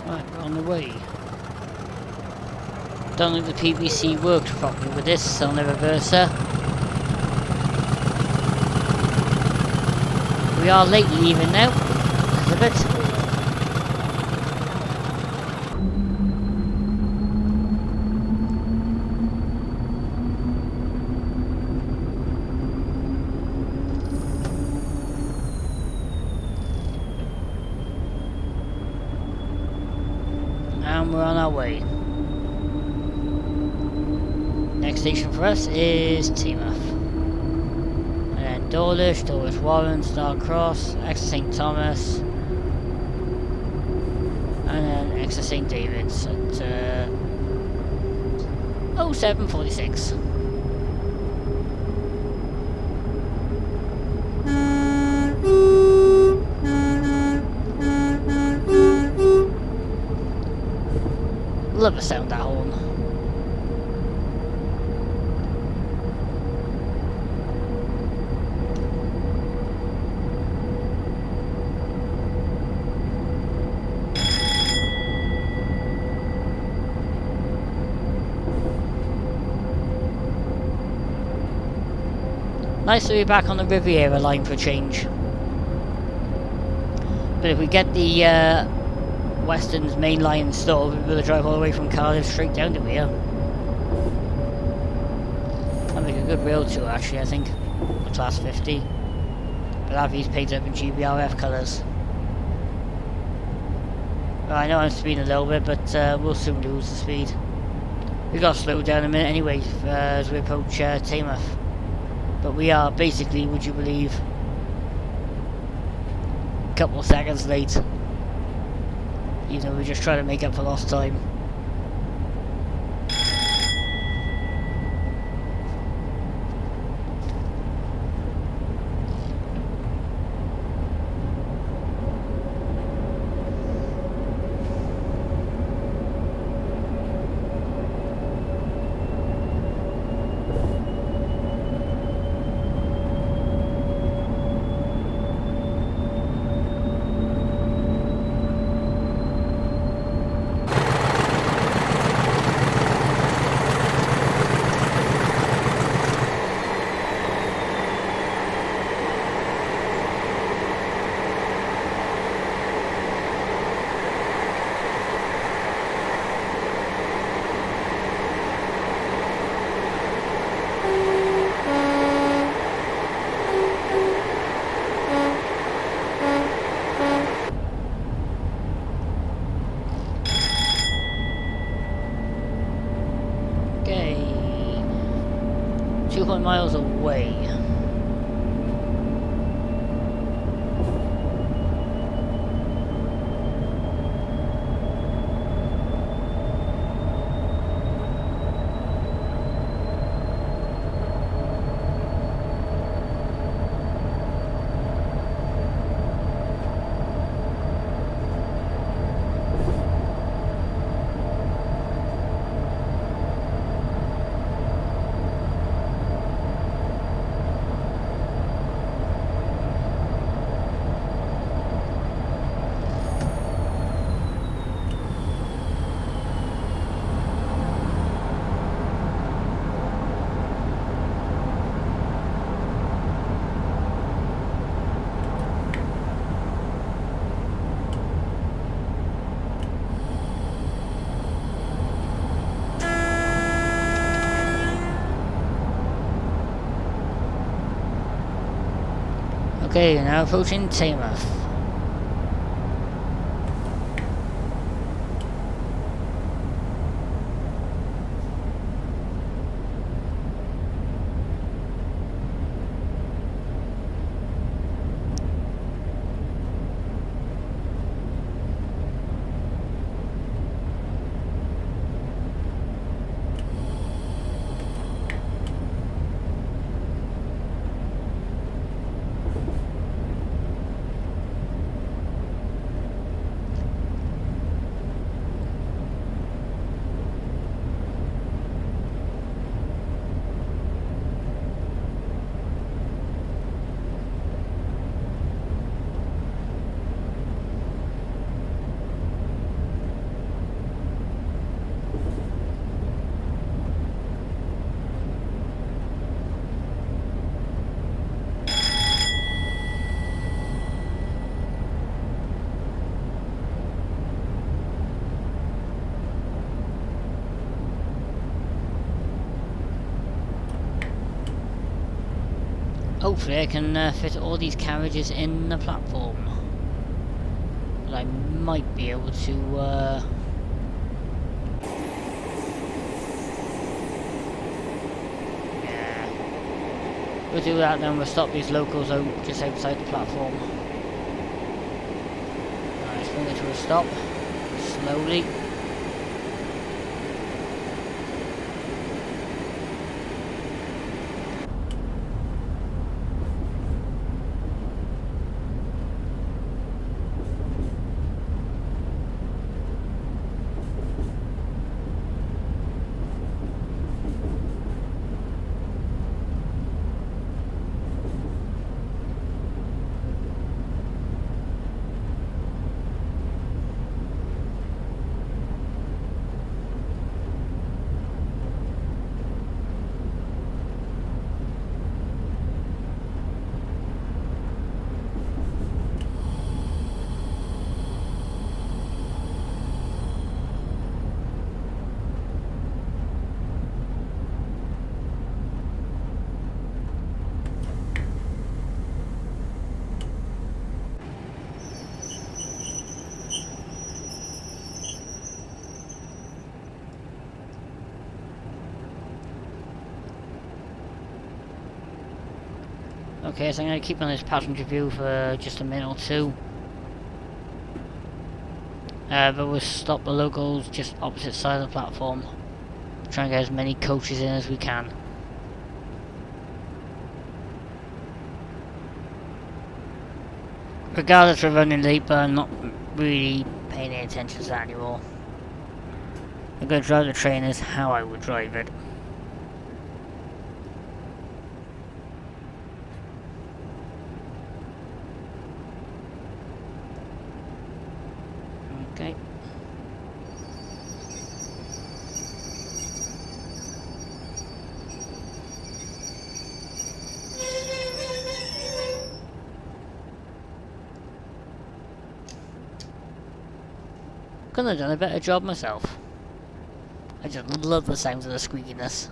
Right, we're on the way. Don't think the PVC worked properly with this on the reverser. We are late leaving now. A bit. And we're on our way. Next station for us is Teignmouth. And then Dawlish, Dawlish Warren, Starcross, Exeter St Thomas, and then Exeter St David's at 0746. Love the sound of that horn. Nice to be back on the Riviera line for a change. But if we get the Western's main line store. We'll be able to drive all the way from Cardiff straight down to here. That'll make a good rail tour actually, I think. The Class 50. But have these painted up in GBRF colours. Well, I know I'm speeding a little bit, but we'll soon lose the speed. We got to slow down a minute anyway as we approach Taymouth. But we are basically, would you believe, a couple of seconds late. Even though we're just trying to make up for lost time. Okay, 200 miles away. Okay, now approaching Taymouth. Hopefully I can fit all these carriages in the platform. But I might be able to yeah. We'll do that, then we'll stop these locals out just outside the platform. Alright, let's bring it to a stop. Slowly. Okay, so I'm going to keep on this passenger view for just a minute or two. But we'll stop the locals just opposite side of the platform. Try and get as many coaches in as we can. Regardless, we're running late, but I'm not really paying any attention to that anymore. I'm going to drive the train as how I would drive it. Okay. Couldn't have done a better job myself. I just love the sounds of the squeakiness.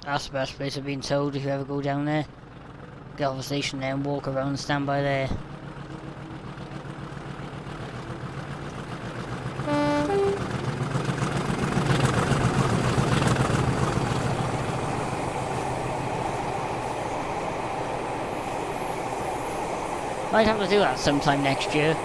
That's the best place I've been told if you ever go down there. Get off the station there and walk around and stand by there. Might have to do that sometime next year.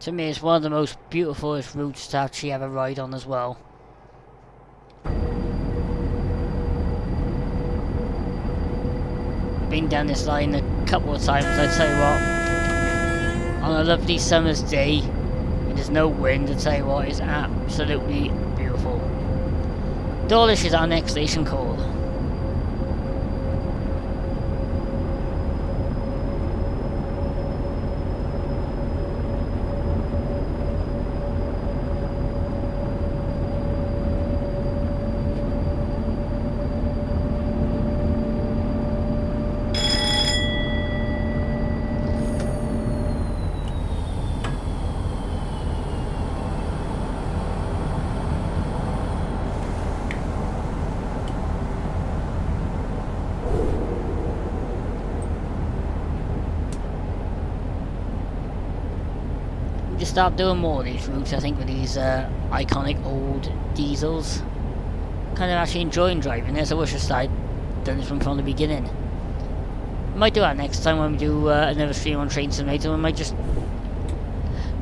To me, it's one of the most beautiful routes to actually have a ride on as well. I've been down this line a couple of times, I tell you what. On a lovely summer's day, and there's no wind, I tell you what, it's absolutely beautiful. Dawlish is our next station call. Just start doing more of these routes, I think, with these iconic old diesels. Kind of actually enjoying driving this. I wish I started done this one from the beginning. Might do that next time when we do another stream on Train Simulator. We might just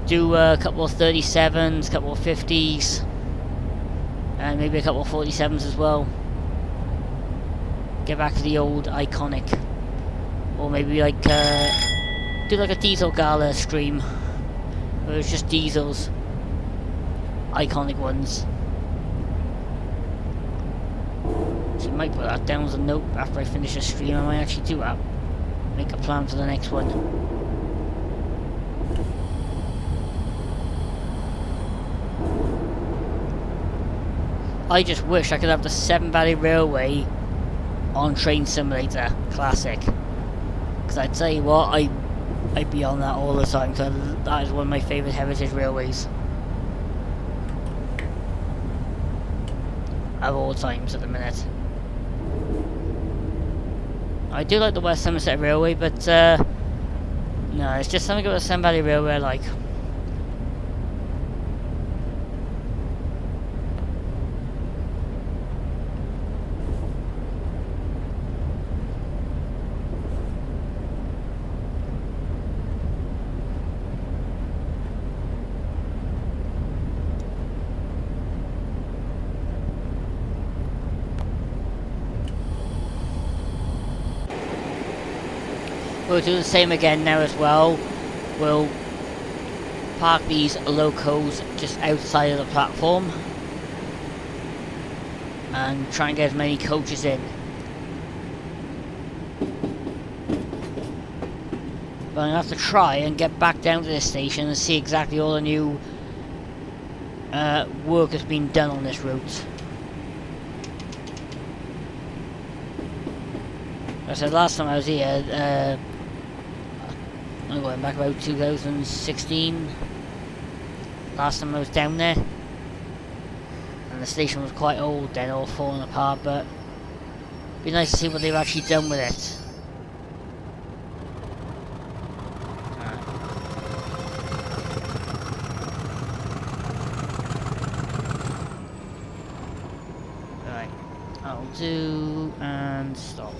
do a couple of 37s, a couple of 50s, and maybe a couple of 47s as well. Get back to the old iconic, or maybe like do like a diesel gala stream. Where it's just diesels, iconic ones. So I might put that down as a note after I finish the stream. I might actually do that. Make a plan for the next one. I just wish I could have the Severn Valley Railway on Train Simulator Classic. Because I tell you what, I'd be on that all the time, because that is one of my favourite heritage railways of all times at the minute. I do like the West Somerset Railway, but no, it's just something about the Severn Valley Railway I like. We'll do the same again now as well. We'll park these locos just outside of the platform and try and get as many coaches in. But I'm going to have to try and get back down to this station and see exactly all the new work that's been done on this route. Like I said, last time I was here, I'm going back about 2016. Last time I was down there. And the station was quite old then, all falling apart, but it'd be nice to see what they've actually done with it. Right, I'll do and stop.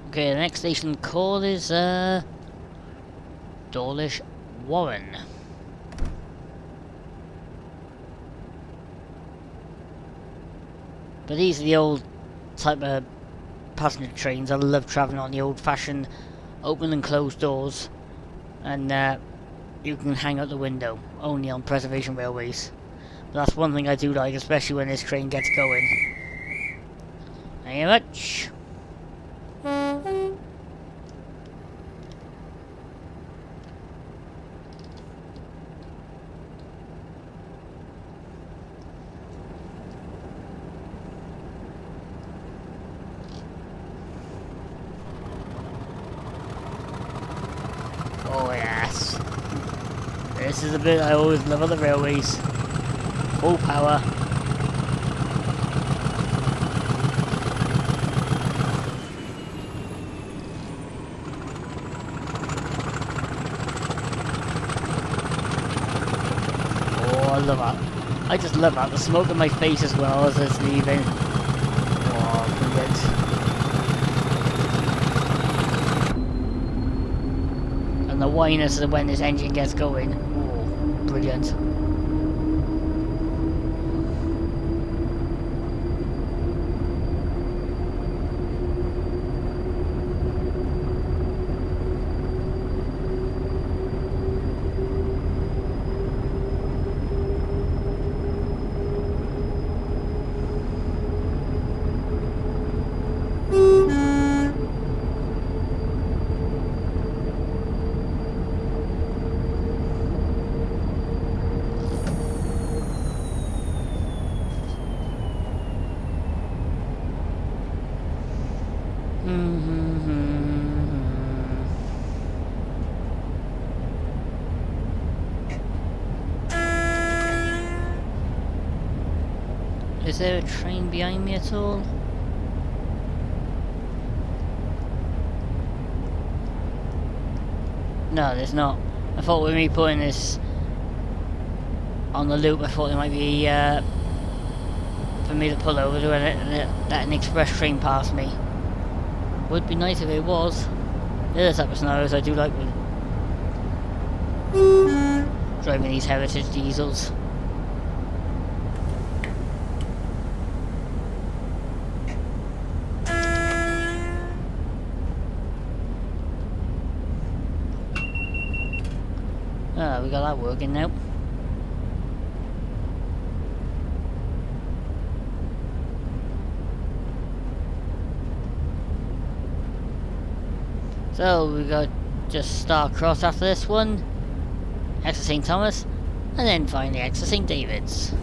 Okay, the next station called is Dawlish Warren. But these are the old type of passenger trains. I love travelling on the old-fashioned open and closed doors, and you can hang out the window only on preservation railways. But that's one thing I do like, especially when this train gets going. Thank you very much. Oh yes. This is the bit I always love on the railways. Full power. Oh, I love that. I just love that. The smoke in my face as well as it's leaving. Oh, brilliant. And the whiness of when this engine gets going. Oh, brilliant. Is there a train behind me at all? No, there's not. I thought with me putting this on the loop, I thought there might be for me to pull over to let an express train pass me. Would be nice if it was. The other type of scenarios I do like with driving these heritage diesels. Ah, we got that working now. So we got just Star Cross after this one, Exeter St Thomas, and then finally Exeter St David's.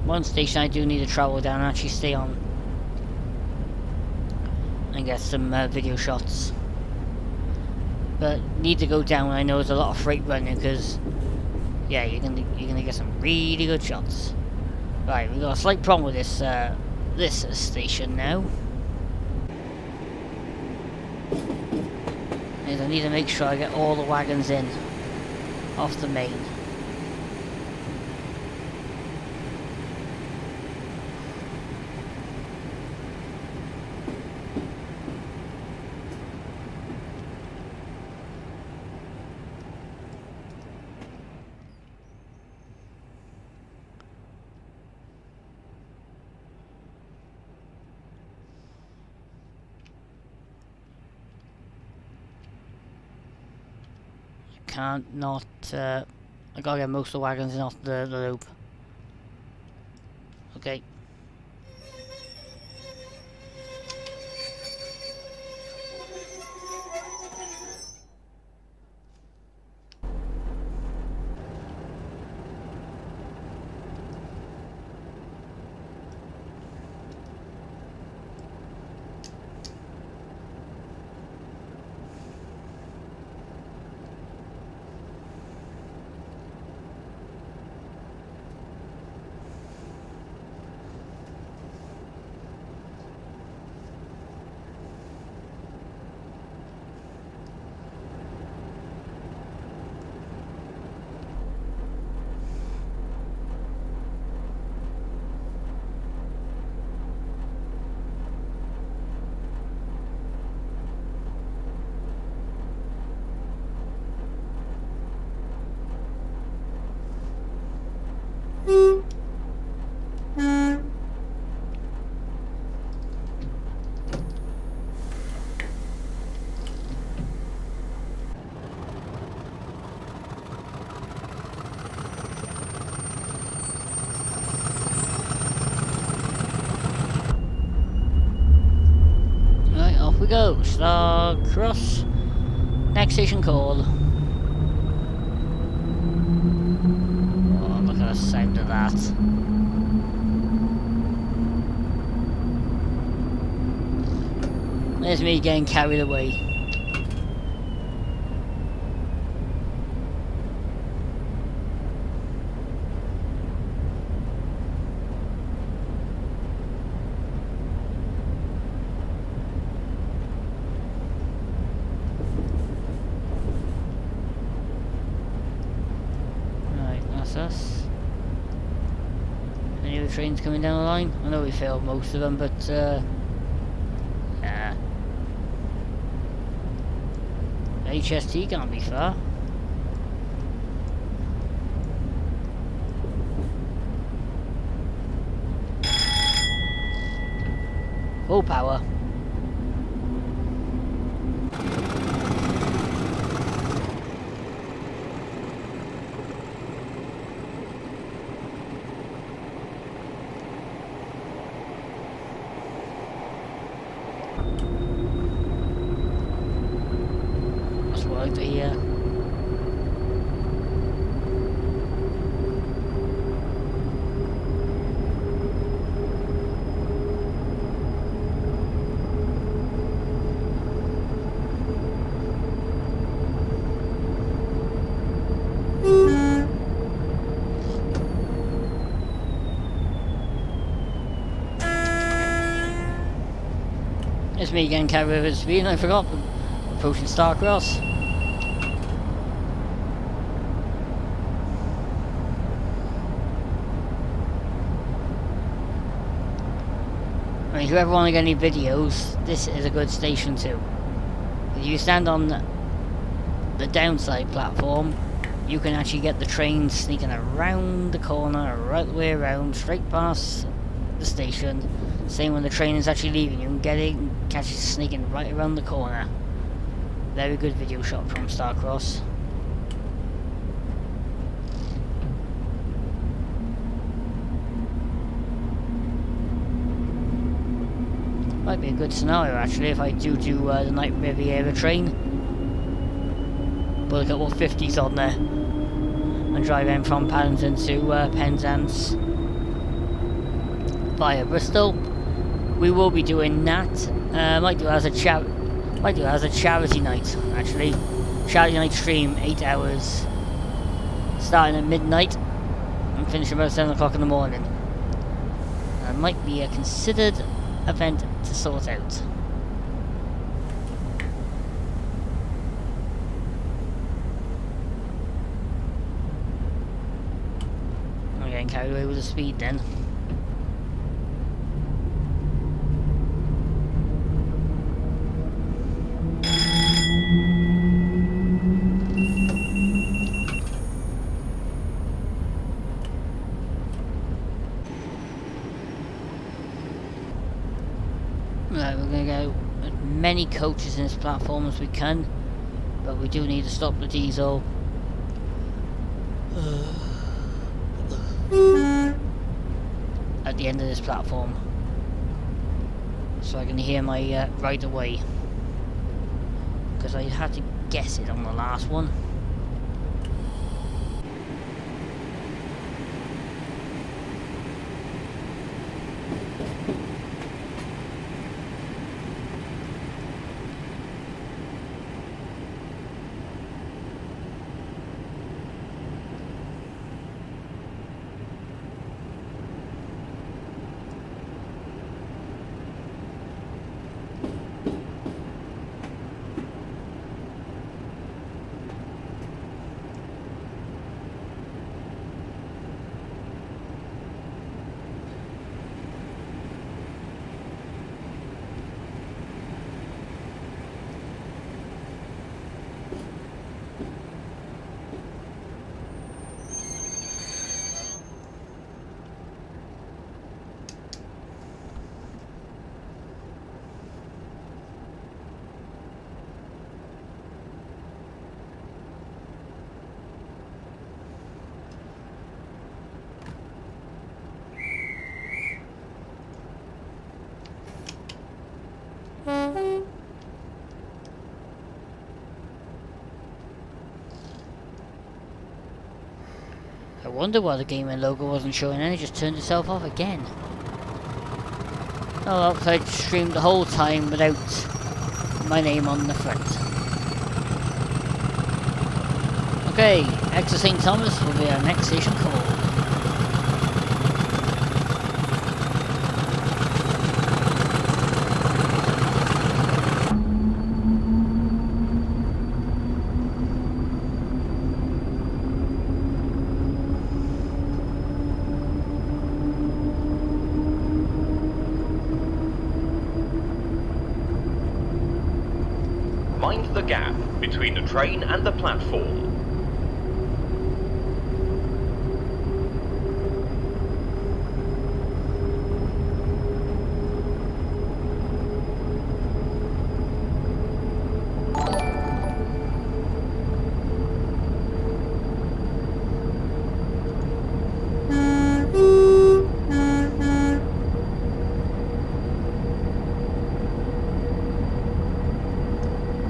One station I do need to travel down and actually stay on and get some video shots, but need to go down when I know there's a lot of freight running, because yeah, you're gonna get some really good shots. Right, we got a slight problem with this this station now. And I need to make sure I get all the wagons in off the main. can't not, I gotta get most of the wagons in off the loop. Okay. Right, off we go. Star Cross. Next station called. Oh, look at the sound of that. There's me getting carried away. Right, that's us. Any other trains coming down the line? I know we failed most of them, but yeah. HST can't be far. Full power. That's what I like to hear. It's me getting carried over the speed, and I forgot. Approaching Starcross. I mean, if you ever want to get any videos, this is a good station too. If you stand on the downside platform, you can actually get the train sneaking around the corner, right the way around, straight past the station. Same when the train is actually leaving, you can get it and catch it sneaking right around the corner. Very good video shot from Starcross. Might be a good scenario actually if I do the Night Riviera train. Put a couple of 50s on there and drive in from Paddington to Penzance via Bristol. We will be doing that. Might do it as a charity night actually. Charity night stream, 8 hours, starting at midnight and finishing about 7 o'clock in the morning. Might be a considered event to sort out. I'm getting carried away with the speed then. Right, we're going to go as many coaches in this platform as we can, but we do need to stop the diesel At the end of this platform, so I can hear my right away, because I had to guess it on the last one. I wonder why the gaming logo wasn't showing, and it just turned itself off again. Oh well, I streamed the whole time without my name on the front. Okay, Exeter St. Thomas will be our next station call. Mind the gap between the train and the platform.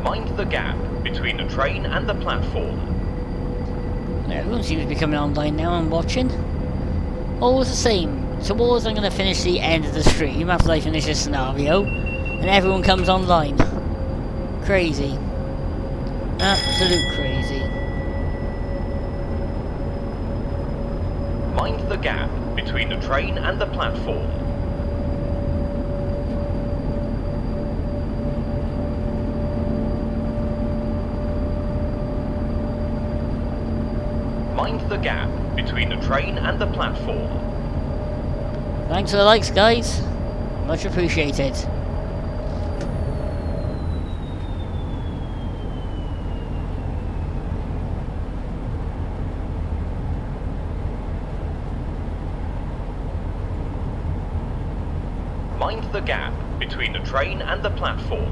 Mind the gap between the train and the platform. Everyone seems to be coming online now and watching. Always the same. Towards I'm going to finish the end of the stream after I finish this scenario, and everyone comes online. Crazy. Absolute crazy. Mind the gap between the train and the platform. Mind the gap between the train and the platform. Thanks for the likes, guys. Much appreciated. Mind the gap between the train and the platform.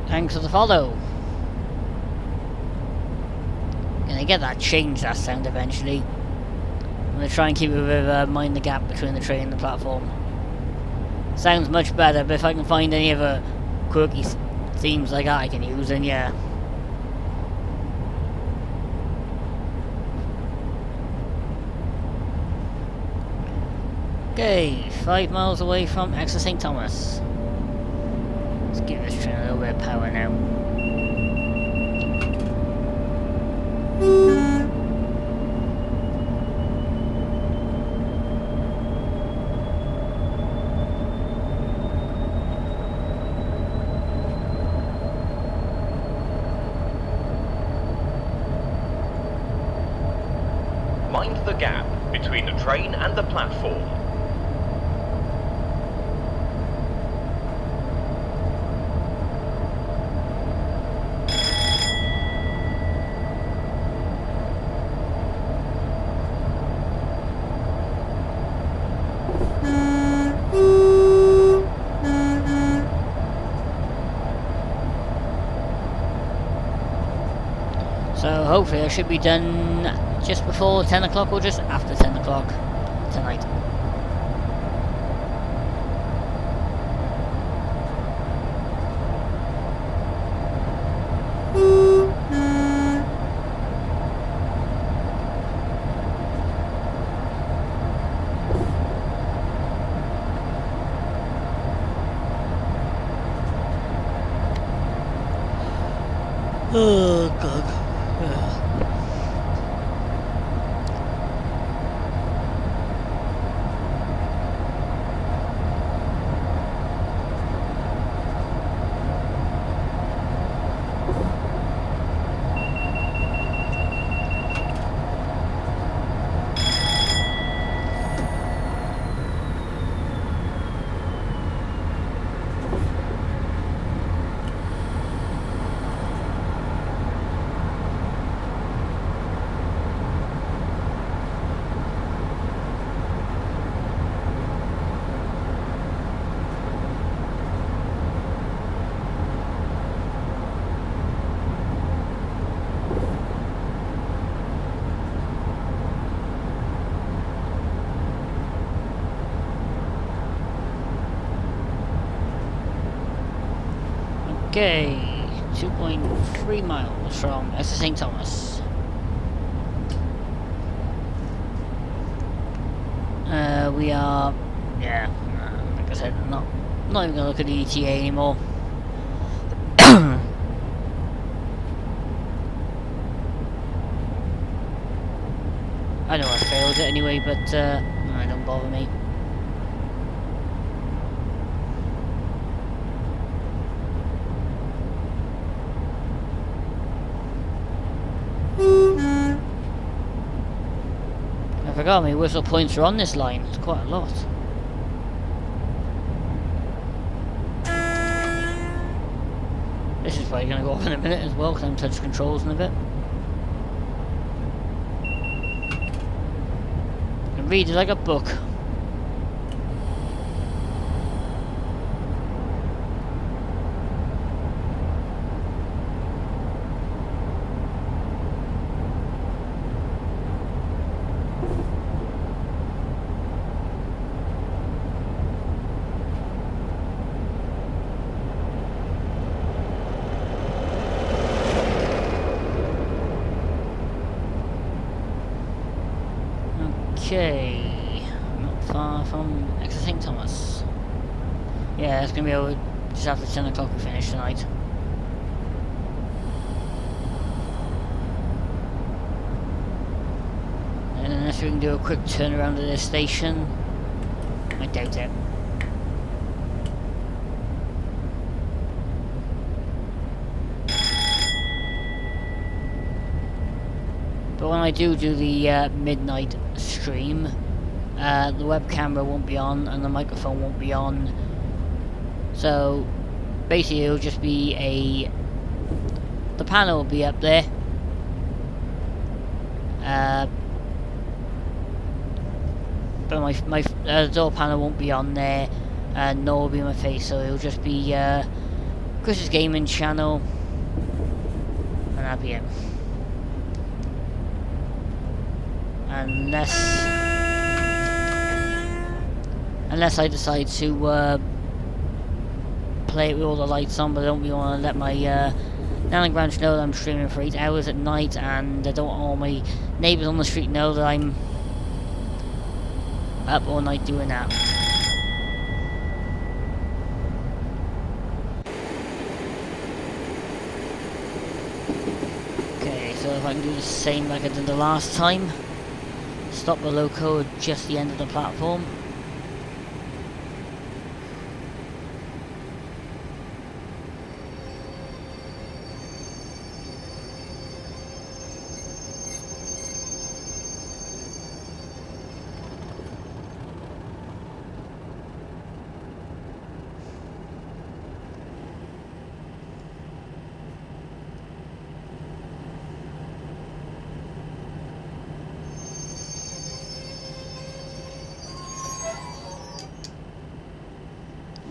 Thanks for the follow. Gonna get that change, that sound eventually. I'm gonna try and keep it with mind the gap between the train and the platform. Sounds much better, but if I can find any other quirky themes like that I can use, then yeah. Okay, 5 miles away from Exeter St. Thomas. Let's give this train a little bit of power now. Mind the gap between the train and the platform. So hopefully I should be done just before 10 o'clock or just after 10 o'clock tonight. Oh god. Okay, 2.3 miles from St. Thomas. We are, yeah, like I said, not even gonna look at the ETA anymore. I know I failed it anyway, but it don't bother me. I forgot how many whistle points are on this line. It's quite a lot. This is probably going to go off in a minute as well, because I'm touch controls in a bit. And read it like a book. Okay, not far from St. Thomas. Yeah, it's gonna be over just after 10 o'clock we finish tonight. And unless we can do a quick turnaround at this station, I doubt it. But when I do the midnight stream, the web camera won't be on and the microphone won't be on. So basically it'll just be the panel will be up there. But my door panel won't be on there, nor will be my face, so it'll just be Chris's gaming channel, and that'll be it. Unless I decide to play it with all the lights on, but I don't really want to let my Nan Branch know that I'm streaming for 8 hours at night, and I don't want all my neighbours on the street know that I'm up all night doing that. Okay, so if I can do the same like I did the last time. Stop the loco at just the end of the platform.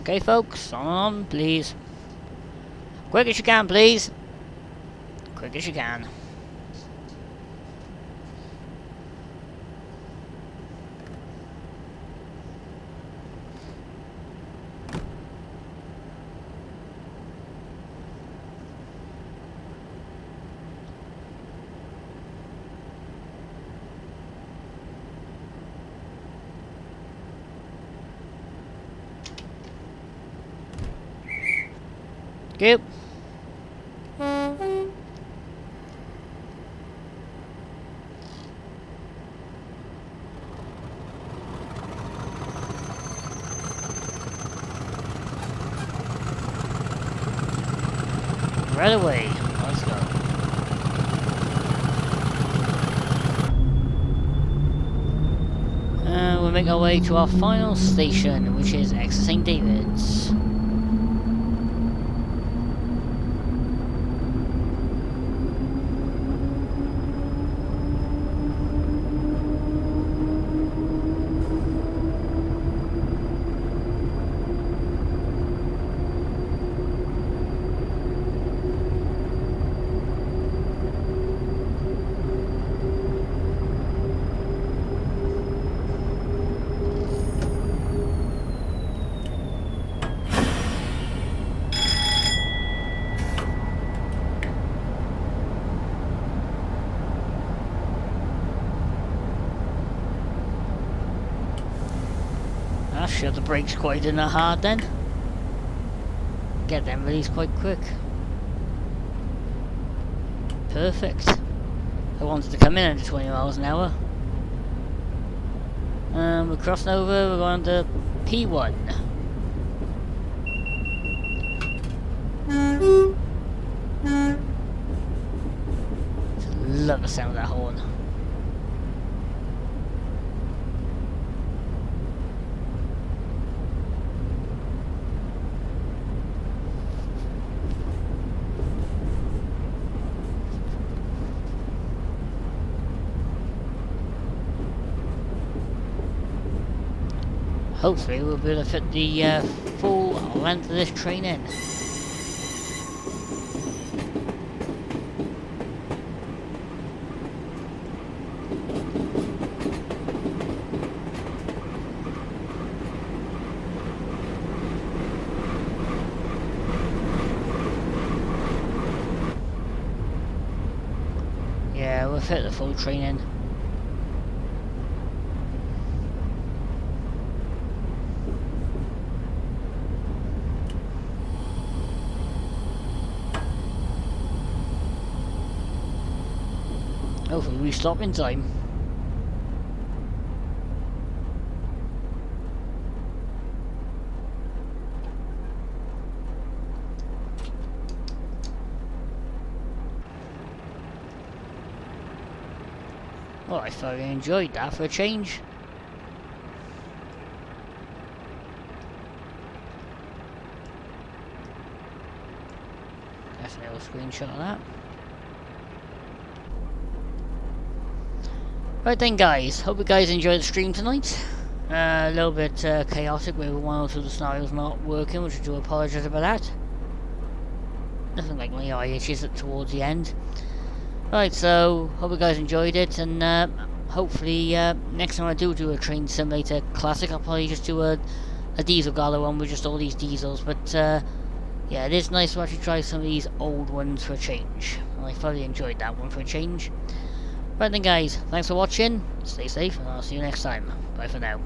Okay folks, on please. Quick as you can please. Quick as you can. Yep. Right away. Let's go. And we'll make our way to our final station, which is Exeter St. David's. I'll shove the brakes quite in a hard then. Get them released quite quick. Perfect. I wanted to come in under 20 miles an hour. We're crossing over, we're going to P1. Love the sound of that horn. Hopefully we'll be able to fit the full length of this train in. Yeah, we'll fit the full train in. Hopefully we stop in time. Well, I thoroughly enjoyed that for a change. That's an little screenshot of that. Right then guys, hope you guys enjoyed the stream tonight. A little bit chaotic with one or two of the scenarios not working, which I do apologise about that. Nothing like my eye itches towards the end. Right, so hope you guys enjoyed it, and hopefully next time I do a train simulator classic, I'll probably just do a diesel gala one with just all these diesels. But yeah, it is nice to actually try some of these old ones for a change. And I thoroughly enjoyed that one for a change. Right then guys, thanks for watching, stay safe, and I'll see you next time. Bye for now.